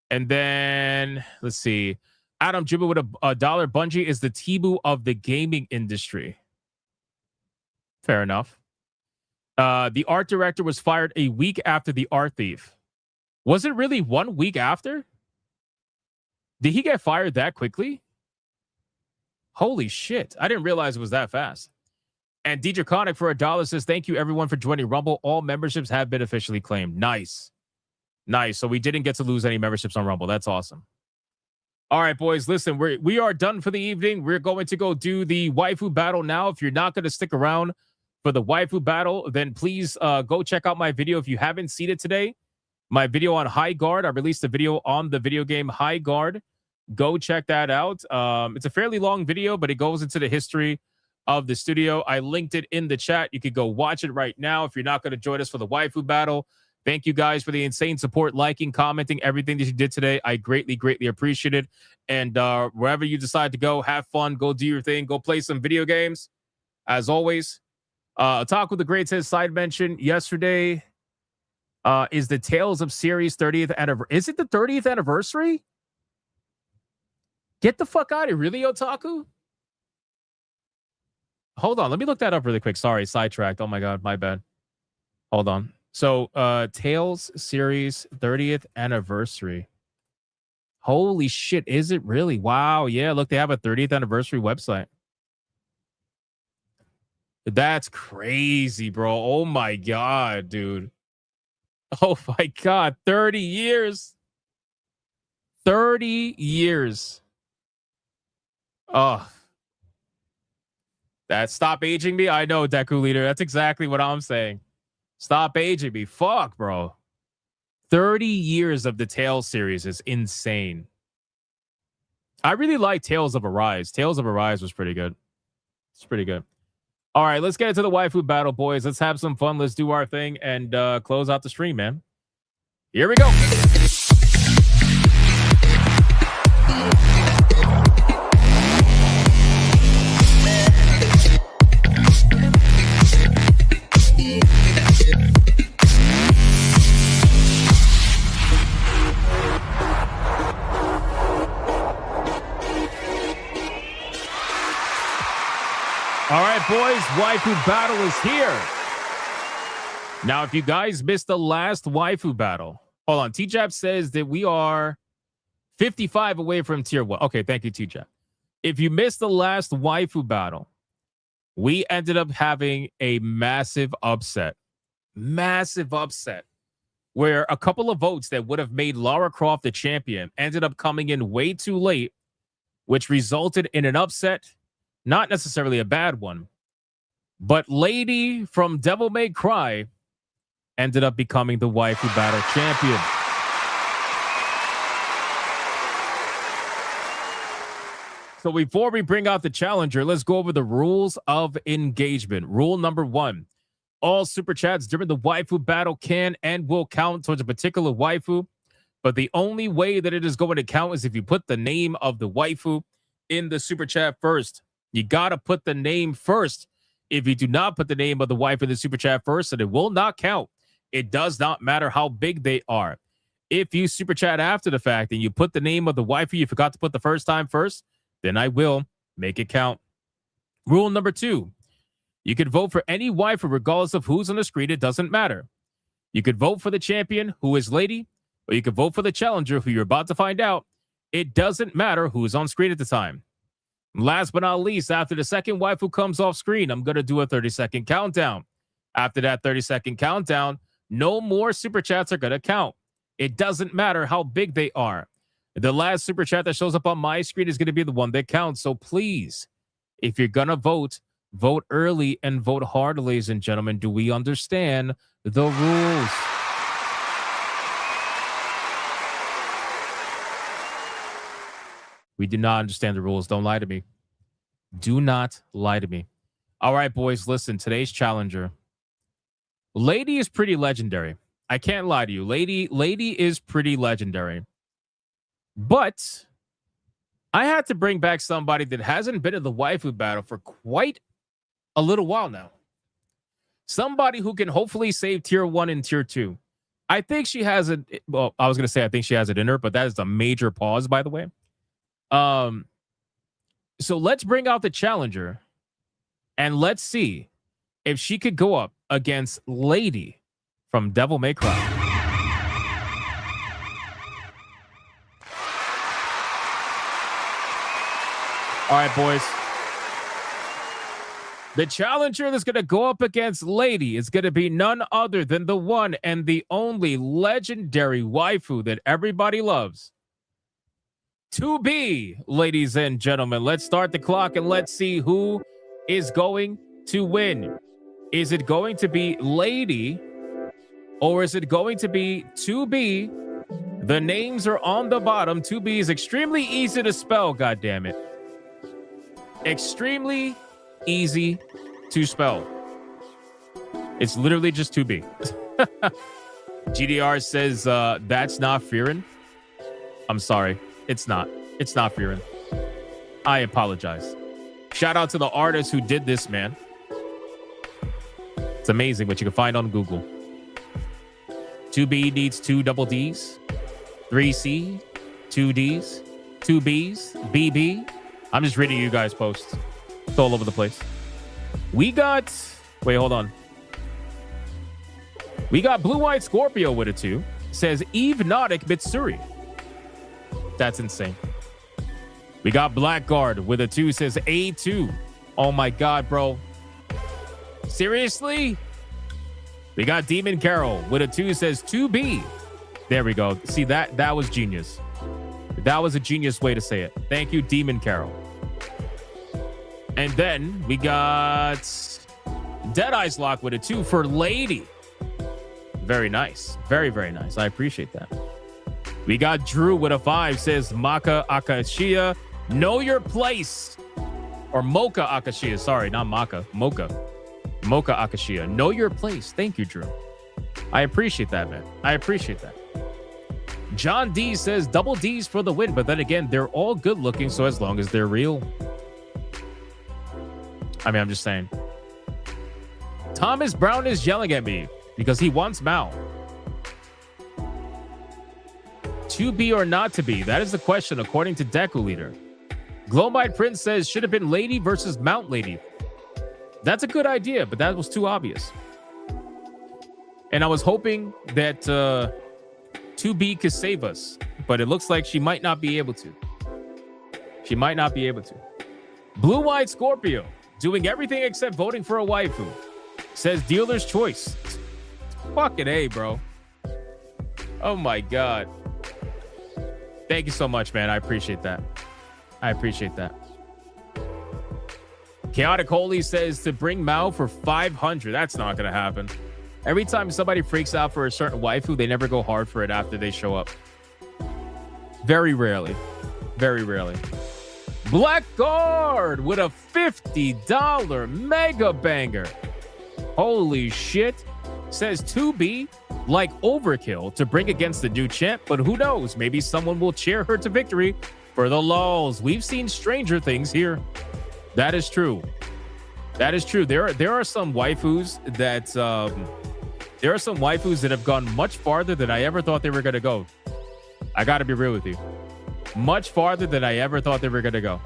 then let's see, Adam Juman with $1. Bungie is the Tebow of the gaming industry. Fair enough. The art director was fired a week after The Art Thief. Was it really 1 week after? Did he get fired that quickly? Holy shit. I didn't realize it was that fast. And D Draconic for $1 says, "Thank you everyone for joining Rumble. All memberships have been officially claimed." Nice. So we didn't get to lose any memberships on Rumble. That's awesome. All right, boys, listen, we are done for the evening. We're going to go do the waifu battle now. If you're not going to stick around for the waifu battle, then please go check out my video if you haven't seen it today. My video on High Guard. I released a video on the video game High Guard. Go check that out. It's a fairly long video, but it goes into the history of the studio. I linked it in the chat. You could go watch it right now if you're not going to join us for the waifu battle. Thank you guys for the insane support, liking, commenting, everything that you did today. I greatly, greatly appreciate it. And wherever you decide to go, have fun, go do your thing, go play some video games. As always, Talk with the Great says, side mention yesterday is the Tales of Series 30th anniversary. Is it the 30th anniversary? Get the fuck out of here. Really, Otaku? Hold on. Let me look that up really quick. Sorry, sidetracked. Oh my God, my bad. Hold on. So, Tales Series 30th anniversary. Holy shit, is it really? Wow, yeah, look, they have a 30th anniversary website. That's crazy, bro. Oh my God, dude. Oh my God, 30 years. 30 years. Oh. That stop aging me? I know, Deku Leader. That's exactly what I'm saying. Stop aging me. Fuck, bro. 30 years of the Tales series is insane. I really like Tales of Arise. Tales of Arise was pretty good. It's pretty good. All right, let's get into the waifu battle, boys. Let's have some fun. Let's do our thing and close out the stream, man. Here we go. All right, boys, waifu battle is here. Now, if you guys missed the last waifu battle, hold on. T-Jab says that we are 55 away from tier 1. Okay, thank you, T-Jab. If you missed the last waifu battle, we ended up having a massive upset. Massive upset. Where a couple of votes that would have made Lara Croft the champion ended up coming in way too late, which resulted in an upset. Not necessarily a bad one, but Lady from Devil May Cry ended up becoming the waifu battle champion. So before we bring out the challenger, let's go over the rules of engagement. Rule number 1, all super chats during the waifu battle can and will count towards a particular waifu, but the only way that it is going to count is if you put the name of the waifu in the super chat first. You got to put the name first. If you do not put the name of the wife in the super chat first, then it will not count. It does not matter how big they are. If you super chat after the fact and you put the name of the wife you forgot to put the first time first, then I will make it count. Rule number 2. You could vote for any wife regardless of who's on the screen. It doesn't matter. You could vote for the champion, who is lady, or you could vote for the challenger, who you're about to find out. It doesn't matter who's on screen at the time. Last but not least, after the second waifu comes off screen, I'm going to do a 30-second countdown. After that 30-second countdown, no more super chats are going to count. It doesn't matter how big they are. The last super chat that shows up on my screen is going to be the one that counts. So please, if you're going to vote, vote early and vote hard, ladies and gentlemen. Do we understand the rules? We do not understand the rules. Don't lie to me. Do not lie to me. All right, boys, listen. Today's challenger. Lady is pretty legendary. I can't lie to you. Lady is pretty legendary. But I had to bring back somebody that hasn't been in the waifu battle for quite a little while now. Somebody who can hopefully save tier 1 and tier 2. I think she has it. Well, I was going to say I think she has it in her, but that is a major pause, by the way. So let's bring out the challenger and let's see if she could go up against Lady from Devil May Cry. All right, boys. The challenger that's going to go up against Lady is going to be none other than the one and the only legendary waifu that everybody loves. 2B, ladies and gentlemen. Let's start the clock and let's see who is going to win. Is it going to be Lady or is it going to be 2B? The names are on the bottom. 2B is extremely easy to spell, goddammit. Extremely easy to spell. It's literally just 2B. GDR says that's not Fearin. I'm sorry. It's not. It's not Fearin. I apologize. Shout out to the artist who did this, man. It's amazing what you can find on Google. 2B needs 2 double Ds, 3C, 2 Ds, 2 Bs, BB. I'm just reading you guys' posts. It's all over the place. We got... Wait, hold on. We got Blue-Eyed Scorpio with a 2. Says Eve Nautic Mitsuri. That's insane. We got Blackguard with a 2. Says A2. Oh my God, bro. Seriously? We got Demon Carol with a 2. Says 2B. There we go. See, that was genius. That was a genius way to say it. Thank you, Demon Carol. And then we got Deadeye's Lock with a 2 for Lady. Very nice. Very, very nice. I appreciate that. We got Drew with a 5. Says Maka Akashia. Know your place. Or Mocha Akashia. Sorry, not Maka. Mocha Akashia. Know your place. Thank you, Drew. I appreciate that, man. I appreciate that. John D says double D's for the win. But then again, they're all good looking. So as long as they're real. I mean, I'm just saying. Thomas Brown is yelling at me because he wants Mao. To be or not to be? That is the question, according to Deku Leader. Glowmite Prince says, should have been Lady versus Mount Lady. That's a good idea, but that was too obvious. And I was hoping that 2B could save us, but it looks like she might not be able to. She might not be able to. Blue-Eyed Scorpio, doing everything except voting for a waifu. Says dealer's choice. Fucking A, bro. Oh my God. Thank you so much, man. I appreciate that. I appreciate that. Chaotic Holy says to bring Mao for 500. That's not going to happen. Every time somebody freaks out for a certain waifu, they never go hard for it after they show up. Very rarely. Very rarely. Blackguard with a $50 mega banger. Holy shit. Says 2B like overkill to bring against the new champ, but who knows? Maybe someone will cheer her to victory for the lulz. We've seen stranger things here. That is true. That is true. There are some waifus that have gone much farther than I ever thought they were gonna go. I gotta be real with you. Much farther than I ever thought they were gonna go.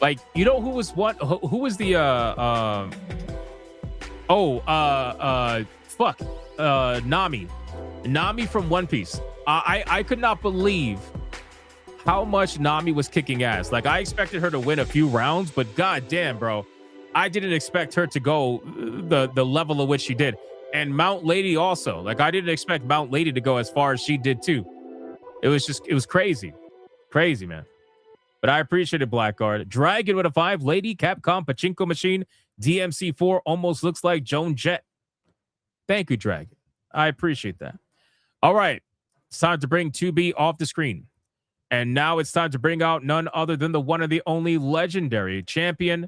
Like, you know who was the Nami from One Piece. I could not believe how much Nami was kicking ass. Like, I expected her to win a few rounds, but goddamn, bro, I didn't expect her to go the level at which she did. And Mount Lady also. Like, I didn't expect Mount Lady to go as far as she did too. It was crazy. Crazy, man. But I appreciated Blackguard. Dragon with a 5. Lady, Capcom, Pachinko Machine, DMC4 almost looks like Joan Jett. Thank you, Dragon. I appreciate that. All right. It's time to bring 2B off the screen. And now it's time to bring out none other than the one and the only legendary champion,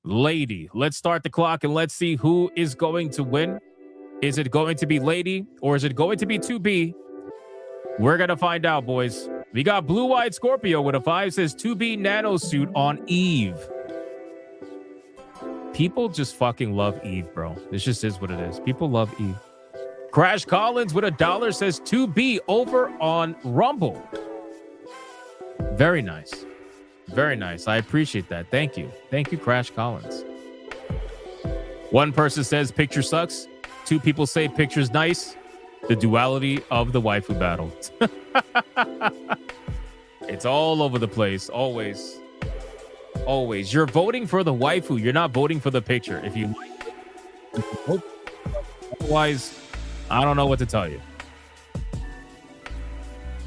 Lady. Let's start the clock and let's see who is going to win. Is it going to be Lady or is it going to be 2B? We're going to find out, boys. We got Blue-Eyed Scorpio with a 5, says 2B nano suit on Eve. People just fucking love Eve, bro. This just is what it is. People love Eve. Crash Collins with $1 says 2B over on Rumble. Very nice. Very nice. I appreciate that. Thank you. Thank you, Crash Collins. One person says picture sucks. 2 people say picture's nice. The duality of the waifu battle. It's all over the place. Always. Always. You're voting for the waifu. You're not voting for the picture. If you like. Otherwise, I don't know what to tell you.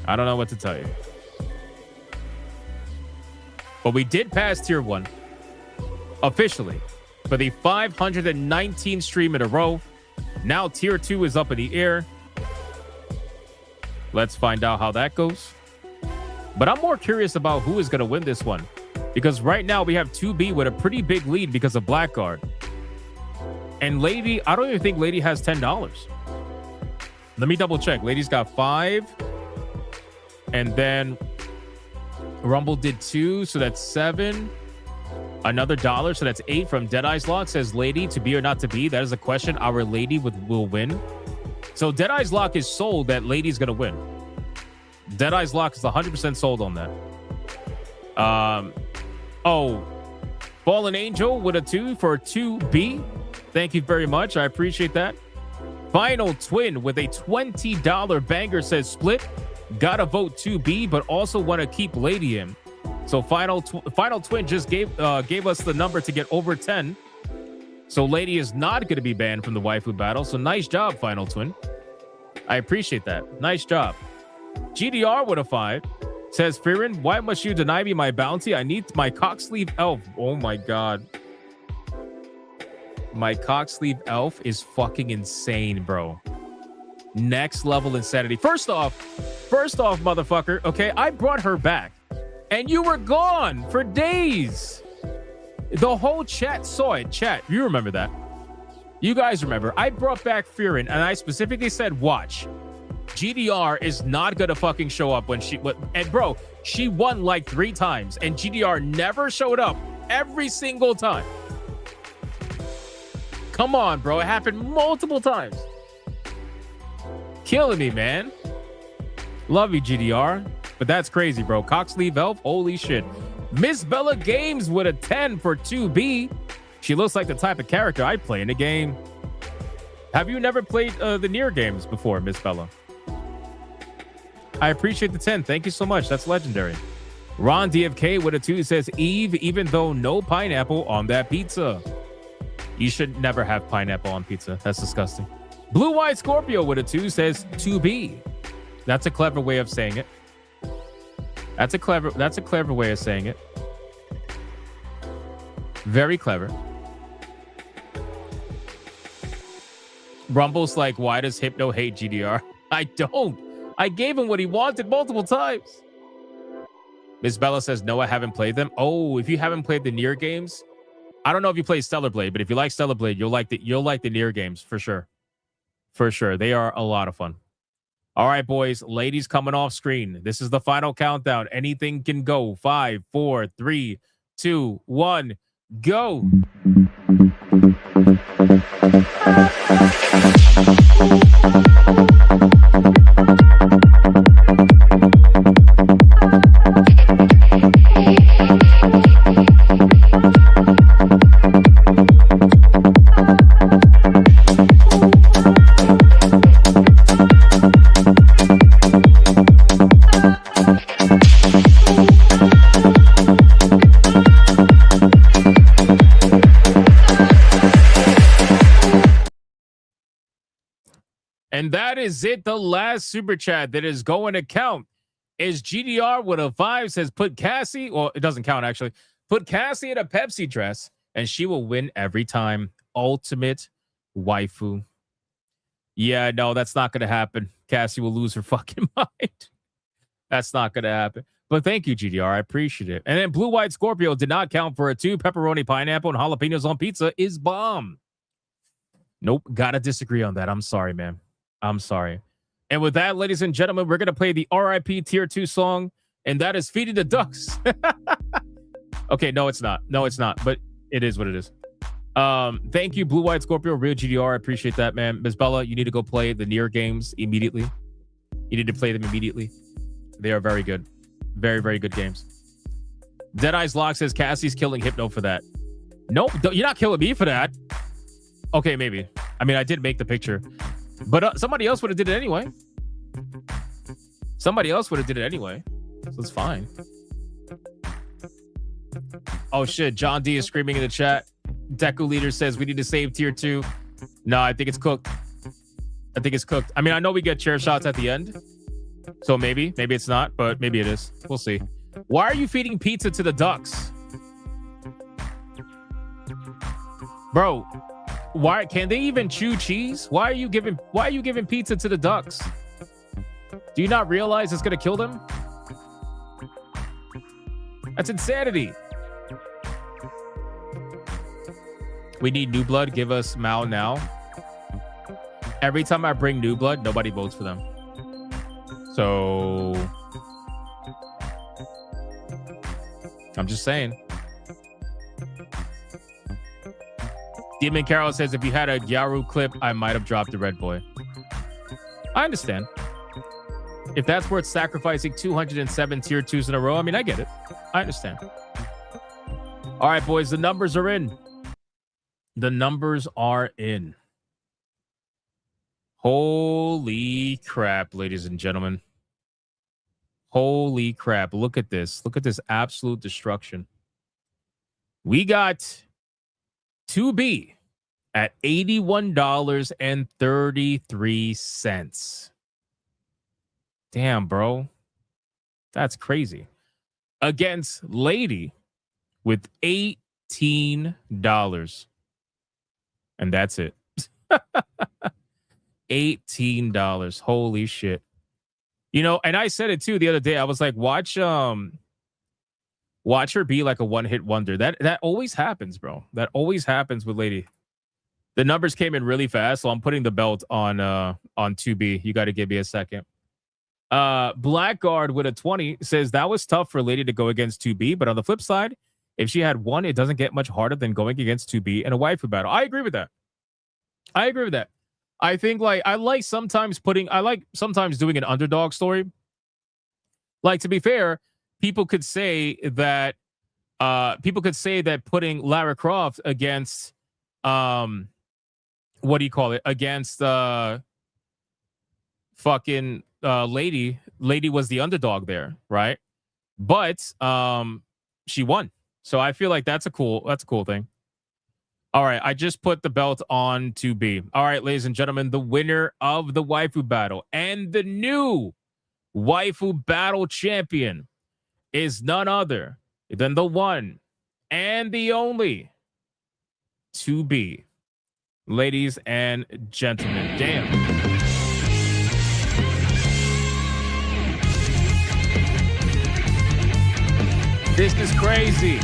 I don't know what to tell you. But we did pass tier 1 officially for the 519th stream in a row. Now tier 2 is up in the air. Let's find out how that goes. But I'm more curious about who is going to win this one. Because right now we have 2B with a pretty big lead because of Blackguard. And Lady, I don't even think Lady has $10. Let me double check. Lady's got 5. And then Rumble did 2, so that's 7. Another $1, so that's 8 from Deadeye's Lock. Says Lady, to be or not to be. That is a question our Lady will win. So Deadeye's Lock is sold that Lady's going to win. Deadeye's Lock is 100% sold on that. Fallen Angel with a 2 for 2B. Thank you very much. I appreciate that. Final Twin with a $20 banger says split. Gotta vote 2B, but also want to keep Lady in. So Final Twin just gave us the number to get over 10. So Lady is not going to be banned from the waifu battle. So nice job, Final Twin. I appreciate that. Nice job. GDR with a 5 says, Firin, why must you deny me my bounty? I need my cocksleeve elf. Oh my God. My cocksleeve elf is fucking insane, bro. Next level insanity. First off, motherfucker, okay, I brought her back and you were gone for days. The whole chat saw it. Chat, you remember that. You guys remember. I brought back Firin and I specifically said, watch. GDR is not gonna fucking show up when and bro, she won like 3 times and GDR never showed up every single time. Come on, bro. It happened multiple times. Killing me, man. Love you, GDR. But that's crazy, bro. Cocksleeve elf, holy shit. Miss Bella Games with a 10 for 2B. She looks like the type of character I'd play in a game. Have you never played the Nier games before, Miss Bella? I appreciate the 10. Thank you so much. That's legendary. Ron DFK with a 2 says, Eve, even though no pineapple on that pizza. You should never have pineapple on pizza. That's disgusting. Blue-Eyed Scorpio with a 2 says 2B. That's a clever way of saying it. That's a clever way of saying it. Very clever. Rumble's like, why does Hypno hate GDR? I don't. I gave him what he wanted multiple times. Miss Bella says, no, I haven't played them. Oh, if you haven't played the Nier games, I don't know if you play Stellar Blade, but if you like Stellar Blade, you'll like the Nier games for sure. For sure. They are a lot of fun. All right, boys. Ladies coming off screen. This is the final countdown. Anything can go. 5, 4, 3, 2, 1, go. And that is it. The last super chat that is going to count is GDR with a 5 says put Cassie, well, it doesn't count actually. Put Cassie in a Pepsi dress and she will win every time. Ultimate waifu. Yeah, no, that's not going to happen. Cassie will lose her fucking mind. That's not going to happen. But thank you, GDR. I appreciate it. And then Blue White Scorpio did not count for a 2. Pepperoni, pineapple, and jalapenos on pizza is bomb. Nope. Gotta disagree on that. I'm sorry, man. I'm sorry. And with that, ladies and gentlemen, we're going to play the RIP Tier 2 song, and that is Feeding the Ducks. Okay, no, it's not. No, it's not. But it is what it is. Thank you, Blue White Scorpio, Real GDR. I appreciate that, man. Ms. Bella, you need to go play the Nier games immediately. You need to play them immediately. They are very good. Very, very good games. Deadeye's Lock says Cassie's killing Hypno for that. Nope, you're not killing me for that. Okay, maybe. I mean, I did make the picture. But somebody else would have did it anyway. Somebody else would have did it anyway. So it's fine. Oh, shit. John D is screaming in the chat. Deku Leader says we need to save Tier 2. No, I think it's cooked. I think it's cooked. I mean, I know we get chair shots at the end. So maybe it's not, but maybe it is. We'll see. Why are you feeding pizza to the ducks? Bro, why can they even chew cheese? Why are you giving pizza to the ducks? Do you not realize it's gonna kill them? That's insanity. We need new blood. Give us Mao now. Every time I bring new blood, nobody votes for them. So I'm just saying. Demon Carol says, if you had a Gyaru clip, I might have dropped the Red Boy. I understand. If that's worth sacrificing 207 Tier 2s in a row, I mean, I get it. I understand. All right, boys, the numbers are in. The numbers are in. Holy crap, ladies and gentlemen. Holy crap. Look at this. Look at this absolute destruction. We got 2B at $81.33. Damn, bro. That's crazy. Against Lady with $18. And that's it. $18. Holy shit. You know, and I said it too the other day. I was like, watch her be like a one-hit wonder. That always happens, bro. That always happens with Lady. The numbers came in really fast, so I'm putting the belt on 2B. You got to give me a second. Blackguard with a 20 says that was tough for Lady to go against 2B, but on the flip side, if she had one, it doesn't get much harder than going against 2B in a waifu battle. I agree with that. I think I like sometimes doing an underdog story. Like, to be fair, people could say that putting Lara Croft against against fucking Lady was the underdog there, right? But she won. So I feel like that's a cool thing. All right, I just put the belt on 2B. All right, ladies and gentlemen, the winner of the Waifu Battle and the new Waifu Battle champion is none other than the one and the only 2B. Ladies and gentlemen, damn. This is crazy.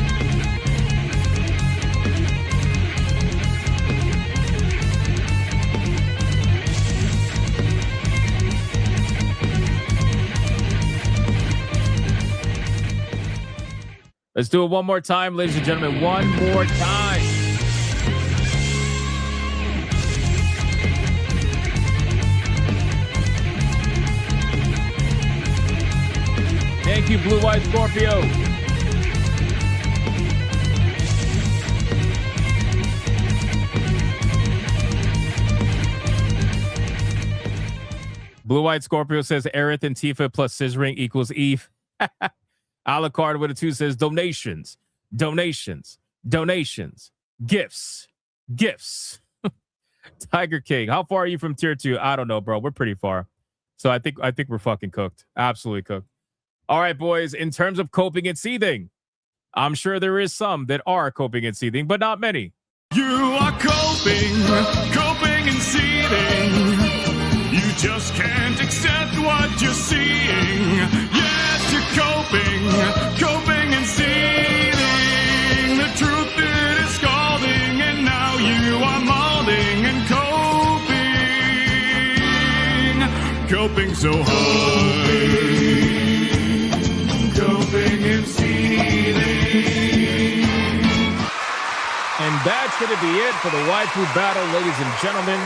Let's do it one more time, ladies and gentlemen. One more time. Thank you, Blue White Scorpio. Blue White Scorpio says Aerith and Tifa plus scissoring equals Eve. Alucard with a 2 says donations, donations, donations, gifts, gifts. Tiger King, how far are you from tier 2? I don't know, bro. We're pretty far. So I think we're fucking cooked. Absolutely cooked. All right, boys. In terms of coping and seething, I'm sure there is some that are coping and seething, but not many. You are coping and seething. You just can't accept what you're seeing. Yes, you're coping and seething. The truth it is scalding, and now you are molding and coping so hard. Coping and seething. And that's going to be it for the Waifu Battle, ladies and gentlemen.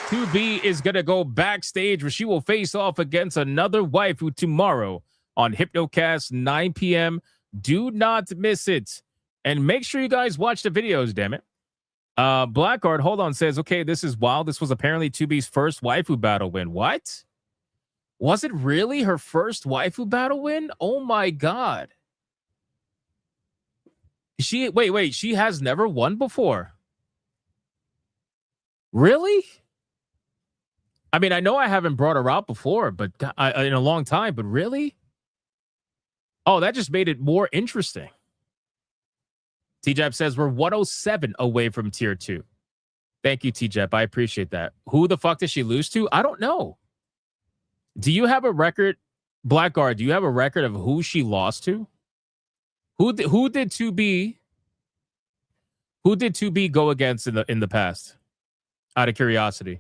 2B is going to go backstage where she will face off against another waifu tomorrow on Hypnocast, 9 p.m. Do not miss it. And make sure you guys watch the videos, damn it. Blackguard, hold on, says, okay, this is wild. This was apparently 2B's first waifu battle win. What? Was it really her first waifu battle win? Oh my God. Wait, she has never won before. Really? I mean, I know I haven't brought her out before, but in a long time, but really? Oh, that just made it more interesting. T-Jap says we're 107 away from tier 2. Thank you, T-Jap. I appreciate that. Who the fuck did she lose to? I don't know. Do you have a record, Blackguard? Do you have a record of who she lost to? Who did 2B go against in the past? Out of curiosity.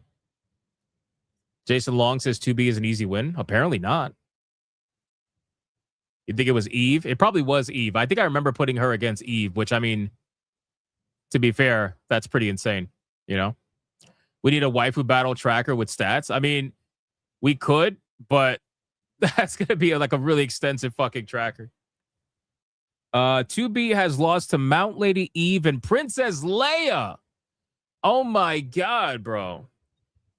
Jason Long says 2B is an easy win. Apparently not. You think it was Eve? It probably was Eve. I think I remember putting her against Eve, which, I mean, to be fair, that's pretty insane. You know, we need a waifu battle tracker with stats. I mean, we could, but that's going to be like a really extensive fucking tracker. 2B has lost to Mount Lady Eve and Princess Leia. Oh my God, bro.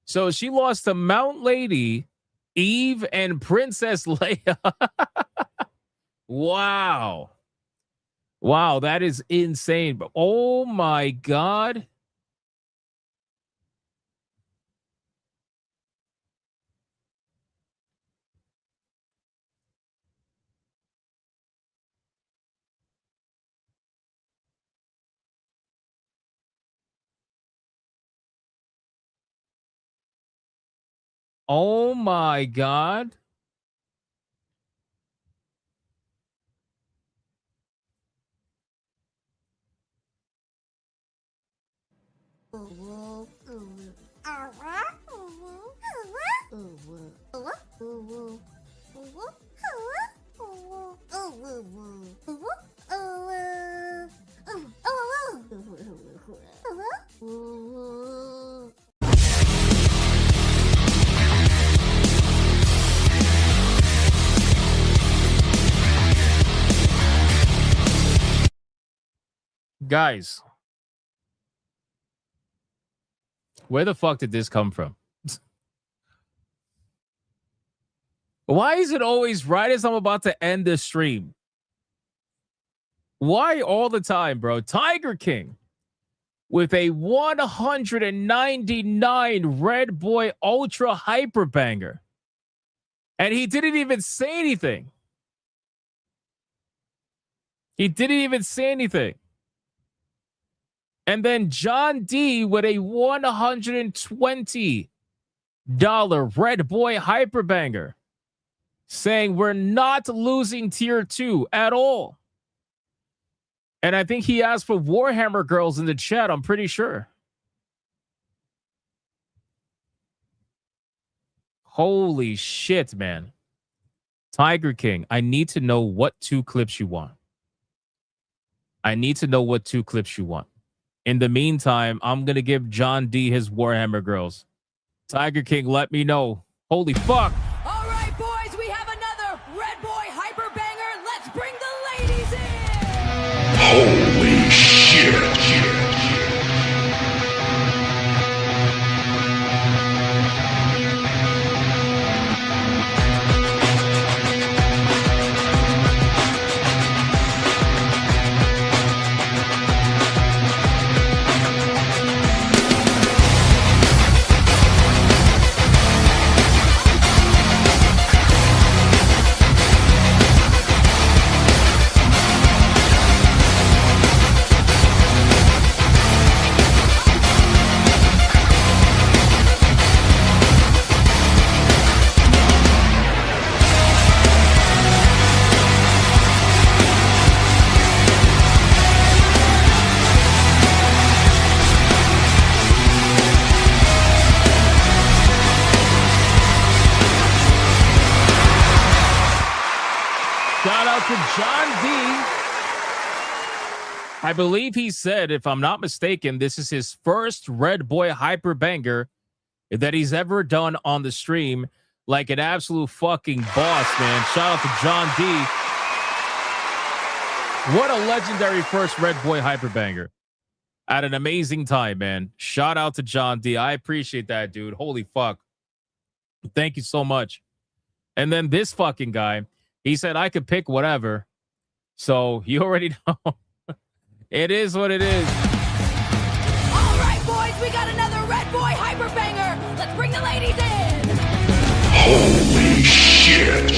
So she lost to Mount Lady, Eve, and Princess Leia. Wow. Wow, that is insane. But oh my God. Oh my God. Guys, where the fuck did this come from? Why is it always right as I'm about to end this stream? Why all the time, bro? Tiger King with a 199 Red Boy Ultra Hyper Banger. And he didn't even say anything. He didn't even say anything. And then John D with a $120 Red Boy Hyper Banger, saying we're not losing tier 2 at all. And I think he asked for Warhammer girls in the chat, I'm pretty sure. Holy shit, man. Tiger King, I need to know what 2 clips you want. I need to know what 2 clips you want. In the meantime, I'm going to give John D his Warhammer girls. Tiger King, let me know. Holy fuck. All right, boys, we have another Red Boy Hyper Banger. Let's bring the ladies in. Holy shit. Shout out to John D. I believe he said, if I'm not mistaken, this is his first Red Boy Hyper Banger that he's ever done on the stream. Like an absolute fucking boss, man. Shout out to John D. What a legendary first Red Boy Hyper Banger. At an amazing time, man. Shout out to John D. I appreciate that, dude. Holy fuck. Thank you so much. And then this fucking guy, he said I could pick whatever. So you already know. It is what it is. All right, boys, we got another Red Boy Hyper Banger. Let's bring the ladies in. Holy shit.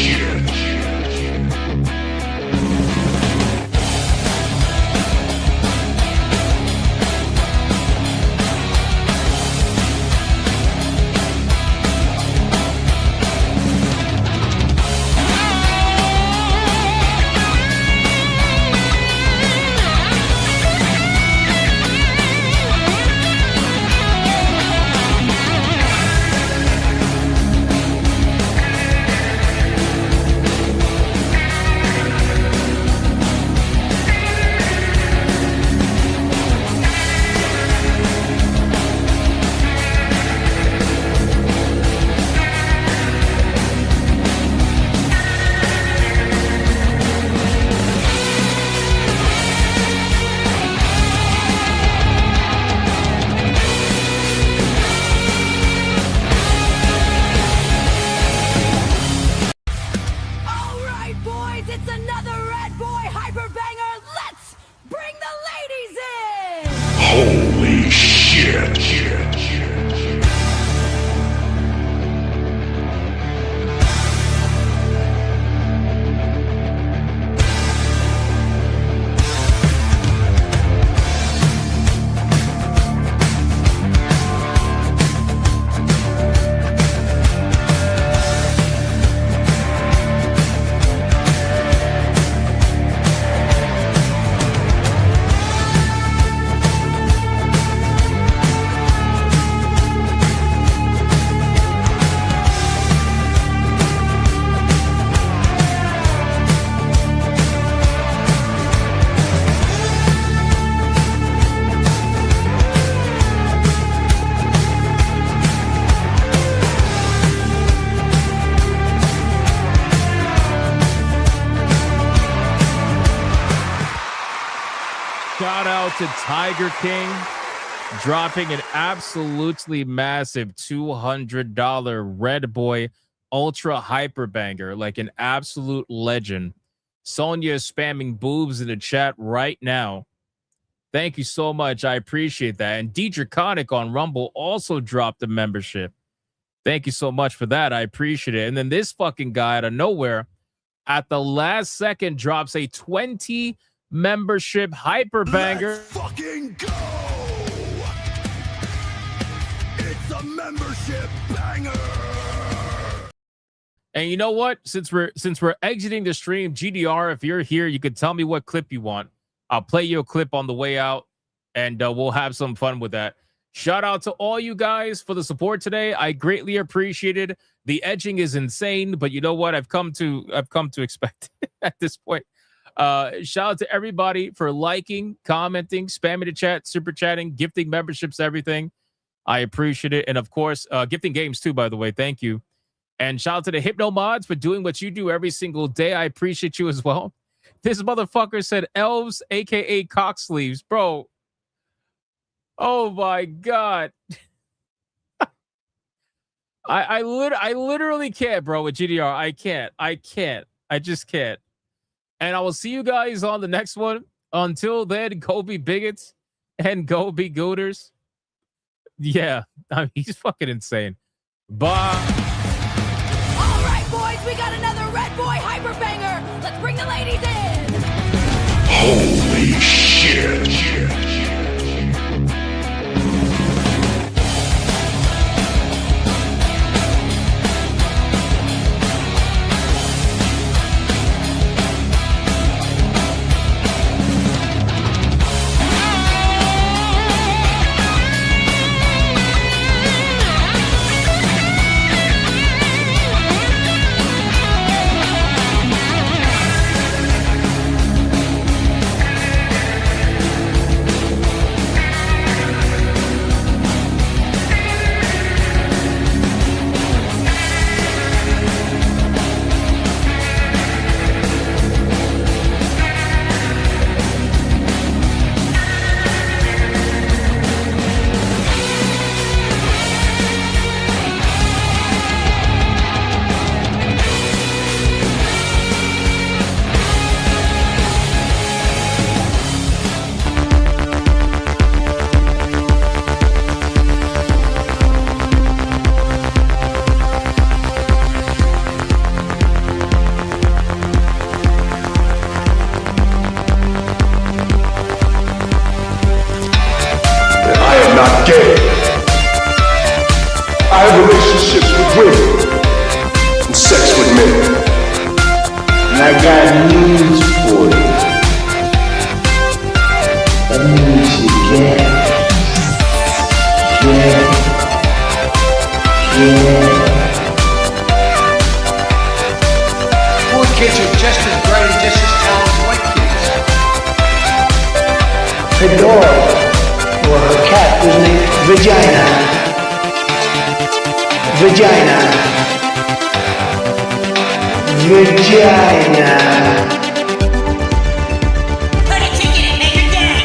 All right, boys, it's another Red Boy Hyper Banger. Let's bring the ladies in. Holy shit. Shout out to Tiger King dropping an absolutely massive $200 Red Boy Ultra Hyper Banger, like an absolute legend. Sonia is spamming boobs in the chat right now. Thank you so much. I appreciate that. And Draconic on Rumble also dropped a membership. Thank you so much for that. I appreciate it. And then this fucking guy out of nowhere at the last second drops a 20 membership hyper banger. Let's fucking go! It's a membership banger! And you know what? Since we're exiting the stream, GDR, if you're here, you could tell me what clip you want. I'll play you a clip on the way out, and we'll have some fun with that. Shout out to all you guys for the support today. I greatly appreciate it. The edging is insane, but you know what? I've come to expect it at this point. Shout out to everybody for liking, commenting, spamming the chat, super chatting, gifting memberships, everything. I appreciate it. And of course, gifting games too, by the way. Thank you. And shout out to the Hypno Mods for doing what you do every single day. I appreciate you as well. This motherfucker said elves, aka cock sleeves. Bro. Oh my God. I literally can't, bro, with GDR. I can't. I just can't. And I will see you guys on the next one. Until then, go be bigots and go be gooters. Yeah, I mean, he's fucking insane. Bye. All right, boys, we got another Red Boy hyper banger. Let's bring the ladies in. Holy shit. I have relationships with women and sex with men. And I got news for you. That means you Poor kids are just as bright and just as talented as white kids. Her dog, or her cat, was named Vagina. Vagina. Put a ticket in Maker Day.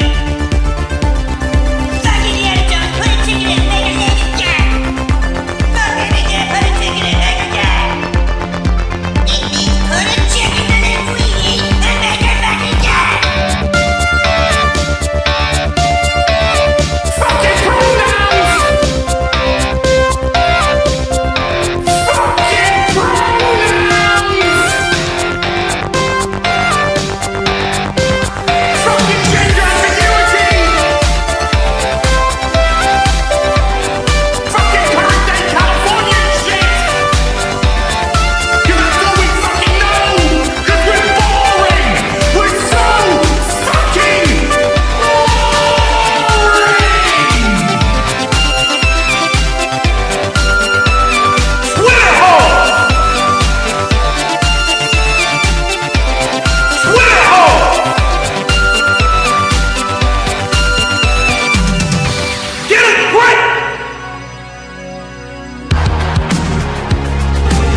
Fuck Indiana Jones, put a ticket in Maker Day. Fuck Indiana, put a ticket in Maker Day. It means put a chicken in it, sweetie, and make her fucking day. Fucking pronouns!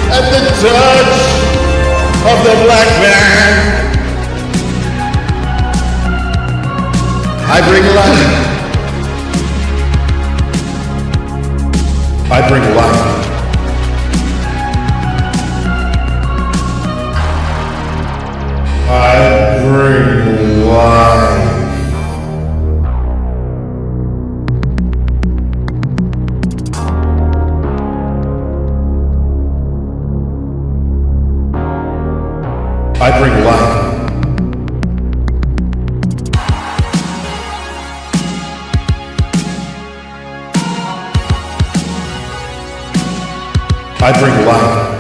At the touch of the black man, I bring life. I bring life. I bring life. I bring life. I bring life.